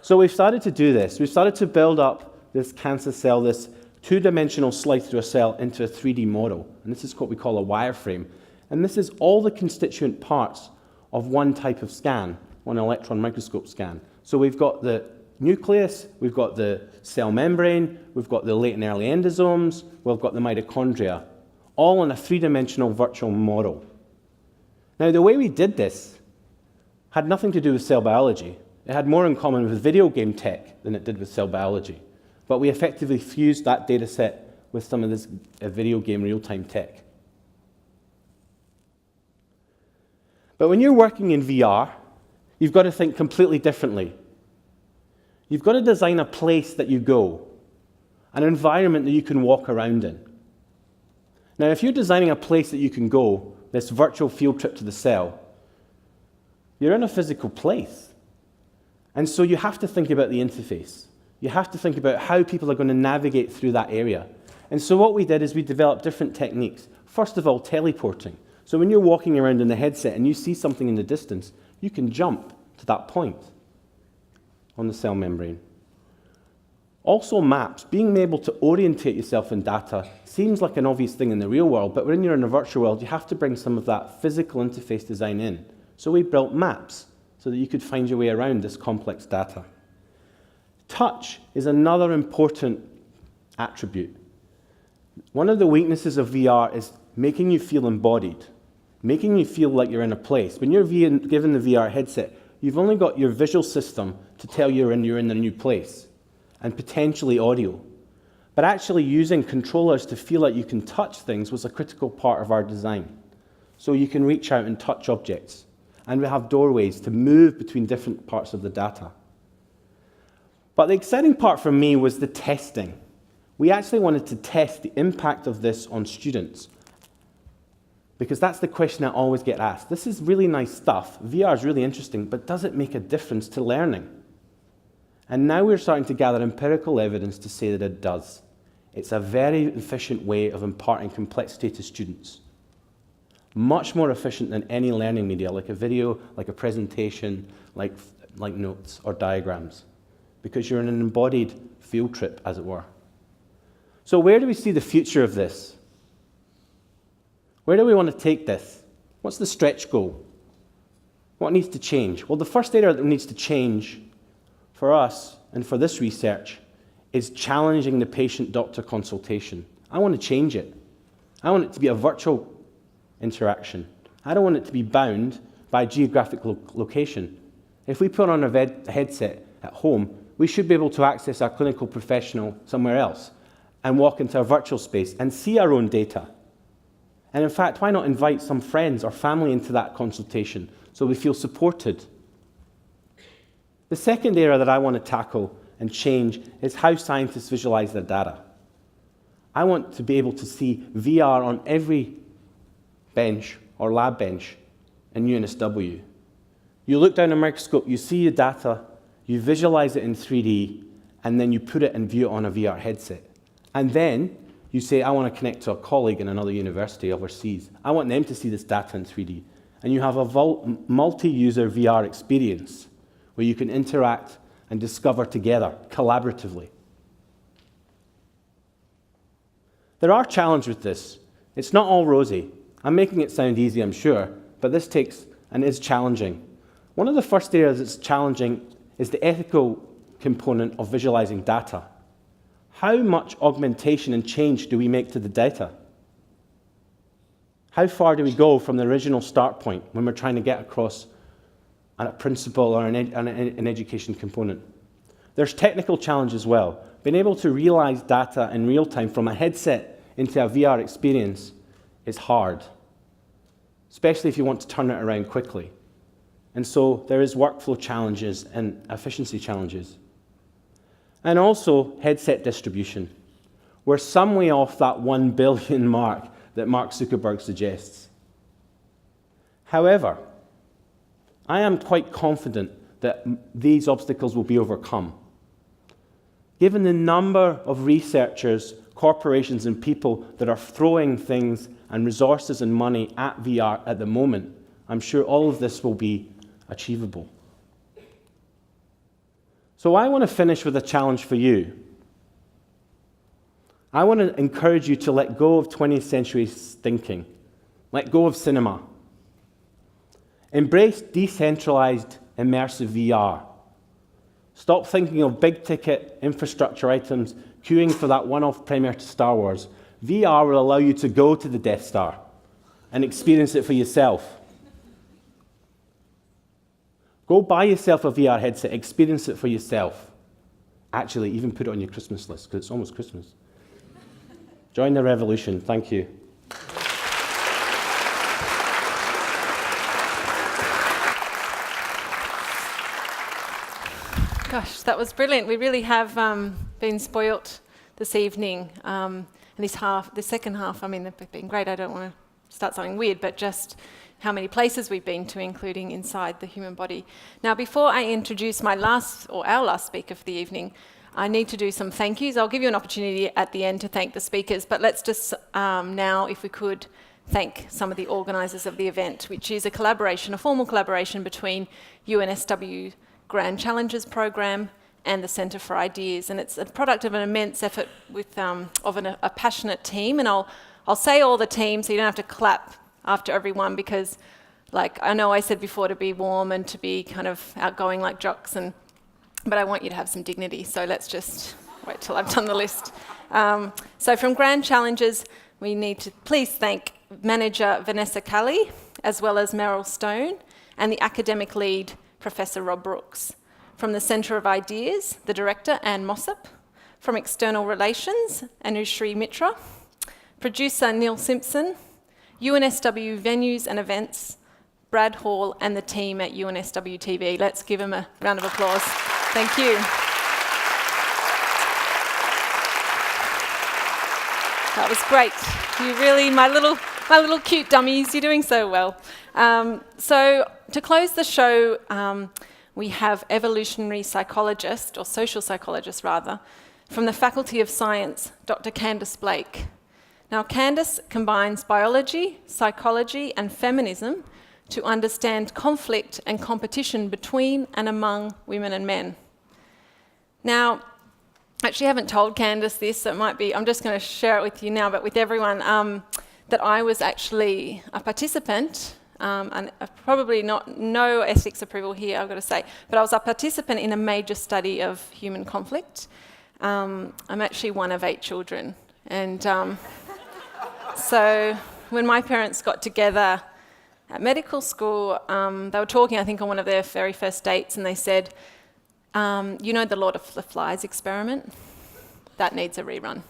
So we've started to do this. We've started to build up this cancer cell, this two-dimensional slice through a cell, into a 3D model. And this is what we call a wireframe. And this is all the constituent parts of one type of scan, one electron microscope scan. So we've got the nucleus, we've got the cell membrane, we've got the late and early endosomes, we've got the mitochondria, all in a three-dimensional virtual model. Now, the way we did this had nothing to do with cell biology. It had more in common with video game tech than it did with cell biology. But we effectively fused that data set with some of this video game real-time tech. But when you're working in VR, you've got to think completely differently. You've got to design a place that you go, an environment that you can walk around in. Now, if you're designing a place that you can go, this virtual field trip to the cell, you're in a physical place. And so you have to think about the interface. You have to think about how people are going to navigate through that area. And so what we did is we developed different techniques. First of all, teleporting. So when you're walking around in the headset and you see something in the distance, you can jump to that point on the cell membrane. Also maps. Being able to orientate yourself in data seems like an obvious thing in the real world, but when you're in a virtual world, you have to bring some of that physical interface design in. So we built maps so that you could find your way around this complex data. Touch is another important attribute. One of the weaknesses of VR is making you feel embodied, making you feel like you're in a place. When you're given the VR headset, you've only got your visual system to tell you're in a new place, and potentially audio. But actually using controllers to feel like you can touch things was a critical part of our design. So you can reach out and touch objects. And we have doorways to move between different parts of the data. But the exciting part for me was the testing. We actually wanted to test the impact of this on students, because that's the question I always get asked. This is really nice stuff. VR is really interesting, but does it make a difference to learning? And now we're starting to gather empirical evidence to say that it does. It's a very efficient way of imparting complexity to students. Much more efficient than any learning media, like a video, like a presentation, like notes or diagrams, because you're in an embodied field trip, as it were. So where do we see the future of this? Where do we want to take this? What's the stretch goal? What needs to change? Well, the first area that needs to change for us and for this research is challenging the patient-doctor consultation. I want to change it. I want it to be a virtual interaction. I don't want it to be bound by geographic location. If we put on a headset at home, we should be able to access our clinical professional somewhere else and walk into a virtual space and see our own data. And in fact, why not invite some friends or family into that consultation so we feel supported? The second area that I want to tackle and change is how scientists visualize their data. I want to be able to see VR on every bench or lab bench in UNSW. You look down a microscope, you see your data, you visualize it in 3D, and then you put it and view it on a VR headset. And then you say, I want to connect to a colleague in another university overseas. I want them to see this data in 3D. And you have a multi-user VR experience where you can interact and discover together, collaboratively. There are challenges with this. It's not all rosy. I'm making it sound easy, I'm sure, but this takes and is challenging. One of the first areas that's challenging is the ethical component of visualizing data. How much augmentation and change do we make to the data? How far do we go from the original start point when we're trying to get across a principle or an education component? There's technical challenge as well. Being able to realize data in real time from a headset into a VR experience is hard, especially if you want to turn it around quickly. And so there is workflow challenges and efficiency challenges. And also headset distribution. We're some way off that 1 billion mark that Mark Zuckerberg suggests. However, I am quite confident that these obstacles will be overcome. Given the number of researchers corporations and people that are throwing things and resources and money at VR at the moment, I'm sure all of this will be achievable. So I want to finish with a challenge for you. I want to encourage you to let go of 20th century thinking. Let go of cinema. Embrace decentralized, immersive VR. Stop thinking of big-ticket infrastructure items, queuing for that one-off premiere to Star Wars. VR will allow you to go to the Death Star and experience it for yourself. Go buy yourself a VR headset, experience it for yourself. Actually, even put it on your Christmas list, because it's almost Christmas. Join the revolution. Thank you. Gosh, that was brilliant. We really have been spoilt this evening. And the second half, I mean, they've been great. I don't want to start something weird, but just how many places we've been to, including inside the human body. Now, before I introduce our last speaker for the evening, I need to do some thank yous. I'll give you an opportunity at the end to thank the speakers, but let's just now, if we could, thank some of the organisers of the event, which is a formal collaboration between UNSW Grand Challenges Program and the Centre for Ideas, and it's a product of an immense effort with a passionate team. And I'll say all the team, so you don't have to clap after everyone, because, like, I know I said before to be warm and to be kind of outgoing like jocks, but I want you to have some dignity. So let's just wait till I've done the list. So from Grand Challenges, we need to please thank manager Vanessa Cully, as well as Meryl Stone, and the academic lead, Professor Rob Brooks. From the Centre of Ideas, the director, Anne Mossop. From External Relations, Anushri Mitra. Producer, Neil Simpson. UNSW Venues and Events, Brad Hall, and the team at UNSW TV. Let's give them a round of applause. Thank you. That was great. You really, my little cute dummies, you're doing so well. So to close the show, we have evolutionary psychologist, or social psychologist rather, from the Faculty of Science, Dr. Khandis Blake. Now, Khandis combines biology, psychology, and feminism to understand conflict and competition between and among women and men. Now, I actually haven't told Khandis this, so it might be, I'm just going to share it with you now, but with everyone, that I was actually a participant, and probably no ethics approval here, I've got to say, but I was a participant in a major study of human conflict. I'm actually one of 8 children, and so when my parents got together at medical school, they were talking, I think, on one of their very first dates, and they said, you know the Lord of the Flies experiment? That needs a rerun.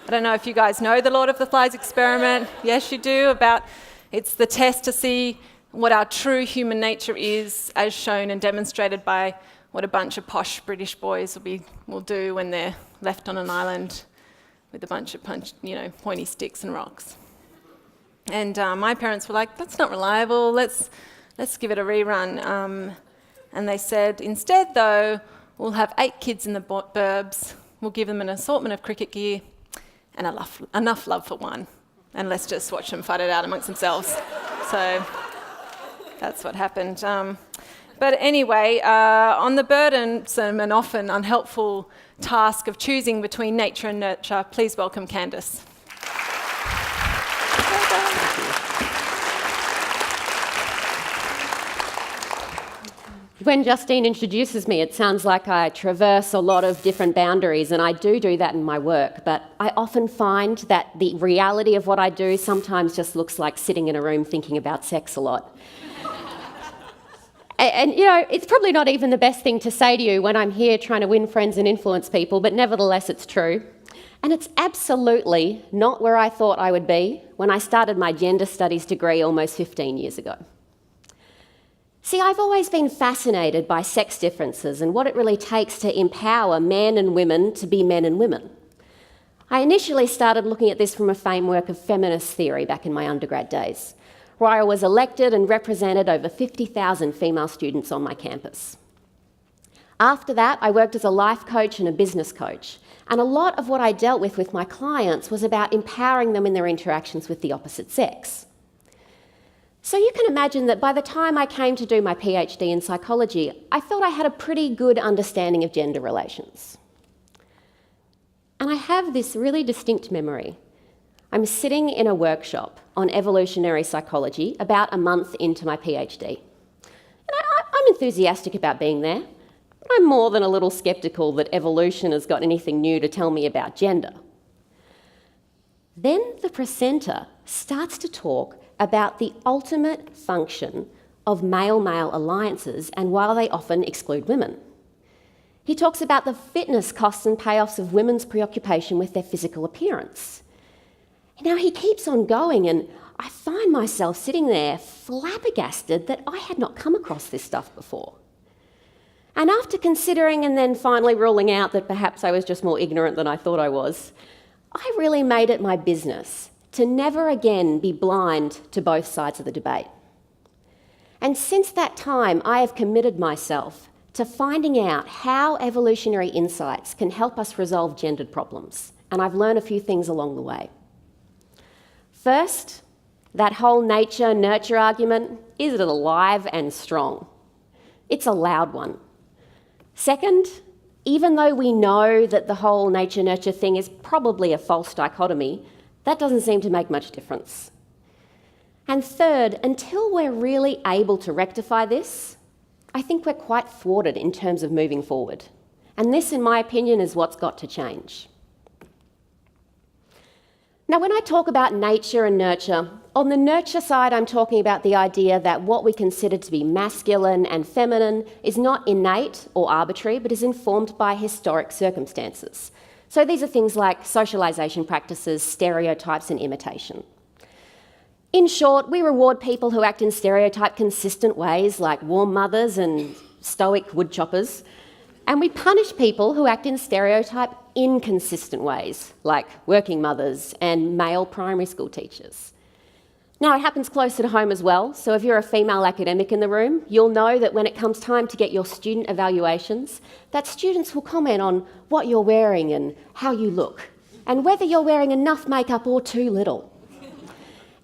I don't know if you guys know the Lord of the Flies experiment. Yes, you do. It's the test to see what our true human nature is, as shown and demonstrated by what a bunch of posh British boys will do when they're left on an island with a bunch of pointy sticks and rocks. And my parents were like, that's not reliable, let's give it a rerun. And they said, instead though, we'll have 8 kids in the burbs, we'll give them an assortment of cricket gear and enough love for one, and let's just watch them fight it out amongst themselves. So that's what happened. But anyway, on the burdensome and often unhelpful task of choosing between nature and nurture, please welcome Khandis. When Justine introduces me, it sounds like I traverse a lot of different boundaries, and I do that in my work, but I often find that the reality of what I do sometimes just looks like sitting in a room thinking about sex a lot. And it's probably not even the best thing to say to you when I'm here trying to win friends and influence people, but nevertheless it's true. And it's absolutely not where I thought I would be when I started my gender studies degree almost 15 years ago. See, I've always been fascinated by sex differences and what it really takes to empower men and women to be men and women. I initially started looking at this from a framework of feminist theory back in my undergrad days, where I was elected and represented over 50,000 female students on my campus. After that, I worked as a life coach and a business coach, And a lot of what I dealt with my clients was about empowering them in their interactions with the opposite sex. So you can imagine that by the time I came to do my PhD in psychology, I felt I had a pretty good understanding of gender relations. And I have this really distinct memory. I'm sitting in a workshop on evolutionary psychology about a month into my PhD. And I'm enthusiastic about being there. I'm more than a little sceptical that evolution has got anything new to tell me about gender. Then the presenter starts to talk about the ultimate function of male-male alliances and why they often exclude women. He talks about the fitness costs and payoffs of women's preoccupation with their physical appearance. Now he keeps on going, and I find myself sitting there flabbergasted that I had not come across this stuff before. And after considering and then finally ruling out that perhaps I was just more ignorant than I thought I was, I really made it my business to never again be blind to both sides of the debate. And since that time, I have committed myself to finding out how evolutionary insights can help us resolve gendered problems. And I've learned a few things along the way. First, that whole nature-nurture argument is alive and strong. It's a loud one. Second, even though we know that the whole nature-nurture thing is probably a false dichotomy, that doesn't seem to make much difference. And third, until we're really able to rectify this, I think we're quite thwarted in terms of moving forward. And this, in my opinion, is what's got to change. Now, when I talk about nature and nurture, on the nurture side, I'm talking about the idea that what we consider to be masculine and feminine is not innate or arbitrary, but is informed by historic circumstances. So these are things like socialisation practices, stereotypes, and imitation. In short, we reward people who act in stereotype-consistent ways, like warm mothers and stoic woodchoppers, and we punish people who act in stereotype-inconsistent ways, like working mothers and male primary school teachers. Now, it happens closer to home as well, so if you're a female academic in the room, you'll know that when it comes time to get your student evaluations, that students will comment on what you're wearing and how you look, and whether you're wearing enough makeup or too little.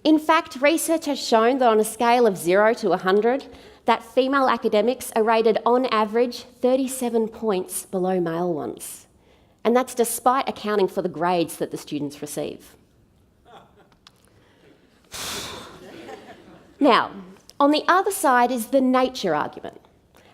In fact, research has shown that on a scale of 0 to 100, that female academics are rated on average 37 points below male ones. And that's despite accounting for the grades that the students receive. Now, on the other side is the nature argument.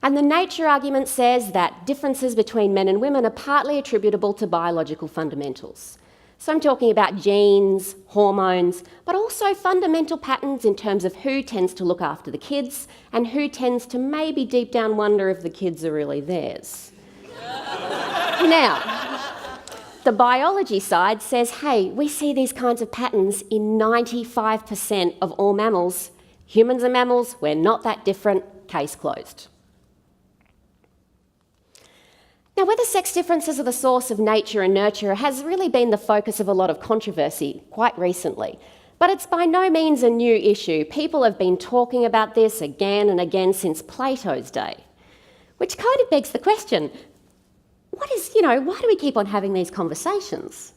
And the nature argument says that differences between men and women are partly attributable to biological fundamentals. So I'm talking about genes, hormones, but also fundamental patterns in terms of who tends to look after the kids and who tends to maybe deep down wonder if the kids are really theirs. Now, the biology side says, hey, we see these kinds of patterns in 95% of all mammals. Humans are mammals, we're not that different, case closed. Now, whether sex differences are the source of nature and nurture has really been the focus of a lot of controversy quite recently. But it's by no means a new issue. People have been talking about this again and again since Plato's day. Which kind of begs the question, why do we keep on having these conversations?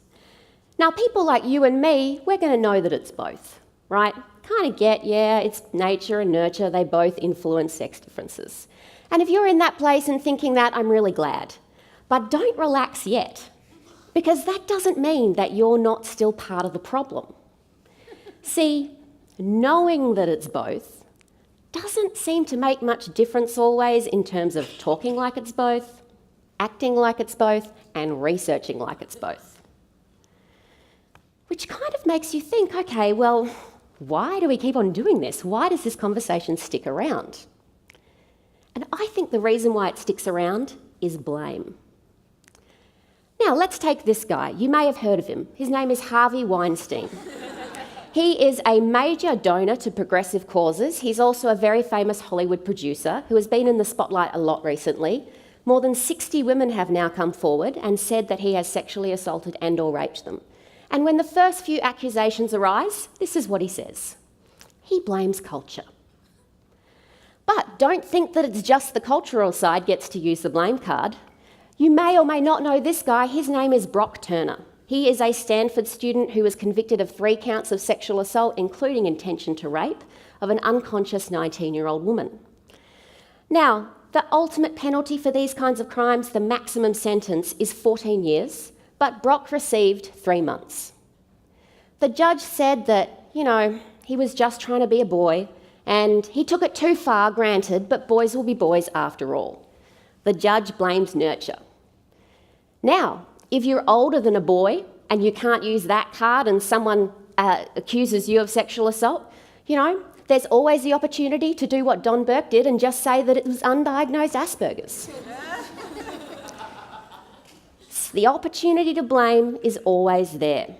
Now, people like you and me, we're going to know that it's both, right? Kind of get, yeah, it's nature and nurture, they both influence sex differences. And if you're in that place and thinking that, I'm really glad. But don't relax yet, because that doesn't mean that you're not still part of the problem. See, knowing that it's both doesn't seem to make much difference always in terms of talking like it's both, acting like it's both, and researching like it's both. Which kind of makes you think, okay, well, why do we keep on doing this? Why does this conversation stick around? And I think the reason why it sticks around is blame. Now, let's take this guy. You may have heard of him. His name is Harvey Weinstein. He is a major donor to progressive causes. He's also a very famous Hollywood producer who has been in the spotlight a lot recently. More than 60 women have now come forward and said that he has sexually assaulted and or raped them. And when the first few accusations arise, this is what he says. He blames culture. But don't think that it's just the cultural side gets to use the blame card. You may or may not know this guy. His name is Brock Turner. He is a Stanford student who was convicted of 3 counts of sexual assault, including intention to rape, of an unconscious 19-year-old woman. Now, the ultimate penalty for these kinds of crimes, the maximum sentence, is 14 years, but Brock received 3 months. The judge said that, he was just trying to be a boy, and he took it too far, granted, but boys will be boys after all. The judge blamed nurture. Now, if you're older than a boy and you can't use that card and someone accuses you of sexual assault, there's always the opportunity to do what Don Burke did and just say that it was undiagnosed Asperger's. The opportunity to blame is always there.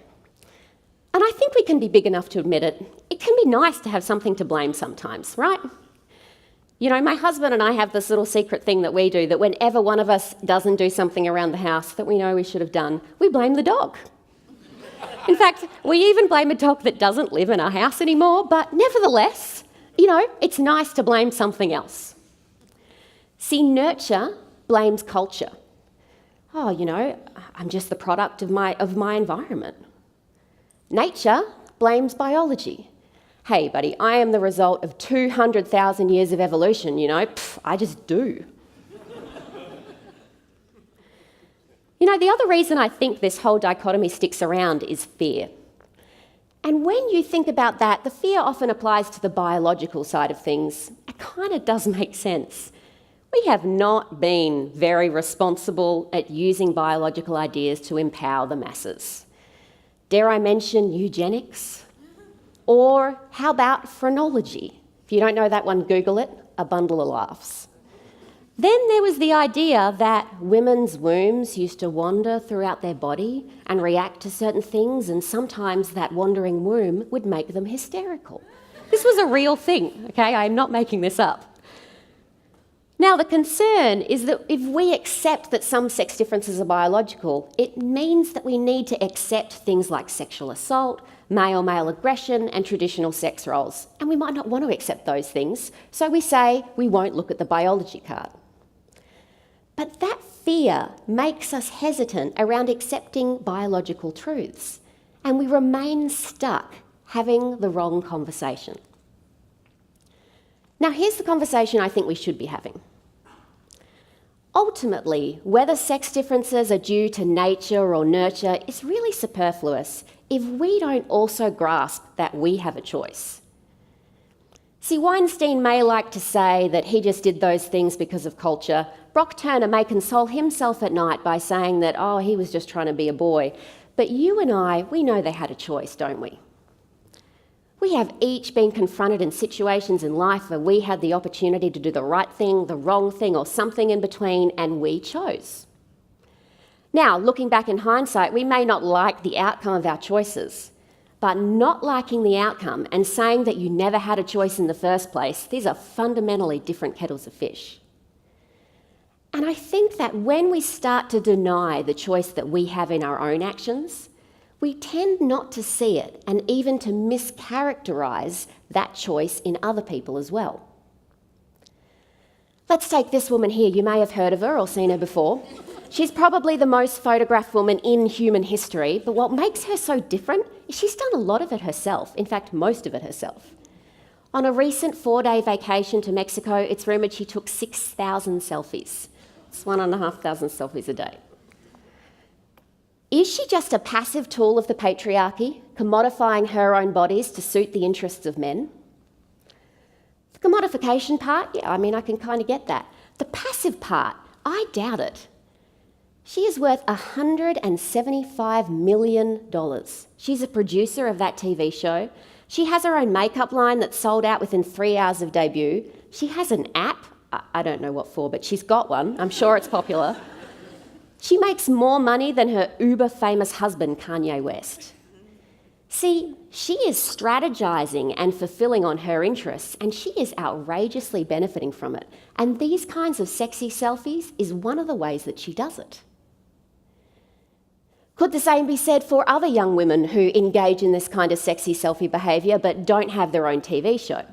And I think we can be big enough to admit it. It can be nice to have something to blame sometimes, right? My husband and I have this little secret thing that we do, that whenever one of us doesn't do something around the house that we know we should have done, we blame the dog. In fact, we even blame a dog that doesn't live in our house anymore, but nevertheless, it's nice to blame something else. See, nurture blames culture. I'm just the product of my environment. Nature blames biology. Hey, buddy, I am the result of 200,000 years of evolution, I just do. The other reason I think this whole dichotomy sticks around is fear. And when you think about that, the fear often applies to the biological side of things. It kind of does make sense. We have not been very responsible at using biological ideas to empower the masses. Dare I mention eugenics? Or how about phrenology? If you don't know that one, Google it, a bundle of laughs. Then there was the idea that women's wombs used to wander throughout their body and react to certain things, and sometimes that wandering womb would make them hysterical. This was a real thing, okay? I'm not making this up. Now, the concern is that if we accept that some sex differences are biological, it means that we need to accept things like sexual assault, male-male aggression, and traditional sex roles. And we might not want to accept those things, so we say we won't look at the biology card. But that fear makes us hesitant around accepting biological truths, and we remain stuck having the wrong conversation. Now, here's the conversation I think we should be having. Ultimately, whether sex differences are due to nature or nurture is really superfluous if we don't also grasp that we have a choice. See, Weinstein may like to say that he just did those things because of culture. Brock Turner may console himself at night by saying that, he was just trying to be a boy. But you and I, we know they had a choice, don't we? We have each been confronted in situations in life where we had the opportunity to do the right thing, the wrong thing, or something in between, and we chose. Now, looking back in hindsight, we may not like the outcome of our choices, but not liking the outcome and saying that you never had a choice in the first place, these are fundamentally different kettles of fish. And I think that when we start to deny the choice that we have in our own actions, we tend not to see it and even to mischaracterise that choice in other people as well. Let's take this woman here. You may have heard of her or seen her before. She's probably the most photographed woman in human history, but what makes her so different is she's done a lot of it herself, in fact, most of it herself. On a recent 4-day vacation to Mexico, it's rumoured she took 6,000 selfies. It's 1,500 selfies a day. Is she just a passive tool of the patriarchy, commodifying her own bodies to suit the interests of men? The commodification part, I can kind of get that. The passive part, I doubt it. She is worth $175 million. She's a producer of that TV show. She has her own makeup line that's sold out within 3 hours of debut. She has an app. I don't know what for, but she's got one. I'm sure it's popular. She makes more money than her uber-famous husband, Kanye West. See, she is strategizing and fulfilling on her interests, and she is outrageously benefiting from it. And these kinds of sexy selfies is one of the ways that she does it. Could the same be said for other young women who engage in this kind of sexy selfie behaviour but don't have their own TV show?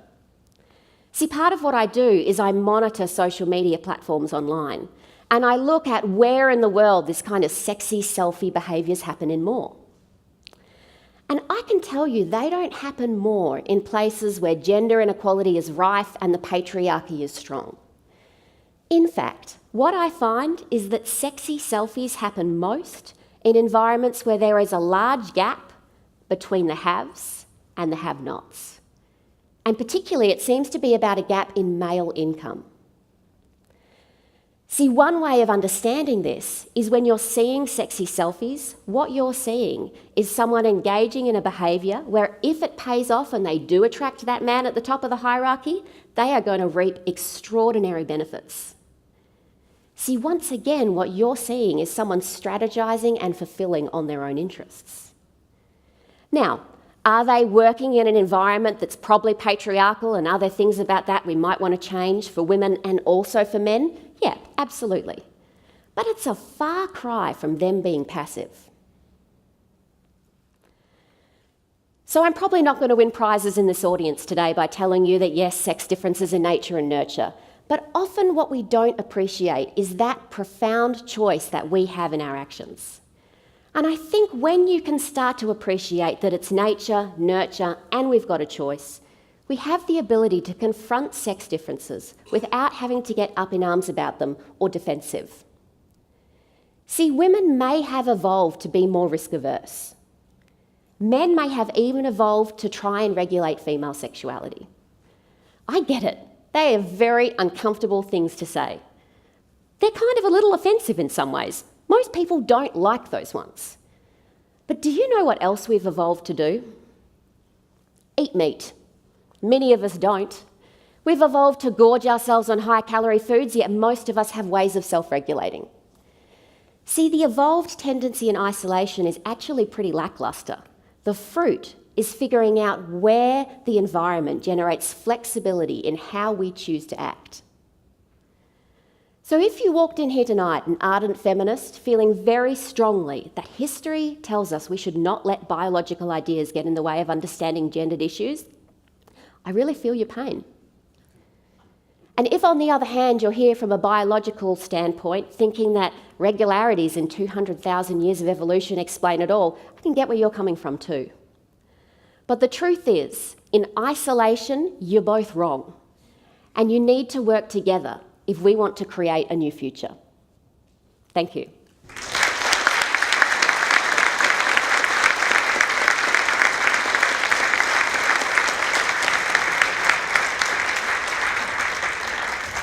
See, part of what I do is I monitor social media platforms online, and I look at where in the world this kind of sexy selfie behaviours happen in more. And I can tell you they don't happen more in places where gender inequality is rife and the patriarchy is strong. In fact, what I find is that sexy selfies happen most in environments where there is a large gap between the haves and the have-nots. And particularly, it seems to be about a gap in male income. See, one way of understanding this is when you're seeing sexy selfies, what you're seeing is someone engaging in a behaviour where if it pays off and they do attract that man at the top of the hierarchy, they are going to reap extraordinary benefits. See, once again, what you're seeing is someone strategising and fulfilling on their own interests. Now, are they working in an environment that's probably patriarchal, and are there things about that we might want to change for women and also for men? Yeah, absolutely. But it's a far cry from them being passive. So I'm probably not going to win prizes in this audience today by telling you that yes, sex differences in nature and nurture. But often what we don't appreciate is that profound choice that we have in our actions. And I think when you can start to appreciate that it's nature, nurture, and we've got a choice, we have the ability to confront sex differences without having to get up in arms about them or defensive. See, women may have evolved to be more risk-averse. Men may have even evolved to try and regulate female sexuality. I get it. They are very uncomfortable things to say. They're kind of a little offensive in some ways. Most people don't like those ones. But do you know what else we've evolved to do? Eat meat. Many of us don't. We've evolved to gorge ourselves on high-calorie foods, yet most of us have ways of self-regulating. See, the evolved tendency in isolation is actually pretty lacklustre. The fruit is figuring out where the environment generates flexibility in how we choose to act. So if you walked in here tonight an ardent feminist feeling very strongly that history tells us we should not let biological ideas get in the way of understanding gendered issues, I really feel your pain. And if, on the other hand, you're here from a biological standpoint, thinking that regularities in 200,000 years of evolution explain it all, I can get where you're coming from too. But the truth is, in isolation, you're both wrong. And you need to work together if we want to create a new future. Thank you.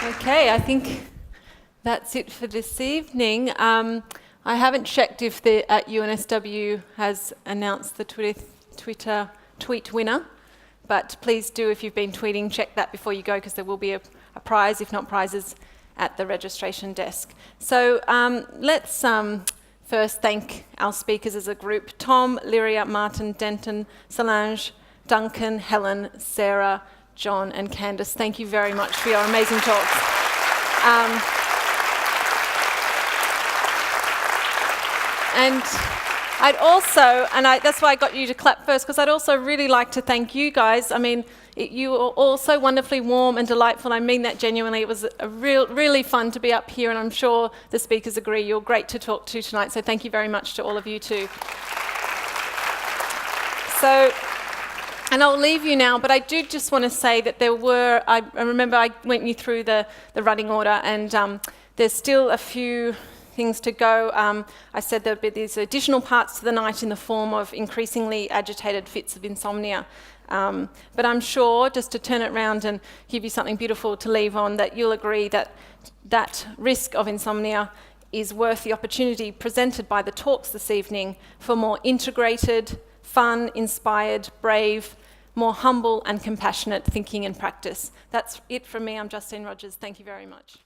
Okay, I think that's it for this evening. I haven't checked if the UNSW has announced the Twitter tweet winner, but please do, if you've been tweeting, check that before you go, because there will be a prize, if not prizes, at the registration desk. So let's first thank our speakers as a group: Tom, Lyria, Martin, Denton, Solange, Duncan, Helen, Sarah, John and Khandis. Thank you very much for your amazing talks. And I'd also, that's why I got you to clap first, because I'd also really like to thank you guys. I mean, you were all so wonderfully warm and delightful. I mean that genuinely. It was really fun to be up here, and I'm sure the speakers agree. You're great to talk to tonight, so thank you very much to all of you too. So, and I'll leave you now, but I do just want to say that there were, I remember I went you through the running order, and there's still a few things to go. I said there'd be these additional parts to the night in the form of increasingly agitated fits of insomnia. But I'm sure, just to turn it around and give you something beautiful to leave on, that you'll agree that that risk of insomnia is worth the opportunity presented by the talks this evening for more integrated, fun, inspired, brave, more humble and compassionate thinking and practice. That's it from me. I'm Justine Rogers. Thank you very much.